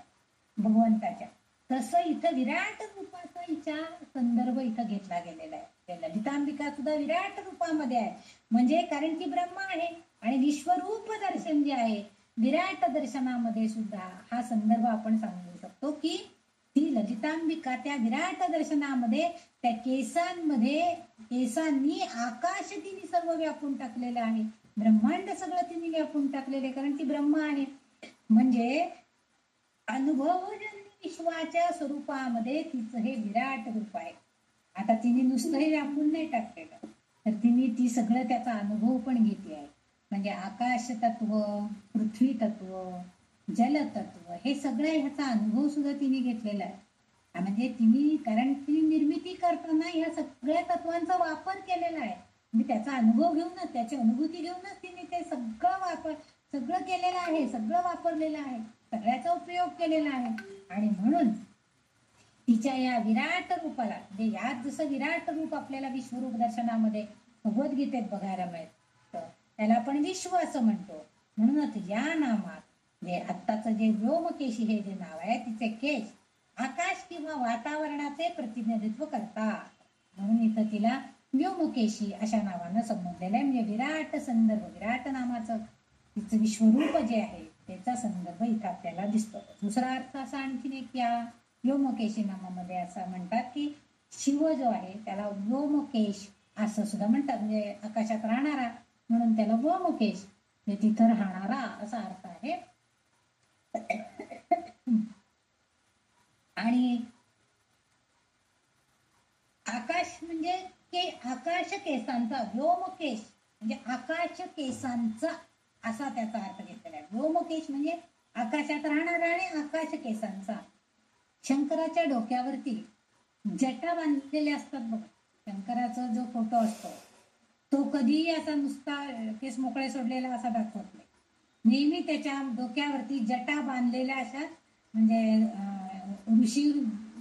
भगवंताच्या. तसं इथं विराट रूपाचा हिचा संदर्भ इथं घेतला गेलेला आहे. ललितांबिका सुद्धा विराट रूपामध्ये आहे. म्हणजे कारण की ब्रह्मा आहे आणि विश्वरूप दर्शन जे आहे विराट दर्शनामध्ये सुद्धा हा संदर्भ आपण सांगू शकतो की ती ललितांबिका त्या विराट दर्शनामध्ये त्या केसांनी आकाश तिने सर्व व्यापून टाकलेलं आहे, ब्रह्मांड सगळं तिने व्यापून टाकलेले, कारण ती ब्रह्म आहे. म्हणजे अनुभवजन्य विश्वाच्या स्वरूपामध्ये तिचं हे विराट रूप आहे. आता तिने नुसतं हे व्यापून नाही टाकलेलं, तर तिने ती सगळं त्याचा अनुभव पण घेतली आहे. म्हणजे आकाश तत्व, पृथ्वी तत्व, जलतत्व हे सगळं ह्याचा अनुभव सुद्धा तिने घेतलेला आहे. म्हणजे कारण तिने निर्मिती करताना ह्या सगळ्या तत्वांचा वापर केलेला आहे. म्हणजे त्याचा अनुभव घेऊनच, त्याची अनुभूती घेऊनच तिने ते सगळं केलेलं आहे, सगळं वापरलेलं आहे, सगळ्याचा उपयोग केलेला आहे. आणि म्हणून तिच्या या विराट रूपाला, म्हणजे यात जसं विराट रूप आपल्याला विश्वरूप दर्शनामध्ये भगवद्गीतेत बघायला मिळतं, त्याला आपण विश्व असं म्हणतो. म्हणूनच या नामात जे आत्ताचं जे व्योमकेशी हे जे नाव आहे, तिचे केश आकाश किंवा वातावरणाचे प्रतिनिधित्व करतात, म्हणून इथं तिला व्योमकेशी अशा नावानं संबोधलेलं आहे. म्हणजे विराट संदर्भ, विराट नामाचं तिचं विश्वरूप जे आहे त्याचा संदर्भ इथं आपल्याला दिसतो. दुसरा अर्थ असा आणखीन एक या व्योमकेशी नामामध्ये असं म्हणतात की शिव जो आहे त्याला व्योमकेश असं सुद्धा म्हणतात. म्हणजे आकाशात राहणारा म्हणून त्याला व्योमकेश, म्हणजे तिथं राहणारा असा अर्थ आहे. आणि आकाश म्हणजे आकाश केसांचा, व्योमकेश म्हणजे आकाश केसांचा असा त्याचा अर्थ घेतलेला आहे. व्योमकेश म्हणजे आकाशात राहणारा आणि आकाश केसांचा. शंकराच्या डोक्यावरती जटा बांधलेले असतात बघा. शंकराचा जो फोटो असतो तो कधीही असा नुसता केस मोकळे सोडलेला असा दाखवत नाही. नेहमी त्याच्या डोक्यावरती जटा बांधलेल्या अशा, म्हणजे ऋषी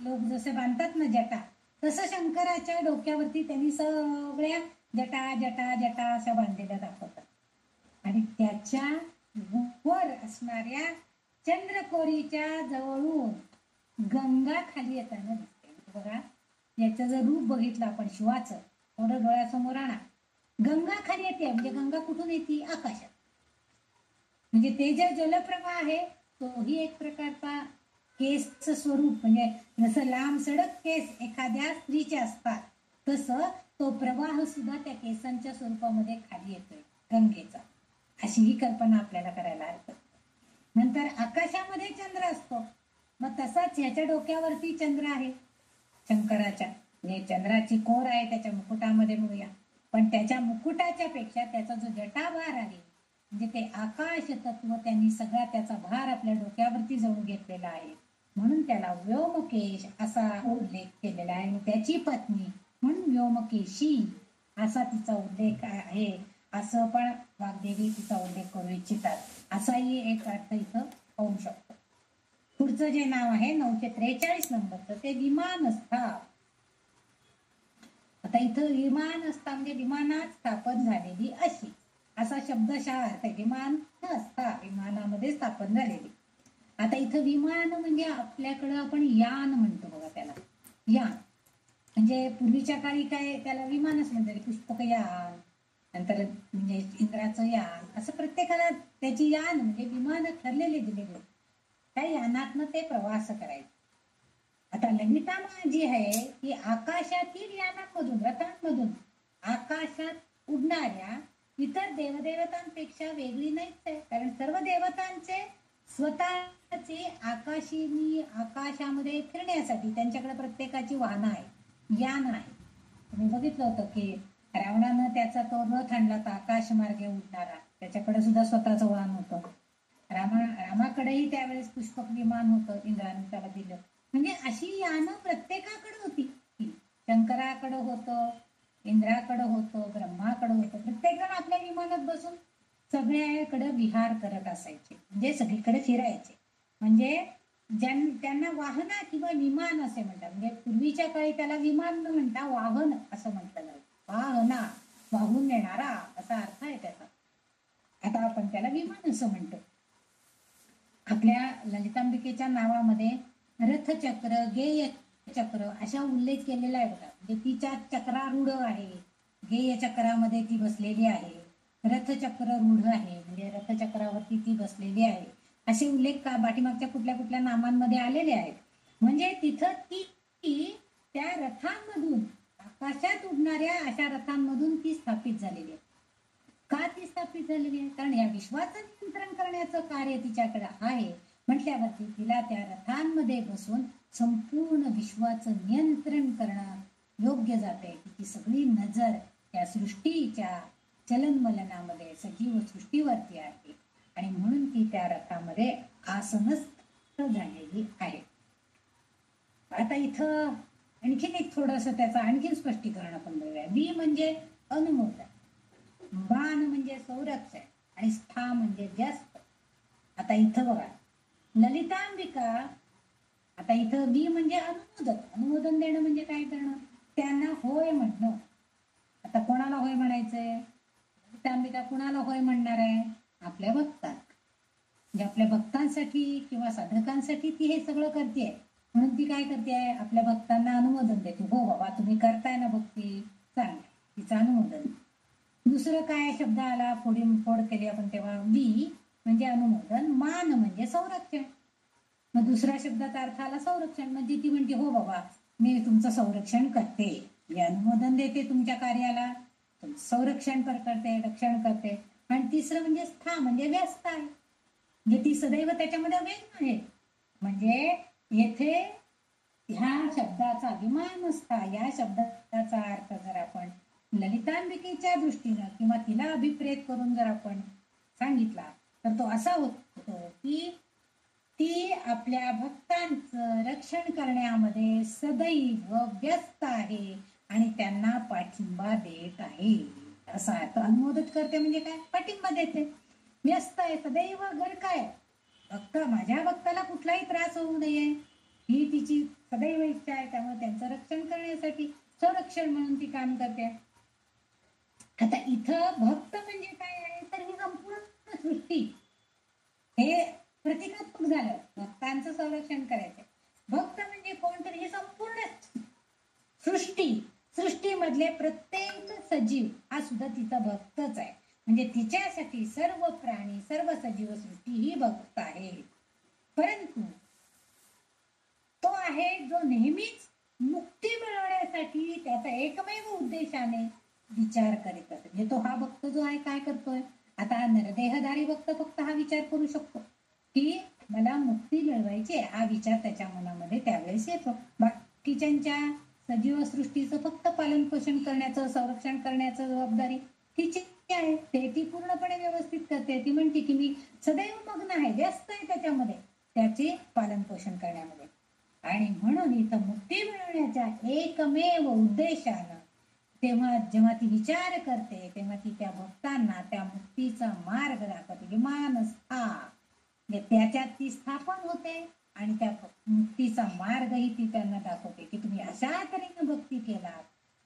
लोक जसे बांधतात ना जटा, तसं शंकराच्या डोक्यावरती त्यांनी सगळ्या जटा जटा जटा अशा बांधलेल्या दाखवतात. आणि त्याच्या वर असणाऱ्या चंद्रकोरीच्या जवळून गंगा खाली येताना दिसते बघा. याचं जर रूप बघितलं आपण शिवाचं, थोडं डोळ्यासमोर आणा, गंगा खाली येते. म्हणजे गंगा कुठून येते? आकाशात. म्हणजे ते जे जलप्रवाह आहे तोही एक प्रकारचा केसचं स्वरूप, म्हणजे जसं लांब सडक केस एखाद्या स्त्रीचे असतात तसं तो प्रवाह सुद्धा त्या केसांच्या स्वरूपामध्ये खाली येतोय गंगेचा, अशी ही कल्पना आपल्याला करायला हरकत. नंतर आकाशामध्ये चंद्र असतो, मग तसाच ह्याच्या डोक्यावरती चंद्र आहे शंकराच्या. म्हणजे चंद्राची कोर आहे त्याच्या मुकुटामध्ये म्हणूया, पण त्याच्या मुकुटाच्या पेक्षा त्याचा जो जटाभार आहे, म्हणजे ते आकाश तत्व त्यांनी सगळा त्याचा भार आपल्या डोक्यावरती जणू घेतलेला आहे, म्हणून त्याला व्योमकेश असा उल्लेख केलेला आहे. आणि त्याची पत्नी म्हणून व्योमकेशी असा तिचा उल्लेख आहे, असं पण वाग्देवी तिचा उल्लेख करू इच्छितात. असाही एक अर्थ इथं होऊ शकतो. पुढचं जे नाव आहे 943 नंबरचं ते विमानस्था. आता इथं विमानस्था म्हणजे विमानात स्थापन झालेली अशी असा शब्दशः अर्थ आहे. विमानस्था विमानामध्ये स्थापन झालेली. आता इथं विमान म्हणजे आपल्याकडं आपण यान म्हणतो बघा त्याला. यान म्हणजे पूर्वीच्या काळी काय त्याला विमानच म्हणतात, पुष्पक यान, नंतर म्हणजे इंद्राचं यान, असं प्रत्येकाला त्याची यान म्हणजे विमान ठरलेले दिलेले, त्या यानातनं ते प्रवास करायचे. आता ललिता माँ जी आहे ती आकाशातील यानांमधून, रथांमधून आकाशात उडणाऱ्या इतर देवदेवतांपेक्षा वेगळी नाहीच आहे. कारण सर्व देवतांचे स्वतःचे आकाशामध्ये फिरण्यासाठी त्यांच्याकडे प्रत्येकाची वाहनं आहे, यान आहे. तुम्ही बघितलं होतं की रावणानं त्याचा तो रथ आणला तर आकाश मार्गे उडणारा, त्याच्याकडे सुद्धा स्वतःचं वाहन होतं. रामाकडेही त्यावेळेस पुष्पक विमान होतं, इंद्राने त्याला दिलं. म्हणजे अशी यानं प्रत्येकाकडे होती. शंकराकडं होतं, इंद्राकडं होतं, ब्रह्माकडं होतं. प्रत्येक जण आपल्या विमानात बसून सगळ्याकडे विहार करत असायचे, म्हणजे सगळीकडे फिरायचे. म्हणजे त्यांना वाहना किंवा विमान असे म्हणतात. म्हणजे पूर्वीच्या काळी त्याला विमान न म्हणता वाहन असं म्हटलं जाईल. वाहना वाहून नेणारा असा अर्थ आहे त्याचा. आता आपण त्याला विमान असं म्हणतो. आपल्या ललितांबिकेच्या नावामध्ये रथचक्र, गेय चक्र अशा उल्लेख केलेला आहे बघा. म्हणजे तिच्या चक्रारूढ आहे, गेय चक्रामध्ये ती बसलेली आहे, रथचक्र रूढ आहे, म्हणजे रथचक्रावरती ती बसलेली आहे, असे उल्लेख का पाठीमागच्या कुठल्या कुठल्या नामांमध्ये आलेले आहेत. म्हणजे तिथं ती त्या रथांमधून, आकाशात उडणाऱ्या अशा रथांमधून ती स्थापित झालेली आहे. का ती स्थापित झालेली आहे? कारण या विश्वाचं नियंत्रण करण्याचं कार्य तिच्याकडे आहे म्हटल्यावरती तिला त्या रथांमध्ये बसून संपूर्ण विश्वाचं नियंत्रण करणं योग्य जाते. तिची सगळी नजर त्या सृष्टीच्या चलनवलनामध्ये सजीव सृष्टीवरती आहे आणि म्हणून ती त्या रथामध्ये आसनस्थ झालेली आहे. आता इथं आणखीन एक थोडस त्याचं आणखीन स्पष्टीकरण आपण बघूया. वी म्हणजे अनुमोदन, बाण म्हणजे संरक्षण आणि स्था म्हणजे व्यस्त. आता इथं बघा ललितांबिका, आता इथं वी म्हणजे अनुमोदन, अनुमोदन देणं म्हणजे काय करणं, त्यांना होय म्हणणं. आता कोणाला होय म्हणायचंय? ललितांबिका कुणाला होय म्हणणार आहे? आपल्या भक्तांना. म्हणजे आपल्या भक्तांसाठी किंवा साधकांसाठी ती हे सगळं करते, म्हणून ती काय करते, आपल्या भक्तांना अनुमोदन देते. हो बाबा तुम्ही करताय ना भक्ती, चांगलं, तिचं अनुमोदन. दुसरं काय शब्द आला, फोड केली आपण तेव्हा, वी म्हणजे अनुमोदन, मान म्हणजे संरक्षण. मग दुसऱ्या शब्दाचा अर्थ आला संरक्षण, म्हणजे ती म्हणते हो बाबा मी तुमचं संरक्षण करते, मी अनुमोदन देते तुमच्या कार्याला, संरक्षण करते, रक्षण करते. आणि तिसरं म्हणजे स्था म्हणजे व्यस्त आहे, म्हणजे ती सदैव त्याच्यामध्ये व्यस्त आहे. म्हणजे येथे ह्या शब्दाचा अभिमान असता, या शब्दाचा अर्थ जर आपण ललितांबिकेच्या दृष्टीनं किंवा तिला अभिप्रेत करून जर आपण सांगितला तर तो असा होतो की ती आपल्या भक्तांचं रक्षण करण्यामध्ये सदैव व्यस्त आहे आणि त्यांना पाठिंबा देत आहे, असा अर्थ. अनुमोदित करते म्हणजे काय, पाठिंबा देते. व्यस्त आहे, सदैव गरकाय, भक्त माझ्या भक्ताला कुठलाही त्रास होऊ नये ही तिची सदैव इच्छा आहे. त्यामुळे त्यांचं रक्षण करण्यासाठी संरक्षण म्हणून ती काम करते. आता इथं भक्त म्हणजे काय आहे, तर ही संपूर्ण सृष्टी, हे प्रतिकात्मक झालं, भक्तांचं संरक्षण करायचं. भक्त म्हणजे कोण, तर ही संपूर्ण सृष्टीमधले प्रत्येक सजीव हा सुद्धा तिचा भक्तच आहे. म्हणजे तिच्यासाठी सर्व प्राणी, सर्व सजीव सृष्टी ही भक्त आहे. परंतु तो आहे जो नेहमीच मुक्ती मिळवण्यासाठी त्याचा एकमेव उद्देशाने विचार करीत असतो. म्हणजे तो हा भक्त जो आहे काय करतोय, आता नरदेहधारी भक्त फक्त हा विचार करू शकतो की मला मुक्ती मिळवायची, हा विचार त्याच्या मनामध्ये त्यावेळेस येतो. बाकीच्या सजीव सृष्टीचं फक्त पालन पोषण करण्याचं, संरक्षण करण्याचं जबाबदारी तिची आहे, ते ती पूर्णपणे व्यवस्थित करते. ती म्हणते की मी सदैव मग्न आहे, व्यस्त आहे त्याच्यामध्ये, त्याचे पालन पोषण करण्यामध्ये. आणि म्हणून इथं मुक्ती मिळवण्याच्या एकमेव उद्देशानं तेव्हा जेव्हा ती विचार करते तेव्हा ती त्या भक्तांना त्या मुक्तीचा मार्ग दाखवते. विमानस्था, त्याच्यात ती स्थापन होते आणि त्या मुक्तीचा मार्गही ती त्यांना दाखवते की तुम्ही अशा तऱ्हेने भक्ती केला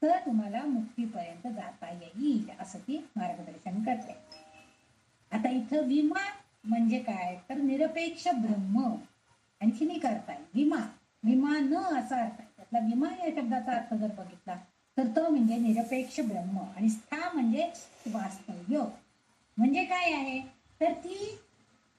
तर तुम्हाला मुक्तीपर्यंत जाता येईल, असं ती मार्गदर्शन करते. आता इथं विमा म्हणजे काय, तर निरपेक्ष ब्रह्म. आणखीन एक अर्थ आहे विमा न असा अर्थ आहे त्यातला. विमा या शब्दाचा अर्थ जर बघितला तर तो म्हणजे निरपेक्ष ब्रह्म. आणि स्था म्हणजे वास्तव्य. म्हणजे काय आहे, तर ती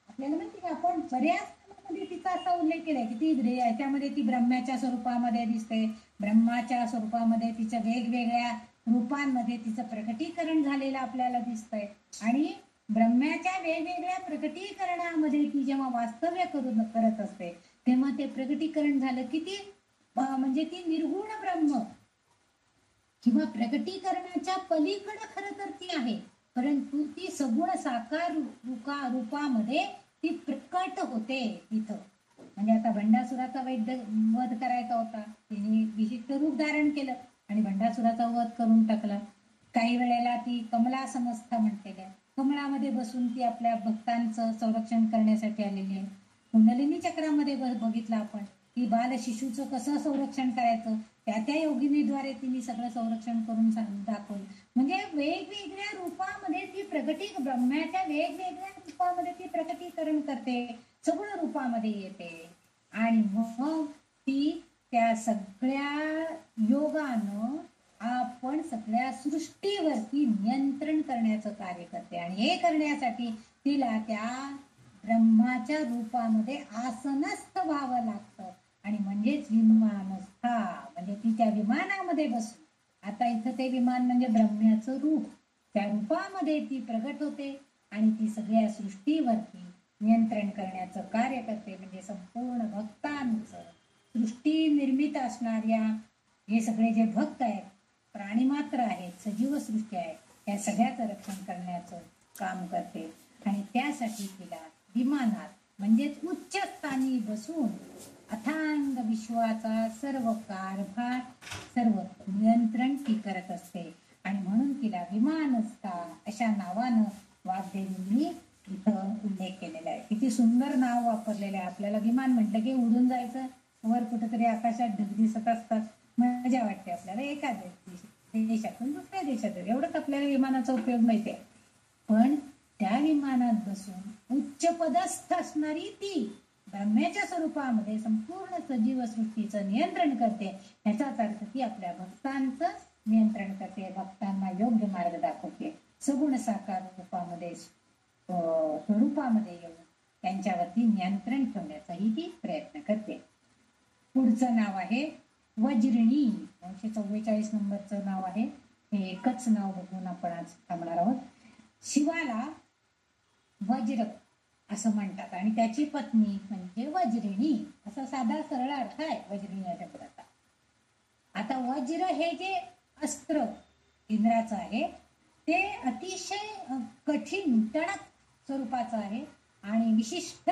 आपल्याला माहिती का, आपण बऱ्याच मध्ये तिचा असा उल्लेख केलाय की ती याच्यामध्ये ती ब्रह्माच्या स्वरूपामध्ये दिसते, ब्रह्माच्या स्वरूपामध्ये तिच्या वेगवेगळ्या रूपांमध्ये तिचं प्रकटीकरण झालेलं आपल्याला दिसतंय. आणि ब्रह्माच्या वेगवेगळ्या प्रकटीकरणामध्ये ती जेव्हा वास्तव्य करत असते तेव्हा ते प्रकटीकरण झालं की ती म्हणजे ती निर्गुण ब्रह्म किंवा प्रकटीकरणाच्या पलीकडे खरं तर ती आहे, परंतु ती सगुण साकार रूपामध्ये ती प्रकट होते तिथं. म्हणजे आता भंडासुराचा वध करायचा होता, तिने विशिष्ट रूप धारण केलं आणि भंडासुराचा वध करून टाकला. काही वेळेला ती कमला समस्था म्हटलेली आहे, कमळामध्ये बसून ती आपल्या भक्तांचं संरक्षण करण्यासाठी आलेली आहे. कुंडलिनी चक्रामध्ये बघितलं आपण की बाल शिशूचं कसं संरक्षण करायचं, त्या योगिनीद्वारे तिने सगळं संरक्षण करून दाखवलं. म्हणजे वेगवेगळ्या रूपामध्ये ती ब्रह्माच्या वेगवेगळ्या रूपामध्ये ती प्रकटीकरण करते, सगळं रूपामध्ये येते. आणि मग ती त्या सगळ्या योगानं आपण सगळ्या सृष्टीवरती नियंत्रण करण्याचं कार्य करते. आणि हे करण्यासाठी तिला त्या ब्रह्माच्या रूपामध्ये आसनस्थ व्हावं लागतं. आणि म्हणजेच विमानस्था, म्हणजे ती त्या विमानामध्ये बसून, आता इथं ते विमान म्हणजे ब्रह्म्याचं रूप, त्या रूपामध्ये ती प्रगट होते आणि ती सगळ्या सृष्टीवरती नियंत्रण करण्याचं कार्य करते. म्हणजे संपूर्ण भक्तांचं, सृष्टी निर्मित असणाऱ्या हे सगळे जे भक्त आहेत, प्राणी मात्र आहेत, सजीव सृष्टी आहे, या सगळ्याचं रक्षण करण्याचं काम करते. आणि त्यासाठी तिला विमानात म्हणजेच उच्च स्थानी बसून अथांग विश्वाचा सर्व कारभार, सर्व नियंत्रण ती करत असते. आणि म्हणून तिला विमानस्था अशा नावानं वाग्देवींनी इथं उल्लेख केलेला आहे. किती सुंदर नाव वापरलेलं आहे. आपल्याला विमान म्हटलं की उडून जायचं, वर कुठेतरी आकाशात ढग दिसत असतात, मजा वाटते आपल्याला. एका देशातून दुसऱ्या देशात एवढंच आपल्याला विमानाचा उपयोग माहिती आहे. पण त्या विमानात बसून उच्च पदस्थ असणारी ती ब्रह्म्याच्या स्वरूपामध्ये संपूर्ण सजीव सृष्टीचं नियंत्रण करते. ह्याचाच अर्थ ती आपल्या भक्तांचं नियंत्रण करते, भक्तांना योग्य मार्ग दाखवते. सगुण साकार रूपामध्ये स्वरूपामध्ये येऊन त्यांच्यावरती नियंत्रण ठेवण्याचाही ती प्रयत्न करते. पुढचं नाव आहे वज्रिणी. 944 नंबरचं नाव आहे. हे एकच नाव बघून आपण आज थांबणार आहोत. शिवाला वज्र असं म्हणतात आणि त्याची पत्नी म्हणजे वज्रिणी, असा साधा सरळ अर्थ आहे वज्रिणी या शब्दाचा. आता वज्र हे जे अस्त्र इंद्राचं आहे ते अतिशय कठीण टणक स्वरूपाचं आहे आणि विशिष्ट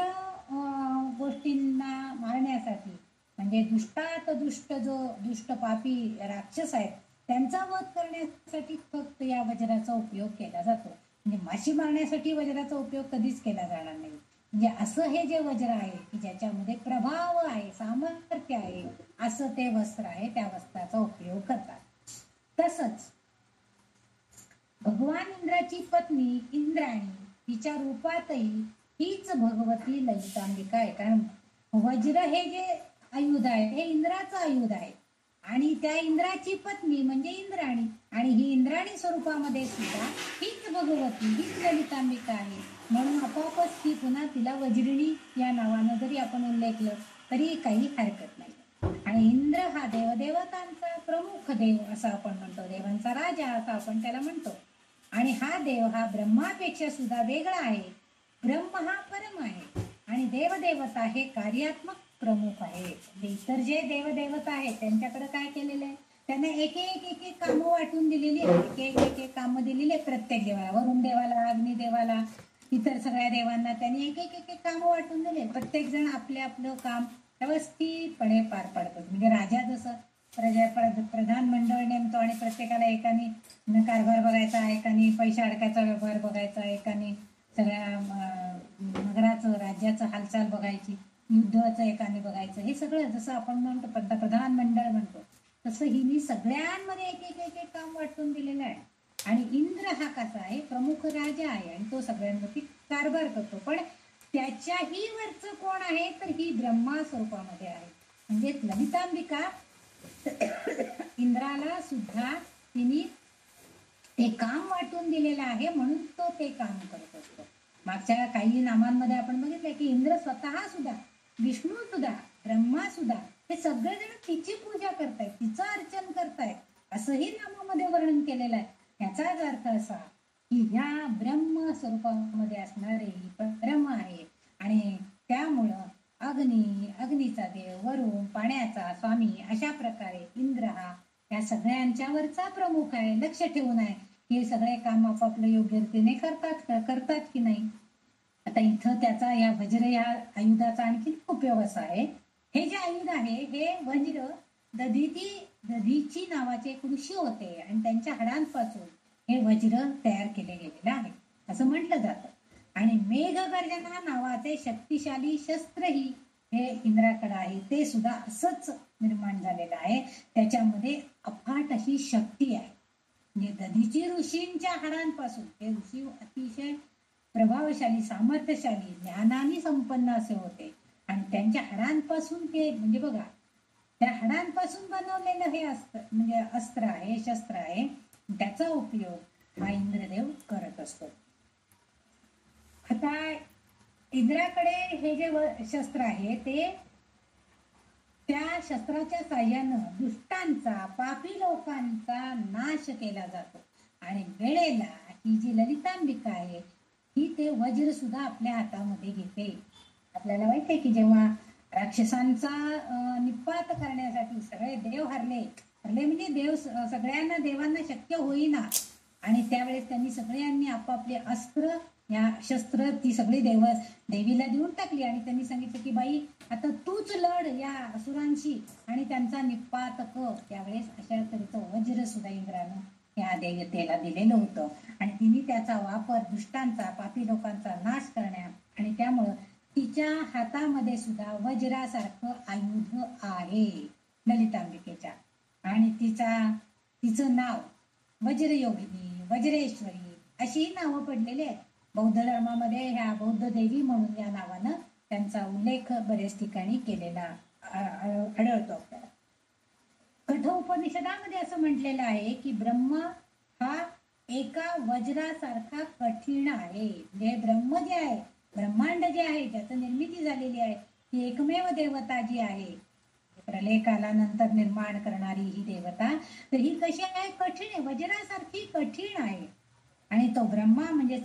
गोष्टींना मारण्यासाठी, म्हणजे दुष्टात दुष्ट जो दुष्ट पापी राक्षस आहेत त्यांचा वध करण्यासाठी फक्त या वज्राचा उपयोग केला जातो. म्हणजे माशी मारण्यासाठी वज्राचा उपयोग कधीच केला जाणार नाही. म्हणजे असं हे जे वज्र आहे की ज्याच्यामध्ये प्रभाव आहे, सामर्थ्य आहे, असं ते वस्त्र आहे, त्या वस्त्राचा उपयोग करतात. तसंच भगवान इंद्राची पत्नी इंद्राणी, तिच्या रूपातही हीच भगवती ललितांबिका आहे. कारण वज्र हे जे आयुध आहे हे इंद्राचं आयुध आहे आणि त्या इंद्राची पत्नी म्हणजे इंद्राणी, आणि ही इंद्राणी स्वरूपामध्ये सुद्धा हीच भगवती, हीच ललितांबिका आहे. म्हणून आपोआपच ती पुन्हा तिला वज्रिणी या नावानं जरी आपण उल्लेखलं तरी काही हरकत नाही. आणि इंद्र हा देवदेवतांचा प्रमुख देव असं आपण म्हणतो, देवांचा राजा असं आपण त्याला म्हणतो. आणि हा देव हा ब्रह्मापेक्षा सुद्धा वेगळा आहे. ब्रह्म हा परम आहे आणि देवदेवता हे कार्यात्मक प्रमुख आहे. इतर जे देवदेवता आहेत त्यांच्याकडे काय केलेलं आहे, त्यांना एक एक कामं वाटून दिलेली आहेत, एक एक कामं दिलेली आहेत प्रत्येक देवाला. वरुण देवाला, अग्निदेवाला, इतर सगळ्या देवांना त्यांनी एक एक कामं वाटून दिले. प्रत्येक जण आपले आपलं काम व्यवस्थितपणे पार पाडतो. म्हणजे राजा जसं प्रधान मंडळ नेमतो आणि प्रत्येकाला एकाने कारभार बघायचा, एकाने पैसा अडकायचा व्यवहार बघायचा, एकाने सगळ्या नगराचं राज्याचं हालचाल बघायची, युद्धाचं एकाने बघायचं, हे सगळं जसं आपण म्हणतो पंतप्रधान मंडळ म्हणतो तसं हिने सगळ्यांमध्ये एक एक काम वाटून दिलेलं आहे. आणि इंद्र हा कसा आहे, प्रमुख राजा आहे आणि तो सगळ्यांवरती कारभार करतो. पण त्याच्याही वरचं कोण आहे तर ही ब्रह्मा स्वरूपामध्ये आहे. म्हणजे ललितांबिका इंद्राला सुद्धा तिने ते काम वाटून दिलेलं आहे म्हणून तो ते काम करत असतो. मागच्या काही नामांमध्ये आपण बघितलं की इंद्र स्वतः सुद्धा, विष्णू सुद्धा, ब्रह्मा सुद्धा हे सगळेजण तिची पूजा करतायत, तिचं अर्चन करतायत असंही नामामध्ये वर्णन केलेलं आहे. याचाच अर्थ असा की ह्या ब्रह्म स्वरूपामध्ये असणारे परम आहे आणि त्यामुळं अग्नीचा देव, वरुण पाण्याचा स्वामी, अशा प्रकारे इंद्र हा या सगळ्यांच्यावरचा प्रमुख आहे. लक्ष ठेवून आहे हे सगळे काम आपापलं योग्य रीतीने करतात की नाही. आता इथं त्याचा या वज्र या आयुधाचा आणखी उपयोग असा आहे, हे जे आयुध आहे हे वज्र दधीची नावाचे एक ऋषी होते आणि त्यांच्या हाडांपासून हे वज्र तयार केले गेलेलं आहे असं म्हटलं जातं. आणि मेघगर्जना नावाचे शक्तिशाली शस्त्रही हे इंद्राकडे आहे, ते सुद्धा असंच निर्माण झालेलं आहे. त्याच्यामध्ये अफाट अशी शक्ती आहे. म्हणजे दधीची ऋषींच्या हाडांपासून, ते ऋषी अतिशय प्रभावशाली, सामर्थ्यशाली, ज्ञानाने संपन्न असे होते आणि त्यांच्या हाडांपासून ते, म्हणजे बघा त्या हाडांपासून बनवलेलं हे अस्त्र म्हणजे अस्त्र आहे, शस्त्र आहे. त्याचा उपयोग हा इंद्रदेव करत असतो. आता इंद्राकडे हे जे शस्त्र आहे ते त्या शस्त्राच्या साह्यानं दुष्टांचा, पापी लोकांचा नाश केला जातो. आणि वेळेला ही जी ललितांबिका आहे ही ते वज्र सुद्धा आपल्या हातामध्ये घेते. आपल्याला माहितीये की जेव्हा राक्षसांचा निपात करण्यासाठी सगळे देव हरले म्हणजे देव सगळ्यांना देवांना शक्य होईना, आणि त्यावेळेस त्यांनी सगळ्यांनी आपापले अस्त्र या शस्त्र ती सगळी देवीला देऊन टाकली. आणि त्यांनी सांगितलं की बाई आता तूच लढ या असुरांशी आणि त्यांचा निपात कर. त्यावेळेस अशा तऱ्हेचं वज्र सुद्धा इंद्रानं या देवतेला दिलेलं होतं. आणि तिने त्याचा वापर दुष्टांचा, पापी लोकांचा नाश करण्या, आणि त्यामुळं तिच्या हातामध्ये सुद्धा वज्रासारखं आयुध आहे ललितांबिकेच्या. आणि तिचं नाव वज्रयोगिनी, वज्रेश्वरी अशी नावं पडलेली आहेत. बौद्ध धर्मामध्ये ह्या बौद्ध देवी म्हणून या नावानं त्यांचा उल्लेख बऱ्याच ठिकाणी केलेला आढळतो आपल्याला. कठोपनिषदामध्ये असं म्हटलेलं आहे की ब्रह्म हा एका वज्रासारखा कठीण आहे. म्हणजे ब्रह्म जे आहे, ब्रह्मांड जे आहे, ज्याचं निर्मिती झालेली आहे, ती एकमेव देवता जी आहे, प्रलय कालानंतर निर्माण करणारी ही देवता, तर ही कशी आहे? कठीण आहे, वज्रासारखी कठीण आहे. आणि तो ब्रह्मा म्हणजेच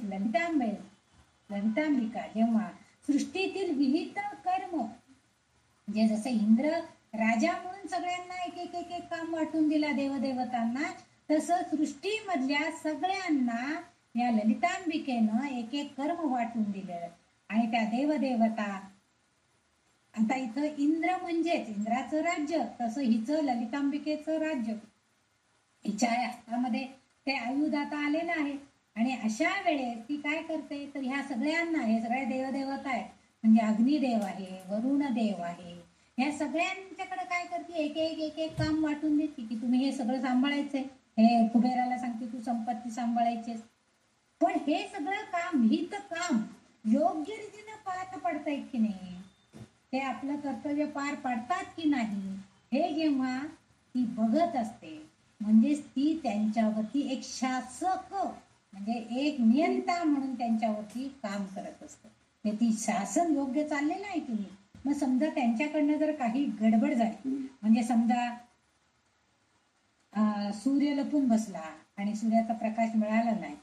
ललितांबिका जेव्हा सृष्टीतील विहित कर्म, म्हणजे जसं इंद्र राजा म्हणून सगळ्यांना एक एक एक एक काम वाटून दिला देवदेवतांना, तसं सृष्टीमधल्या सगळ्यांना या ललितांबिकेनं एक एक कर्म वाटून दिलं. आणि त्या देवदेवता, आता इथं इंद्र म्हणजेच इंद्राचं राज्य, तसं हिचं ललितांबिकेचं राज्य, हिच्या हातामध्ये ते आयुध आता आलेलं आहे. आणि अशा वेळेस ती काय करते तर ह्या सगळ्यांना, हे सगळे देवदेवता आहेत, म्हणजे अग्निदेव आहे, वरुण देव आहे, ह्या सगळ्यांच्याकडे काय करते, एक एक एक एक काम वाटून देते की तुम्ही हे सगळं सांभाळायचंय. हे कुबेराला सांगते तू संपत्ती सांभाळायची. पण हे सगळं काम, हित काम योग्य रीतीनं पार पडतायत की नाही, ते आपलं कर्तव्य पार पाडतात की नाही, हे जेव्हा ती बघत असते, म्हणजेच ती त्यांच्यावरती एक शासक म्हणजे एक नियंता म्हणून त्यांच्यावरती काम करत असते. ती शासन योग्य चाललेलं आहे की नाही. मग समजा त्यांच्याकडनं जर काही गडबड झाली, म्हणजे समजा सूर्य लपून बसला आणि सूर्याचा प्रकाश मिळाला नाही,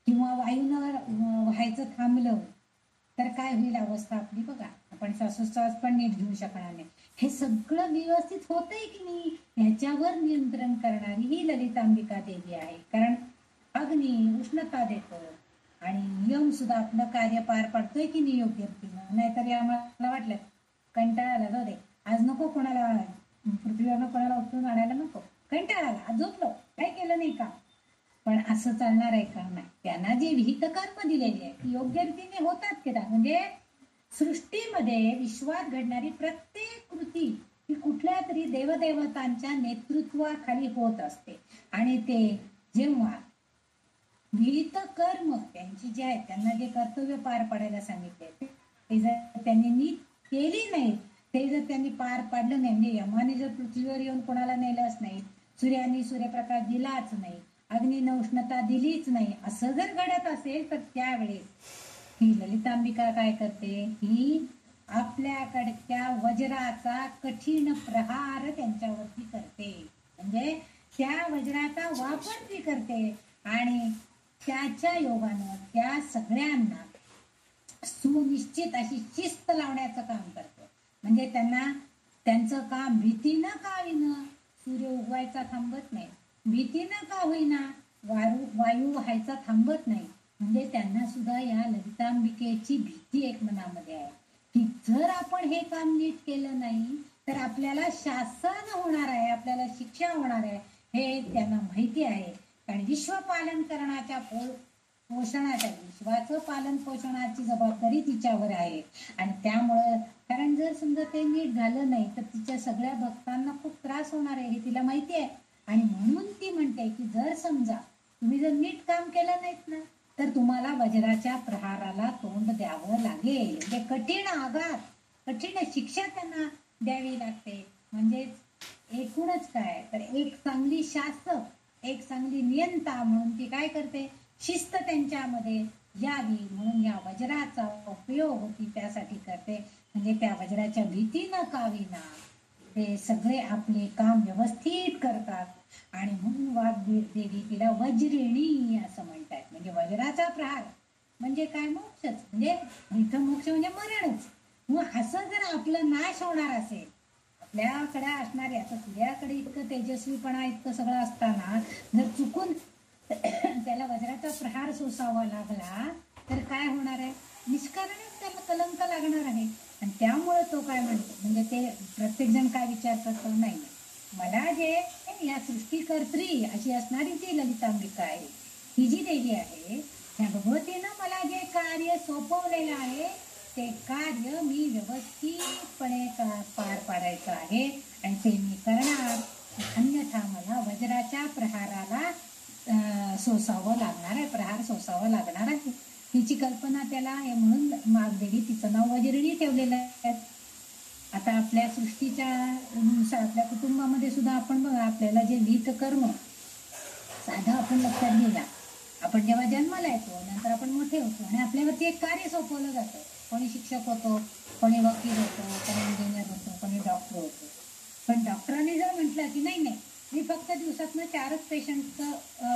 किंवा वायूनं व्हायचं थांबलं, तर काय होईल अवस्था आपली बघा. आपण श्वासोच्छ्वास पण नीट घेऊ शकणार नाही. हे सगळं व्यवस्थित होतंय की नाही, ह्याच्यावर नियंत्रण करणारी ही ललितांबिका देवी आहे. कारण अग्नी उष्णता देतो आणि यम सुद्धा आपलं कार्य पार पाडतोय की नाही योग्य रीतीनं. नाहीतर आम्हाला वाटलं कंटाळाला, जाऊ दे आज नको कोणाला पृथ्वीवरनं कोणाला उचलून आणायला नको, कंटाळाला आज झोपलो, काय केलं नाही का. पण असं चालणार आहे का? नाही. त्यांना जी विहित कर्म दिलेली आहे ती योग्य रीतीने होतात की नाही. म्हणजे सृष्टीमध्ये विश्वात घडणारी प्रत्येक कृती ही कुठल्या तरी देवदेवतांच्या नेतृत्वाखाली होत असते. आणि ते जेव्हा विहित कर्म त्यांची जे आहेत, त्यांना जे कर्तव्य पार पाडायला सांगितले ते जर त्यांनी नीट केली नाही, ते जर त्यांनी पार पाडलं नाही, म्हणजे यमाने जर पृथ्वीवर येऊन कोणाला नेलंच नाही, सूर्याने सूर्यप्रकाश दिलाच नाही, अग्नीनं उष्णता दिलीच नाही, असं जर घडत असेल तर त्यावेळेस ही ललितांबिका काय करते, ही आपल्याकडच्या वज्राचा कठीण प्रहार त्यांच्यावरती करते. म्हणजे त्या वज्राचा वापर ती करते आणि त्याच्या योगानं त्या सगळ्यांना सुनिश्चित अशी शिस्त लावण्याचं काम करते. म्हणजे त्यांना त्यांचं काम भीतीनं का होईना, सूर्य उगवायचा थांबत नाही, भीतीनं का होईना वायू व्हायचा थांबत नाही. म्हणजे त्यांना सुद्धा या ललितांबिकेची भीती एक मनामध्ये आहे की जर आपण हे काम नीट केलं नाही तर आपल्याला शासन होणार आहे, आपल्याला शिक्षा होणार आहे, हे त्यांना माहिती आहे. कारण विश्व पालन करण्याच्या पोषणाच्या, विश्वाचं पालन पोषणाची जबाबदारी तिच्यावर आहे. आणि त्यामुळं कारण जर समजा ते नीट झालं नाही तर तिच्या सगळ्या भक्तांना खूप त्रास होणार आहे, हे तिला माहिती आहे. आणि म्हणून ती म्हणते की जर समजा तुम्ही जर नीट काम केलं नाहीत ना तर तुम्हाला वज्राच्या प्रहाराला तोंड द्यावं लागेल. म्हणजे कठीण आघात, कठीण शिक्षा त्यांना द्यावी लागते. म्हणजेच एकूणच काय तर एक चांगली शासक, एक चांगली नियंता म्हणून ती काय करते, शिस्त त्यांच्यामध्ये यावी म्हणून या वज्राचा उपयोग ती त्यासाठी करते. म्हणजे त्या वज्राच्या भीतीनं का विना ते सगळे आपले काम व्यवस्थित करतात. आणि म्हणून वाग्देवी तिला वज्रिणी असं म्हणतात. म्हणजे वज्राचा प्रहार म्हणजे काय, मोक्षच. म्हणजे इथं मोक्ष म्हणजे मरणच. मग असं जर आपलं नाश होणार असेल, आपल्याकडे असणारे, आता सूर्याकडे इतकं तेजस्वीपणा इतकं सगळं असताना जर चुकून त्याला वज्राचा प्रहार सोसावा लागला तर काय होणार आहे, निष्कारणच त्याला कलंक लागणार आहे. आणि त्यामुळे तो काय म्हणतो, म्हणजे ते प्रत्येक जण काय विचार करतो, नाही मला जे या सृष्टीकर्त्री अशी असणारी जी ललितांबिका आहे, ही जी देवी आहे, त्या भगवतीनं मला जे कार्य सोपवलेलं आहे ते कार्य मी व्यवस्थितपणे पार पाडायचं आहे आणि ते मी करणार. अन्यथा मला वज्राच्या प्रहाराला सोसावं लागणार आहे, प्रहार सोसावं लागणार आहे. हिची कल्पना त्याला आहे. म्हणून वाग्देवी तिचं नाव वज्रिणी ठेवलेलं आहे. आता आपल्या सृष्टीच्या आपल्या कुटुंबामध्ये सुद्धा आपण बघा, आपल्याला जे विहित कर्म साधं आपण लक्षात घेऊया. आपण जेव्हा जन्माला येतो, नंतर आपण मोठे होतो आणि आपल्यावरती एक कार्य सोपवलं जातं. कोणी शिक्षक होतो, कोणी वकील होतो, कोणी इंजिनियर होतो, कोणी डॉक्टर होतो. पण डॉक्टरांनी जर म्हटलं की नाही नाही, मी फक्त दिवसातनं 4च पेशंटचं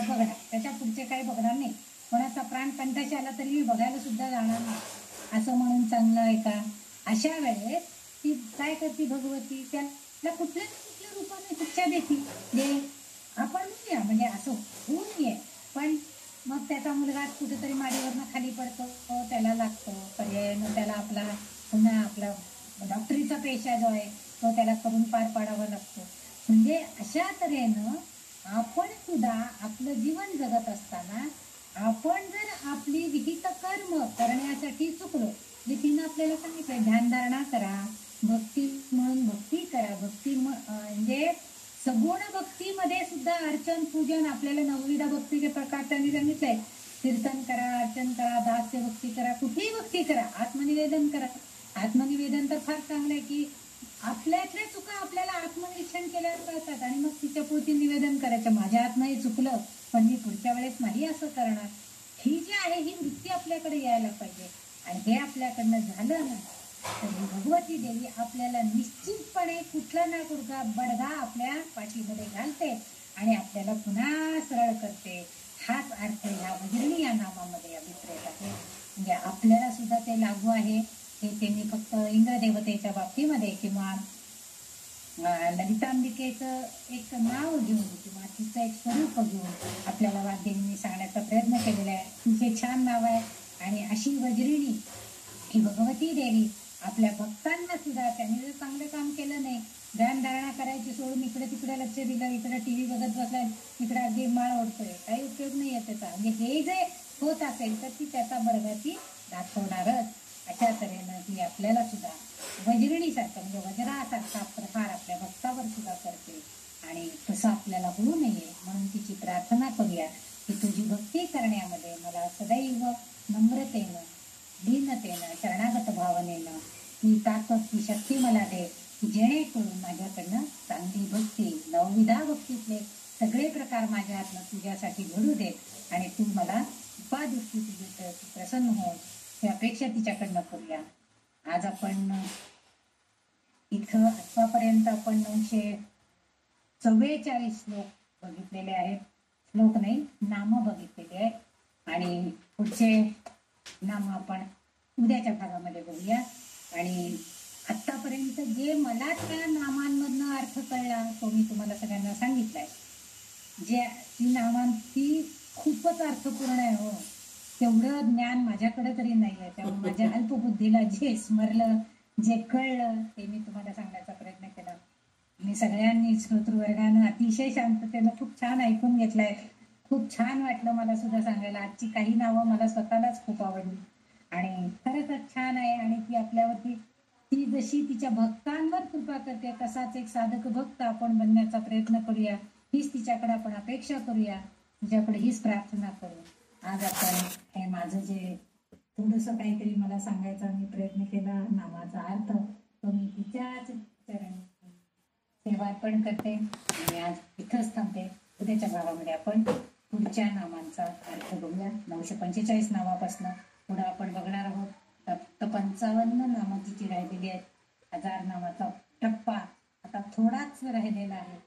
बघणार, त्याच्या पुढचे काही बघणार नाही, कोणाचा प्राण कंठाशी आला तरी मी बघायला सुद्धा जाणार नाही, असं म्हणून चांगलं आहे का? अशा वेळेस ती काय करते भगवती, त्याला कुठल्या ना कुठल्या रूपाने शिक्षा देते. जे आपण म्हणूया म्हणजे असं होऊ नये, पण मग त्याचा मुलगा कुठेतरी माडीवरनं खाली पडतो, त्याला लागतो पर्यायानं, त्याला आपला पुन्हा आपला डॉक्टरीचा पेशा जो आहे तो त्याला करून पार पाडावा लागतो. म्हणजे अशा तऱ्हेनं आपण सुद्धा आपलं जीवन जगत असताना आपण जर आपली विहित कर्म करण्यासाठी चुकलो, म्हणजे तिनं आपल्याला सांगितलं ध्यानधारणा करा, भक्ती म्हणून भक्ती करा. भक्ती म्हणजे सगुण भक्तीमध्ये सुद्धा अर्चन पूजन, आपल्याला नवविधा भक्तीचे प्रकार त्यांनी सांगितलंय. कीर्तन करा, अर्चन करा, दास्य भक्ती करा, कुठलीही भक्ती करा, आत्मनिवेदन करा. आत्मनिवेदन तर फार चांगलं आहे की आपल्यातल्या चुका आपल्याला आत्मनिरीक्षण केल्यावर कळतात आणि मग तिच्या पुढची निवेदन करायचं, माझ्या हातनं हे चुकलं पण मी पुढच्या वेळेस नाही असं करणार. ही जी आहे ही वृत्ती आपल्याकडे यायला पाहिजे. आणि हे आपल्याकडनं झालं ना तर भगवती देवी आपल्याला निश्चितपणे कुठला ना कुठला बडगा आपल्या पाठीमध्ये घालते आणि आपल्याला पुन्हा सरळ करते. हाच अर्थ ह्या वज्रिणी या नावामध्ये अभिप्रेत आहे. म्हणजे आपल्याला सुद्धा ते लागू आहे. हे त्यांनी फक्त इंद्रदेवतेच्या बाबतीमध्ये किंवा ललितांबिकेचं एक नाव घेऊन किंवा तिचं एक स्वरूप घेऊन आपल्याला वाग्देवींनी सांगण्याचा प्रयत्न केलेला आहे. तिचे छान नाव आहे. आणि अशी वज्रिणी ही भगवती देवी आपल्या भक्तांना सुद्धा, त्यांनी जर चांगलं काम केलं नाही, ध्यानधारणा करायची सोडून इकडे तिकडे लक्ष दिलं, इकडे टीव्ही बघत बसलाय, इकडे अगदी माळ ओढतोय, काही उपयोग नाही आहे त्याचा. म्हणजे हे जे होत असेल तर ती त्याचा बर्गा ती दाखवणारच. अशा तऱ्हेनं ती आपल्याला सुद्धा वज्रिणीसारखं म्हणजे वज्रासारखा प्रहार आपल्या भक्तावर सुद्धा करते. आणि तसं आपल्याला होऊ नये म्हणून तिची प्रार्थना करूया की तुझी भक्ती करण्यामध्ये मला सदैव नम्रतेनं, दीनतेनं, शरणागत भावनेनं ती ताकद, ती शक्ती मला दे, जेणेकरून माझ्याकडनं चांगली भक्ती, नवविधा भक्तीतले सगळे प्रकार माझ्या हातनं तुझ्यासाठी घडू दे आणि तू मला उपादृष्टी तुझी प्रसन्न हो, ही अपेक्षा तिच्याकडनं करूया. आज आपण इथं आतापर्यंत आपण 944 श्लोक बघितलेले आहेत. श्लोक नाही, नाम बघितलेले आहेत. आणि पुढचे नाम आपण उद्याच्या भागामध्ये बघूया. आणि आतापर्यंत जे मला त्या नामांमधनं अर्थ कळला तो मी तुम्हाला सगळ्यांना सांगितलाय. जे ती नामांची खूपच अर्थपूर्ण आहे हो, तेवढं ज्ञान माझ्याकडे तरी नाही आहे. त्यामुळे माझ्या अल्पबुद्धीला जे स्मरलं, जे कळलं ते मी तुम्हाला सांगण्याचा प्रयत्न केला. मी सगळ्यांनी श्रोतृवर्गानं अतिशय शांततेनं खूप छान ऐकून घेतलंय. खूप छान वाटलं मला सुद्धा सांगायला. आजची काही नावं मला स्वतःलाच खूप आवडली आणि खरंच छान आहे. आणि ती आपल्यावरती ती जशी तिच्या भक्तांवर कृपा करते तसाच एक साधक भक्त आपण बनण्याचा प्रयत्न करूया. हीच तिच्याकडे आपण अपेक्षा करूया, तिच्याकडे हीच प्रार्थना करू. आज आपण हे माझं जे थोडंसं काहीतरी मला सांगायचा मी प्रयत्न केला, नामाचा अर्थ तो मी तिच्याच चरणी सेवा अर्पण करते आणि आज इथंच थांबते. उद्याच्या भागामध्ये आपण पुढच्या नामांचा अर्थ बघूया. 945 नावापासून पुढे आपण बघणार आहोत. फक्त 55 नामं तिची राहिलेली आहेत. 1000 नावाचा टप्पा आता थोडाच राहिलेला आहे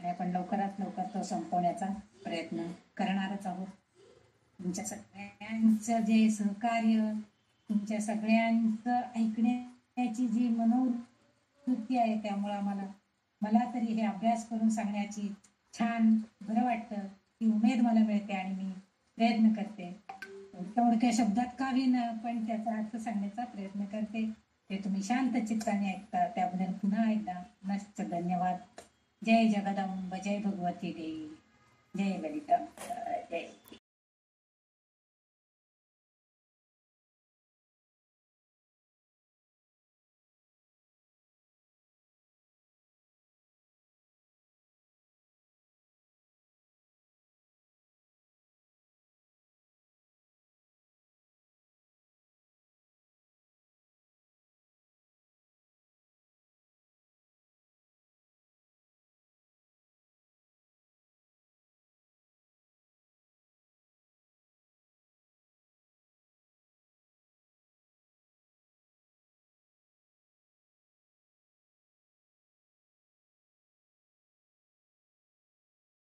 आणि आपण लवकरात लवकर तो संपवण्याचा प्रयत्न करणारच आहोत. तुमच्या सगळ्यांचं जे सहकार्य, तुमच्या सगळ्यांचं ऐकण्याची जी मनोवृत्ती आहे, त्यामुळे मला तरी हे अभ्यास करून सांगण्याची छान बरं वाटतं, ती उमेद मला मिळते आणि मी प्रयत्न करते. थोडक्या शब्दात का होईना पण त्याचा अर्थ सांगण्याचा प्रयत्न करते. ते तुम्ही शांत चित्ताने ऐकता त्याबद्दल पुन्हा एकदा मस्त धन्यवाद. जय जगदंब, जय भगवती देवी, जय ललिता, जय